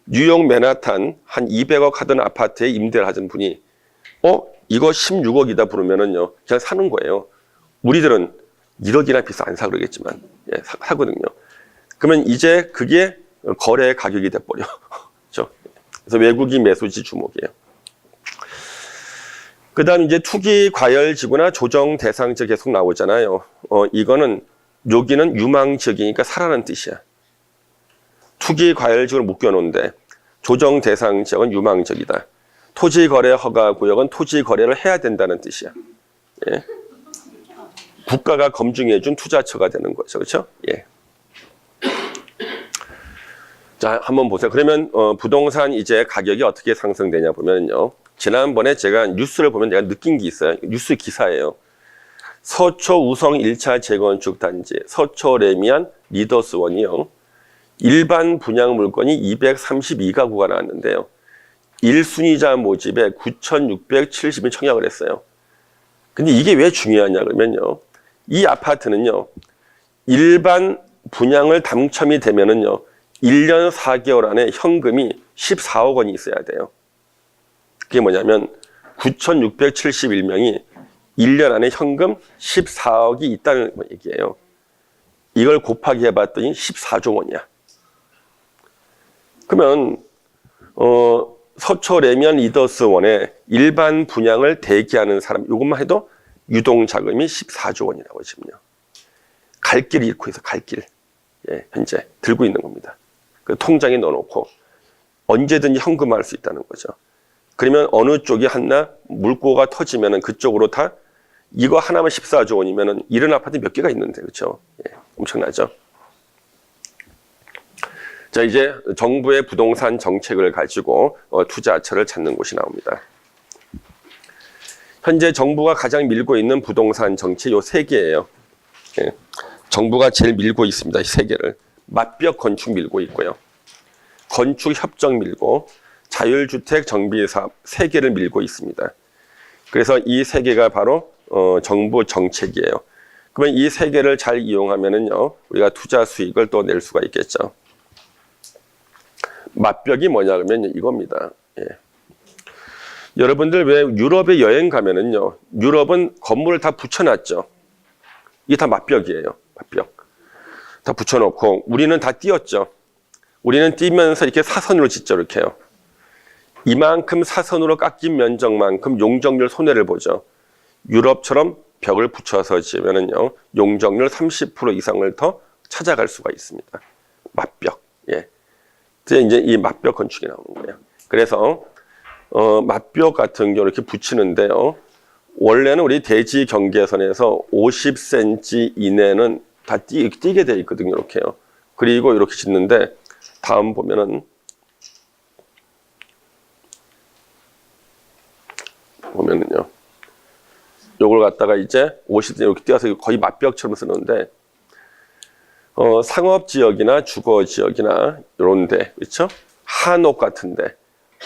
뉴욕 맨하탄 한 200억 하던 아파트에 임대를 하던 분이 이거 16억이다 부르면은요, 그냥 사는 거예요. 우리들은 1억이나 비싸 안 사 그러겠지만, 예, 사거든요. 그러면 이제 그게 거래 가격이 돼버려. 그렇죠? 그래서 외국인 매수지 주목이에요. 그 다음 이제 투기 과열 지구나 조정 대상 지역 계속 나오잖아요. 이거는, 여기는 유망 지역이니까 사라는 뜻이야. 투기 과열 지구를 묶여놓은데, 조정 대상 지역은 유망 지역이다. 토지 거래 허가 구역은 토지 거래를 해야 된다는 뜻이야. 예. 국가가 검증해준 투자처가 되는 거죠. 그렇죠? 예. 자, 한번 보세요. 그러면 부동산 이제 가격이 어떻게 상승되냐 보면요. 지난번에 제가 뉴스를 보면 내가 느낀 게 있어요. 뉴스 기사예요. 서초 우성 1차 재건축 단지 서초 레미안 리더스원이요. 일반 분양 물건이 232가구가 나왔는데요. 1순위자 모집에 9,670이 청약을 했어요. 근데 이게 왜 중요하냐 그러면요. 이 아파트는요. 일반 분양을 당첨이 되면은요. 1년 4개월 안에 현금이 14억 원이 있어야 돼요. 그게 뭐냐면 9,671명이 1년 안에 현금 14억이 있다는 얘기예요. 이걸 곱하기 해봤더니 14조 원이야. 그러면 서초 레미안 리더스원에 일반 분양을 대기하는 사람 이것만 해도 유동자금이 14조 원이라고 지금요. 갈 길을 잃고 있어. 갈 길. 예, 현재 들고 있는 겁니다. 그 통장에 넣어놓고 언제든지 현금화할 수 있다는 거죠. 그러면 어느 쪽이 하나 물꼬가 터지면은 그쪽으로 다 이거 하나만 14조 원이면은 이런 아파트 몇 개가 있는데 그렇죠? 예, 엄청나죠. 자, 이제 정부의 부동산 정책을 가지고 투자처를 찾는 곳이 나옵니다. 현재 정부가 가장 밀고 있는 부동산 정책 요 3개예요. 예. 정부가 제일 밀고 있습니다. 이 3개를. 맞벽 건축 밀고 있고요. 건축 협정 밀고 자율주택 정비 사업 3개를 밀고 있습니다. 그래서 이 3개가 바로 정부 정책이에요. 그러면 이 3개를 잘 이용하면은요, 우리가 투자 수익을 또 낼 수가 있겠죠. 맞벽이 뭐냐 그러면 이겁니다. 예. 여러분들 왜 유럽에 여행 가면은요, 유럽은 건물을 다 붙여놨죠. 이게 다 맞벽이에요. 맞벽. 다 붙여놓고 우리는 다 띄었죠. 우리는 띄면서 이렇게 사선으로 짓죠. 이렇게요. 이만큼 사선으로 깎인 면적만큼 용적률 손해를 보죠. 유럽처럼 벽을 붙여서 지으면은요, 용적률 30% 이상을 더 찾아갈 수가 있습니다. 맞벽. 예. 이제 이 맞벽 건축이 나오는 거예요. 그래서 맞벽 같은 경우 이렇게 붙이는데요. 원래는 우리 대지 경계선에서 50cm 이내는 다 띄게 돼 있거든요. 이렇게요. 그리고 이렇게 짓는데 다음 보면은 보면은요. 요걸 갖다가 이제 50cm 이렇게 띄어서 거의 맞벽처럼 쓰는데 상업 지역이나 주거 지역이나 이런 데, 그렇죠? 한옥 같은 데,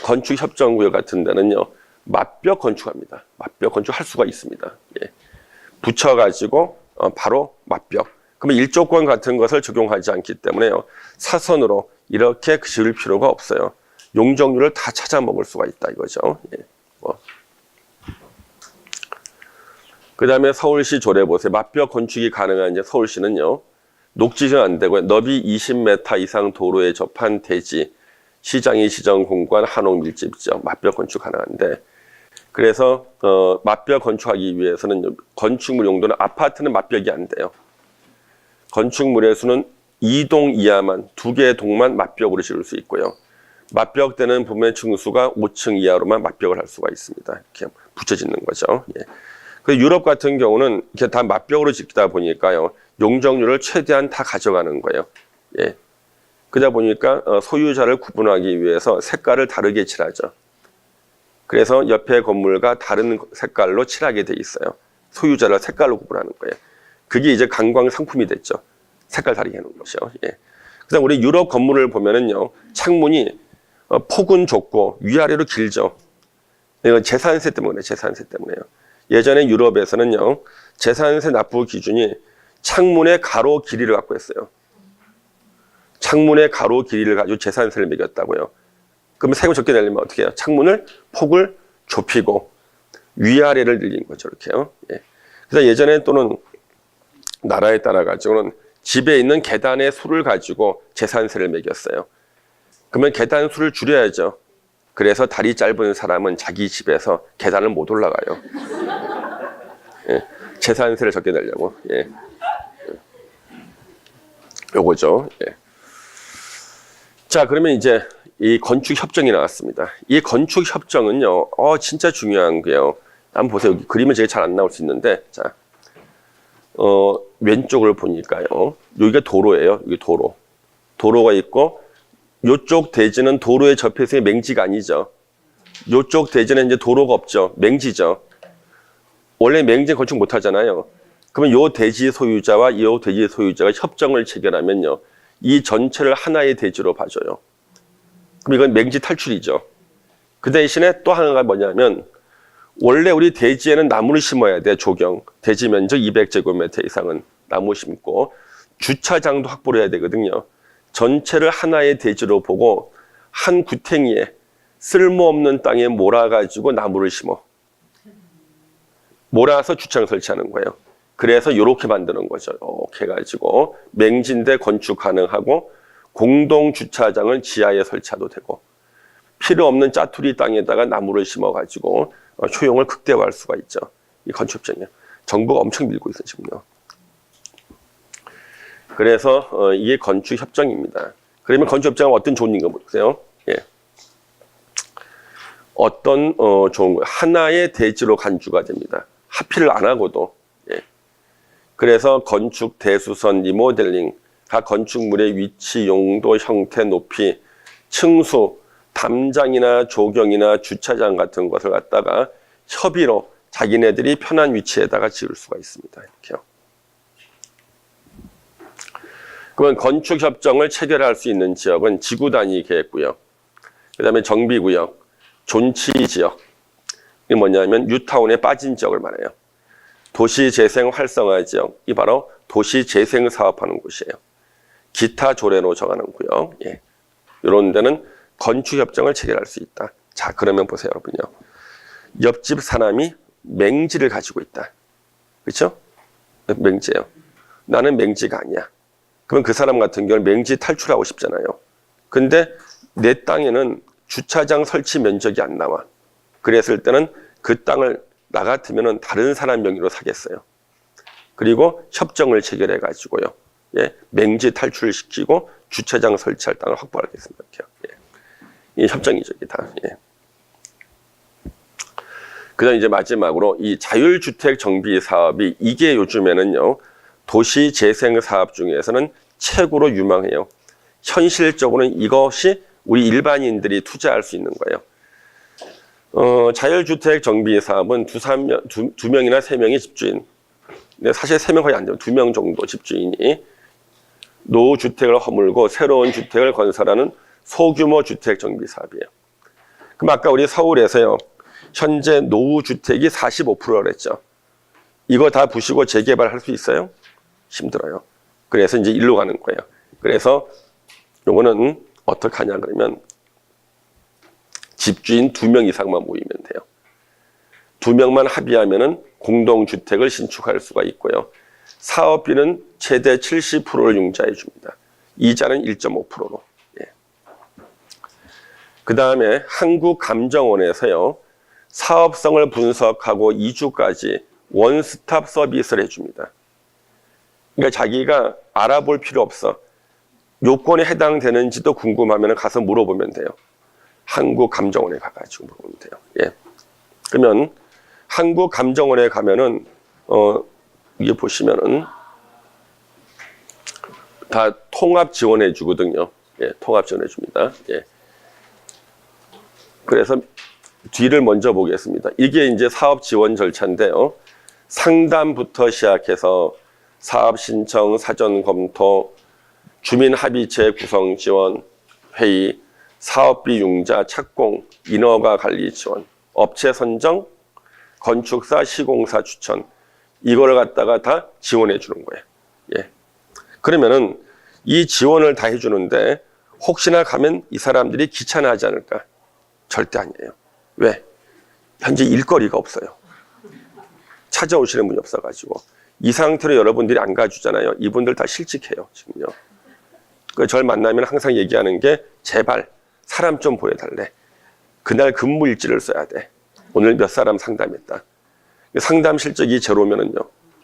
건축 협정 구역 같은 데는요. 맞벽 건축합니다. 맞벽 건축할 수가 있습니다. 예. 붙여 가지고 바로 맞벽. 그러면 일조권 같은 것을 적용하지 않기 때문에요. 사선으로 이렇게 지을 필요가 없어요. 용적률을 다 찾아 먹을 수가 있다 이거죠. 예. 그다음에 서울시 조례 보세요. 맞벽 건축이 가능한 이제 서울시는요. 녹지는 안 되고요. 너비 20m 이상 도로에 접한 대지, 시장이 지정 공간 한옥 밀집 지역 맞벽 건축 가능한데, 그래서 맞벽 건축하기 위해서는 건축물 용도는 아파트는 맞벽이 안 돼요. 건축물의 수는 2동 이하만, 2개의 동만 맞벽으로 지을 수 있고요. 맞벽되는 부분의 층수가 5층 이하로만 맞벽을 할 수가 있습니다. 이렇게 붙여 짓는 거죠. 예. 그 유럽 같은 경우는 이렇게 다 맞벽으로 짓다 보니까요. 용적률을 최대한 다 가져가는 거예요. 예. 그러다 보니까 소유자를 구분하기 위해서 색깔을 다르게 칠하죠. 그래서 옆에 건물과 다른 색깔로 칠하게 돼 있어요. 소유자를 색깔로 구분하는 거예요. 그게 이제 관광 상품이 됐죠. 색깔 다르게 하는 것이요. 예. 그다음 우리 유럽 건물을 보면은요, 창문이 폭은 좁고 위아래로 길죠. 이건 재산세 때문에, 재산세 때문에요. 예전에 유럽에서는요, 재산세 납부 기준이 창문의 가로 길이를 갖고 했어요. 창문의 가로 길이를 가지고 재산세를 매겼다고요. 그러면 세금 적게 내려면 어떻게 해요? 창문을 폭을 좁히고 위아래를 늘린 거죠. 이렇게요. 예. 그래서 예전에 또는 나라에 따라 가지고는 집에 있는 계단의 수를 가지고 재산세를 매겼어요. 그러면 계단 수를 줄여야죠. 그래서 다리 짧은 사람은 자기 집에서 계단을 못 올라가요. 예. 재산세를 적게 내려고. 예. 요거죠. 예. 자, 그러면 이제 이 건축 협정이 나왔습니다. 이 건축 협정은요, 진짜 중요한 게요. 한번 보세요. 여기 그림은 제가 잘 안 나올 수 있는데, 자, 왼쪽을 보니까요. 여기가 도로예요. 여기 도로. 도로가 있고, 요쪽 대지는 도로에 접해 있으니 맹지가 아니죠. 요쪽 대지는 이제 도로가 없죠. 맹지죠. 원래 맹지 건축 못 하잖아요. 그러면 요 대지 소유자와 요 대지 소유자가 협정을 체결하면요. 이 전체를 하나의 대지로 봐줘요. 그럼 이건 맹지 탈출이죠. 그 대신에 또 하나가 뭐냐면 원래 우리 대지에는 나무를 심어야 돼. 조경. 대지 면적 200제곱미터 이상은 나무 심고 주차장도 확보를 해야 되거든요. 전체를 하나의 대지로 보고 한 구탱이에 쓸모없는 땅에 몰아가지고 나무를 심어. 몰아서 주차장 설치하는 거예요. 그래서 이렇게 만드는 거죠. 이렇게 해가지고 맹지인데 건축 가능하고 공동 주차장을 지하에 설치해도 되고 필요 없는 짜투리 땅에다가 나무를 심어가지고 효용을 극대화할 수가 있죠. 이 건축협정이요. 정부가 엄청 밀고 있어요, 지금요. 그래서 이게 건축협정입니다. 그러면 건축협정은 어떤 좋은 인가 보세요. 예. 어떤 좋은 거 하나의 대지로 간주가 됩니다. 합의를 안 하고도. 예. 그래서 건축 대수선 리모델링, 각 건축물의 위치, 용도, 형태, 높이, 층수, 담장이나 조경이나 주차장 같은 것을 갖다가 협의로 자기네들이 편한 위치에다가 지을 수가 있습니다. 이렇게요. 그러면 건축협정을 체결할 수 있는 지역은 지구단위 계획구역, 그 다음에 정비구역, 존치지역. 이게 뭐냐면 뉴타운에 빠진 지역을 말해요. 도시재생 활성화 지역, 이 바로 도시재생 사업하는 곳이에요. 기타 조례로 정하는 구역. 예. 이런 데는 건축협정을 체결할 수 있다. 자, 그러면 보세요, 여러분요. 옆집 사람이 맹지를 가지고 있다. 그렇죠? 맹지예요. 나는 맹지가 아니야. 그러면 그 사람 같은 경우는 맹지 탈출하고 싶잖아요. 근데 내 땅에는 주차장 설치 면적이 안 나와. 그랬을 때는 그 땅을 나 같으면은 다른 사람 명의로 사겠어요. 그리고 협정을 체결해 가지고요. 예, 맹지 탈출을 시키고 주차장 설치할 땅을 확보하겠습니다. 예. 이 협정이죠, 이게 다. 예. 그다음 이제 마지막으로 이 자율주택 정비 사업이 이게 요즘에는요 도시 재생 사업 중에서는 최고로 유망해요. 현실적으로는 이것이 우리 일반인들이 투자할 수 있는 거예요. 자율주택 정비 사업은 두 명이나 세 명의 집주인, 근데 사실 세 명 거의 안 돼요. 2명 정도 집주인이 노후주택을 허물고 새로운 주택을 건설하는 소규모 주택 정비 사업이에요. 그럼 아까 우리 서울에서요. 현재 노후주택이 45%라 그랬죠. 이거 다 부시고 재개발할 수 있어요? 힘들어요. 그래서 이제 일로 가는 거예요. 그래서 요거는 어떻게 하냐 그러면 집주인 2명 이상만 모이면 돼요. 2명만 합의하면은 공동주택을 신축할 수가 있고요. 사업비는 최대 70%를 융자해 줍니다. 이자는 1.5%로. 예. 그 다음에 한국감정원에서요. 사업성을 분석하고 2주까지 원스톱 서비스를 해줍니다. 그러니까 자기가 알아볼 필요 없어. 요건에 해당되는지도 궁금하면 가서 물어보면 돼요. 한국감정원에 가가지고 물어보면 돼요. 예. 그러면 한국감정원에 가면은 이게 보시면은 다 통합 지원해 주거든요. 예, 통합 지원해 줍니다. 예. 그래서 뒤를 먼저 보겠습니다. 이게 이제 사업 지원 절차인데요. 상담부터 시작해서 사업 신청, 사전 검토, 주민 합의체 구성 지원, 회의, 사업비 융자, 착공, 인허가 관리 지원, 업체 선정, 건축사, 시공사 추천, 이거를 갖다가 다 지원해 주는 거예요. 예. 그러면은 이 지원을 다 해주는데 혹시나 가면 이 사람들이 귀찮아하지 않을까? 절대 아니에요. 왜? 현재 일거리가 없어요. 찾아오시는 분이 없어가지고. 이 상태로 여러분들이 안 가주잖아요. 이분들 다 실직해요, 지금요. 저를 만나면 항상 얘기하는 게 제발 사람 좀 보여달래. 그날 근무 일지를 써야 돼. 오늘 몇 사람 상담했다. 상담 실적이 제로면은요.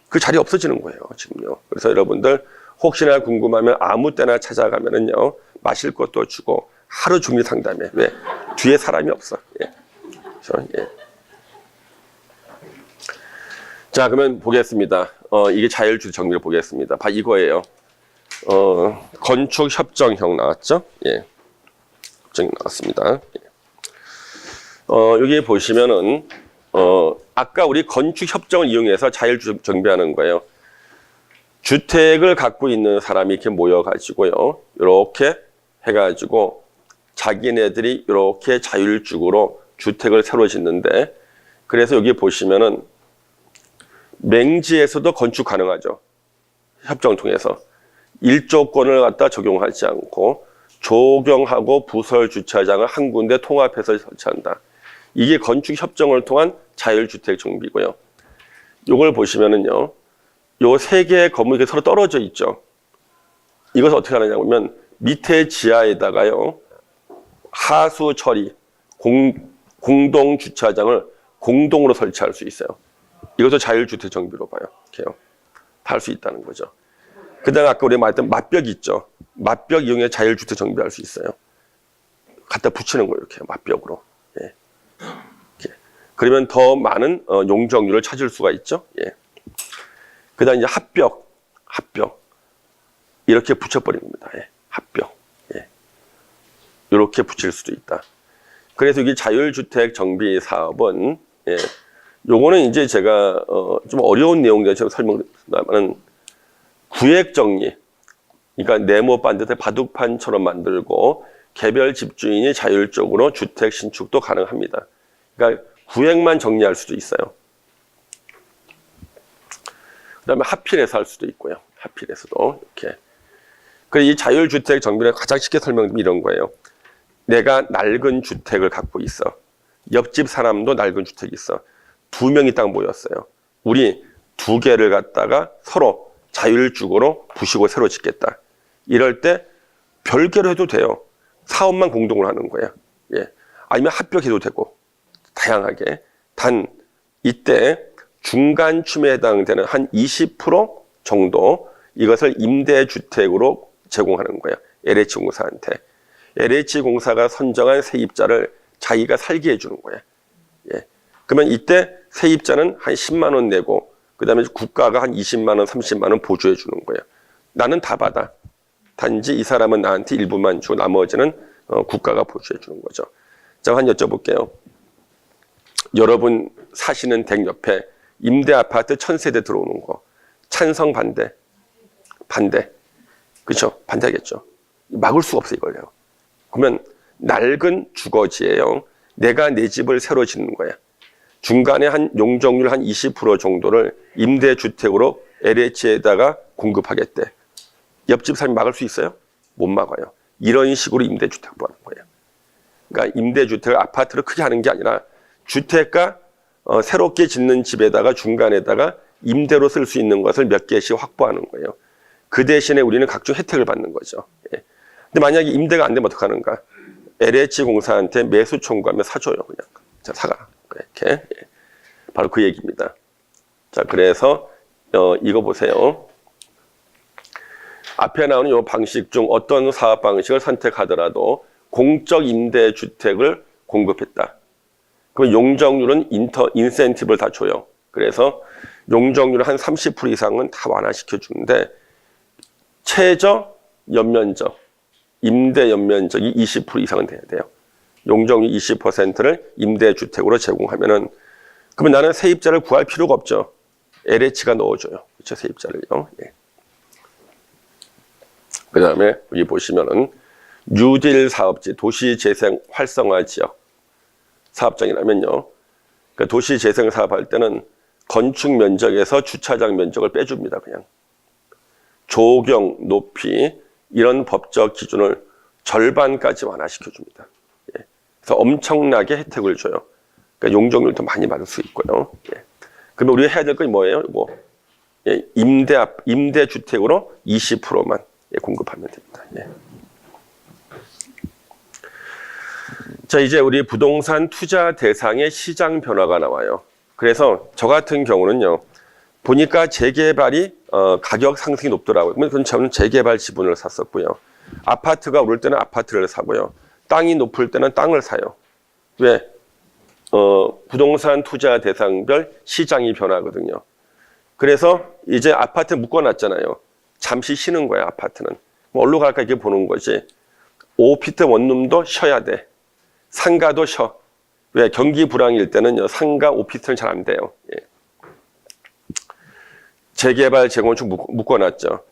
그 자리 없어지는 거예요, 지금요. 그래서 여러분들 혹시나 궁금하면 아무 때나 찾아가면은요. 마실 것도 주고 하루 종일 상담해. 왜? 뒤에 사람이 없어. 예. 그렇죠? 예. 자, 그러면 보겠습니다. 이게 자율주택 정비를 보겠습니다. 이거예요. 건축협정형 나왔죠? 예. 협정이 나왔습니다. 예. 여기 보시면은, 아까 우리 건축협정을 이용해서 자율주택 정비하는 거예요. 주택을 갖고 있는 사람이 이렇게 모여가지고요. 이렇게 해가지고 자기네들이 이렇게 자율적으로 주택을 새로 짓는데, 그래서 여기 보시면은 맹지에서도 건축 가능하죠. 협정 통해서. 일조권을 갖다 적용하지 않고 조경하고 부설 주차장을 한 군데 통합해서 설치한다. 이게 건축 협정을 통한 자율주택 정비고요. 이걸 보시면은요. 요 세 개의 건물이 서로 떨어져 있죠. 이것을 어떻게 하느냐면 밑에 지하에다가요. 하수 처리, 공동 주차장을 공동으로 설치할 수 있어요. 이것도 자율주택 정비로 봐요. 이렇게요. 다 할 수 있다는 거죠. 그 다음에 아까 우리 말했던 맞벽 있죠. 맞벽 이용해 자율주택 정비할 수 있어요. 갖다 붙이는 거예요. 이렇게 맞벽으로. 예. 이렇게. 그러면 더 많은 용적률을 찾을 수가 있죠. 예. 그 다음에 이제 합벽. 이렇게 붙여버린 겁니다. 예. 합벽. 예. 이렇게 붙일 수도 있다. 그래서 이게 자율주택 정비 사업은, 예. 요거는 이제 제가, 좀 어려운 내용들 제가 설명드리면, 구획정리. 그러니까 네모 반듯한 바둑판처럼 만들고, 개별 집주인이 자율적으로 주택 신축도 가능합니다. 그러니까 구획만 정리할 수도 있어요. 그 다음에 하필해서 할 수도 있고요. 하필해서도 이렇게. 그래서 이 자율주택 정비를 가장 쉽게 설명드리면 이런 거예요. 내가 낡은 주택을 갖고 있어. 옆집 사람도 낡은 주택이 있어. 두 명이 딱 모였어요. 우리 두 개를 갖다가 서로 자율주거로 부시고 새로 짓겠다. 이럴 때 별개로 해도 돼요. 사업만 공동으로 하는 거야. 예. 아니면 합병해도 되고 다양하게. 단 이때 중간쯤에 해당되는 한 20% 정도 이것을 임대주택으로 제공하는 거예요. LH공사한테. LH공사가 선정한 세입자를 자기가 살게 해주는 거예요. 예. 그러면 이때 세입자는 한 10만 원 내고 그다음에 국가가 한 20만 원, 30만 원 보조해 주는 거예요. 나는 다 받아. 단지 이 사람은 나한테 일부만 주고 나머지는 국가가 보조해 주는 거죠. 자, 한 여쭤볼게요. 여러분 사시는 댁 옆에 임대 아파트 1000세대 들어오는 거 찬성 반대? 반대. 그렇죠? 반대하겠죠. 막을 수가 없어 이걸요. 그러면 낡은 주거지예요. 내가 내 집을 새로 짓는 거야. 중간에 한 용적률 한 20% 정도를 임대주택으로 LH에다가 공급하겠대. 옆집 사람이 막을 수 있어요? 못 막아요. 이런 식으로 임대주택을 하는 거예요. 그러니까 임대주택을 아파트로 크게 하는 게 아니라 주택가 새롭게 짓는 집에다가 중간에다가 임대로 쓸 수 있는 것을 몇 개씩 확보하는 거예요. 그 대신에 우리는 각종 혜택을 받는 거죠. 예. 근데 만약에 임대가 안 되면 어떡하는가? LH공사한테 매수 청구하면 사줘요. 그냥. 자, 사가. 이렇게. 예. 바로 그 얘기입니다. 자, 그래서 이거 보세요. 앞에 나오는 이 방식 중 어떤 사업 방식을 선택하더라도 공적 임대주택을 공급했다. 그럼 용적률은 인센티브를 다 줘요. 그래서 용적률 한 30% 이상은 다 완화시켜 주는데 최저 연면적, 임대 연면적이 20% 이상은 돼야 돼요. 용적률 20%를 임대주택으로 제공하면은 그러면 나는 세입자를 구할 필요가 없죠. LH가 넣어줘요. 그렇죠, 세입자를요. 예. 그 다음에 여기 보시면은 뉴딜 사업지, 도시재생 활성화 지역 사업장이라면요. 그러니까 도시재생 사업할 때는 건축 면적에서 주차장 면적을 빼줍니다. 그냥 조경, 높이 이런 법적 기준을 절반까지 완화시켜줍니다. 예. 그래서 엄청나게 혜택을 줘요. 그러니까 용적률도 많이 받을 수 있고요. 예. 그러면 우리가 해야 될 건 뭐예요? 이거 예. 임대주택으로 20%만 예. 공급하면 됩니다. 예. 자, 이제 우리 부동산 투자 대상의 시장 변화가 나와요. 그래서 저 같은 경우는요. 보니까 재개발이 가격 상승이 높더라고요. 그럼 저는 재개발 지분을 샀었고요. 아파트가 오를 때는 아파트를 사고요. 땅이 높을 때는 땅을 사요. 왜? 부동산 투자 대상별 시장이 변하거든요. 그래서 이제 아파트 묶어놨잖아요. 잠시 쉬는 거야, 아파트는. 뭐 어디로 갈까 이렇게 보는 거지. 5피트 원룸도 쉬어야 돼. 상가도 쉬어. 왜? 경기 불황일 때는요, 상가 5피트는 잘 안 돼요. 예. 재개발, 재건축 묶어놨죠.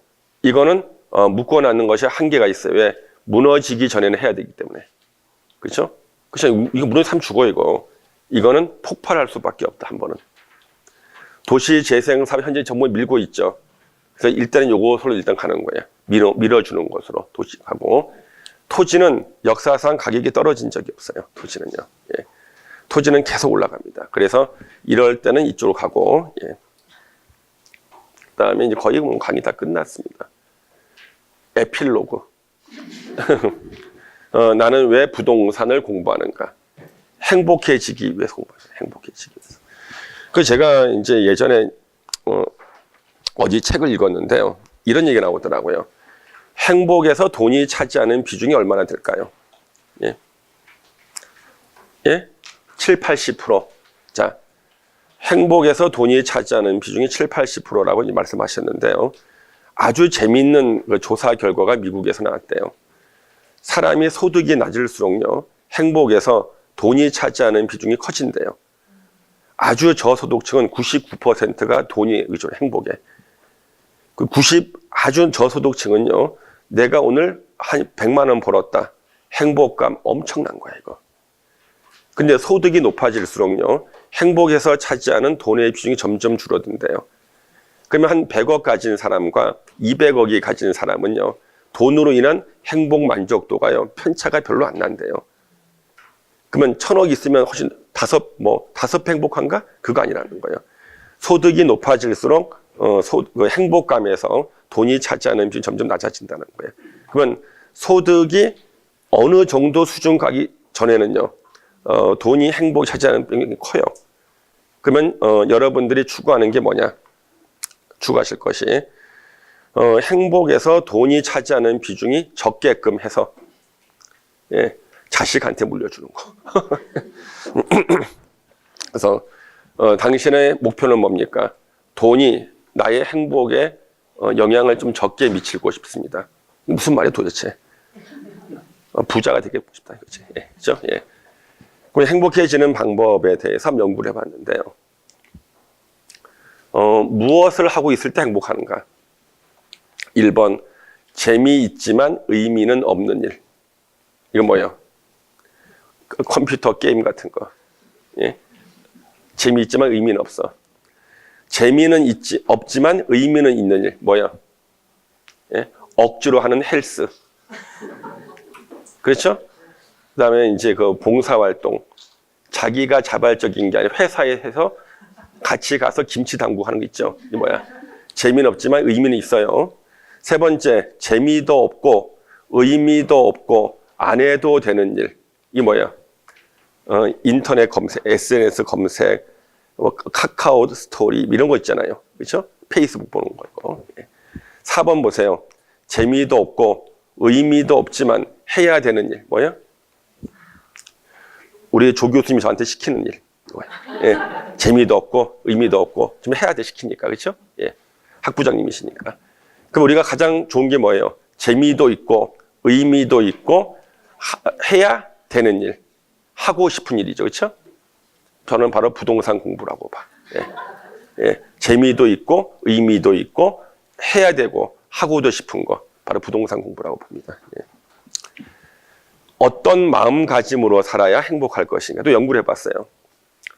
이거는 묶어놨는 것이 한계가 있어요. 왜? 무너지기 전에는 해야 되기 때문에. 그렇죠? 그렇죠. 이거 무너지면 죽어 이거. 이거는 폭발할 수밖에 없다. 한 번은. 도시재생 사업 현재 정말 밀고 있죠. 그래서 일단은 요것으로 일단 가는 거예요. 밀어주는 것으로 도시하고. 토지는 역사상 가격이 떨어진 적이 없어요. 토지는요. 예. 토지는 계속 올라갑니다. 그래서 이럴 때는 이쪽으로 가고. 예. 그다음에 이제 거의 뭐 강의 다 끝났습니다. 에필로그. 나는 왜 부동산을 공부하는가? 행복해지기 위해서 공부해요. 행복해지기 위해서. 그 제가 이제 예전에 어디 책을 읽었는데요. 이런 얘기가 나오더라고요. 행복에서 돈이 차지하는 비중이 얼마나 될까요? 예. 예? 7, 80%. 자, 행복에서 돈이 차지하는 비중이 7, 80%라고 말씀하셨는데요. 아주 재미있는 조사 결과가 미국에서 나왔대요. 사람이 소득이 낮을수록요, 행복에서 돈이 차지하는 비중이 커진대요. 아주 저소득층은 99%가 돈이 의존해, 행복에. 그 아주 저소득층은요, 내가 오늘 한 100만 원 벌었다. 행복감 엄청난 거야, 이거. 근데 소득이 높아질수록요, 행복에서 차지하는 돈의 비중이 점점 줄어든대요. 그러면 한 100억 가진 사람과 200억이 가진 사람은요, 돈으로 인한 행복 만족도가요, 편차가 별로 안 난대요. 그러면 1,000억 있으면 훨씬 다섯 행복한가? 그거 아니라는 거예요. 소득이 높아질수록 그 행복감에서 돈이 차지하는 비율이 점점 낮아진다는 거예요. 그러면 소득이 어느 정도 수준 가기 전에는요, 돈이 행복이 차지하는 비율이 커요. 그러면 여러분들이 추구하는 게 뭐냐? 추구하실 것이 행복에서 돈이 차지하는 비중이 적게끔 해서, 예, 자식한테 물려주는 거. 그래서 당신의 목표는 뭡니까? 돈이 나의 행복에 영향을 좀 적게 미치고 싶습니다. 무슨 말이야 도대체? 부자가 되고 싶다 이거지. 예, 그렇죠? 예. 그럼 행복해지는 방법에 대해서 한번 연구를 해봤는데요. 무엇을 하고 있을 때 행복한가? 1번, 재미있지만 의미는 없는 일. 이거 뭐예요? 컴퓨터 게임 같은 거. 예? 재미있지만 의미는 없어. 재미는 없지만 의미는 있는 일. 뭐야? 예? 억지로 하는 헬스. 그렇죠? 그 다음에 이제 그 봉사활동. 자기가 자발적인 게 아니라 회사에 해서 같이 가서 김치 담그고 하는 거 있죠. 이게 뭐야? 재미는 없지만 의미는 있어요. 3번째, 재미도 없고 의미도 없고 안 해도 되는 일. 이게 뭐야? 인터넷 검색, SNS 검색, 카카오 스토리 이런 거 있잖아요. 그렇죠? 페이스북 보는 거. 4번 보세요. 재미도 없고 의미도 없지만 해야 되는 일. 뭐야? 우리 조 교수님이 저한테 시키는 일. 예. 재미도 없고 의미도 없고 좀 해야 돼 시키니까. 그렇죠? 예. 학부장님이시니까. 그럼 우리가 가장 좋은 게 뭐예요? 재미도 있고 의미도 있고 해야 되는 일. 하고 싶은 일이죠. 그렇죠? 저는 바로 부동산 공부라고 봐. 예. 예. 재미도 있고 의미도 있고 해야 되고 하고도 싶은 거. 바로 부동산 공부라고 봅니다. 예. 어떤 마음가짐으로 살아야 행복할 것인가? 또 연구를 해봤어요.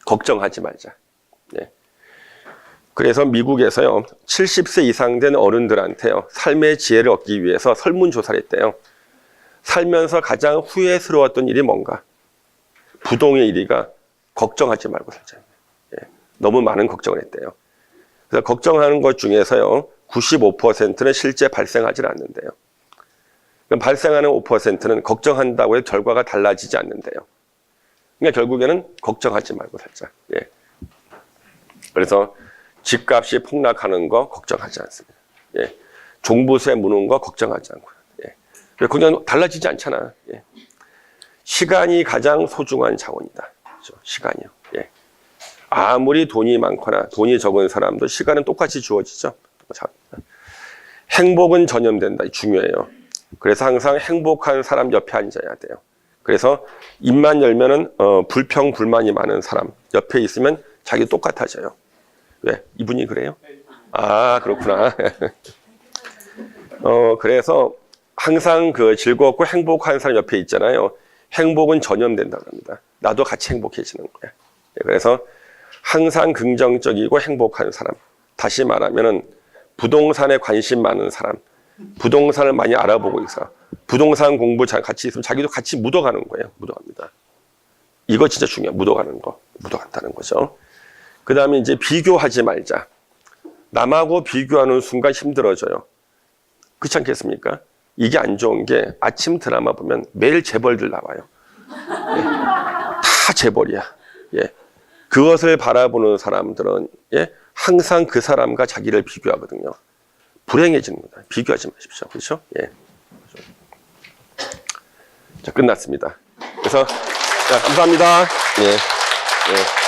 걱정하지 말자. 예. 그래서 미국에서요, 70세 이상 된 어른들한테요, 삶의 지혜를 얻기 위해서 설문조사를 했대요. 살면서 가장 후회스러웠던 일이 뭔가? 부동의 1위가 걱정하지 말고 살자. 예. 너무 많은 걱정을 했대요. 그래서 걱정하는 것 중에서요, 95%는 실제 발생하지 않는데요. 발생하는 5%는 걱정한다고 해서 결과가 달라지지 않는데요. 그러니까 결국에는 걱정하지 말고 살자. 예. 그래서 집값이 폭락하는 거 걱정하지 않습니다. 예. 종부세 무는 거 걱정하지 않고. 예. 그냥 달라지지 않잖아. 예. 시간이 가장 소중한 자원이다. 그렇죠? 시간이요. 예. 아무리 돈이 많거나 돈이 적은 사람도 시간은 똑같이 주어지죠. 행복은 전염된다. 중요해요. 그래서 항상 행복한 사람 옆에 앉아야 돼요. 그래서 입만 열면은 불평 불만이 많은 사람 옆에 있으면 자기 똑같아져요. 왜? 이분이 그래요? 아, 그렇구나. 그래서 항상 그 즐겁고 행복한 사람 옆에 있잖아요. 행복은 전염된다고 합니다. 나도 같이 행복해지는 거야. 그래서 항상 긍정적이고 행복한 사람. 다시 말하면은 부동산에 관심 많은 사람. 부동산을 많이 알아보고 있어. 부동산 공부 같이 있으면 자기도 같이 묻어가는 거예요. 묻어갑니다. 이거 진짜 중요해요. 묻어가는 거. 묻어간다는 거죠. 그 다음에 이제 비교하지 말자. 남하고 비교하는 순간 힘들어져요. 그렇지 않겠습니까? 이게 안 좋은 게 아침 드라마 보면 매일 재벌들 나와요. 예. 다 재벌이야. 예. 그것을 바라보는 사람들은 예. 항상 그 사람과 자기를 비교하거든요. 불행해지는 거다. 비교하지 마십시오. 그렇죠? 예. 자, 끝났습니다. 그래서 자, 감사합니다. 예. 예.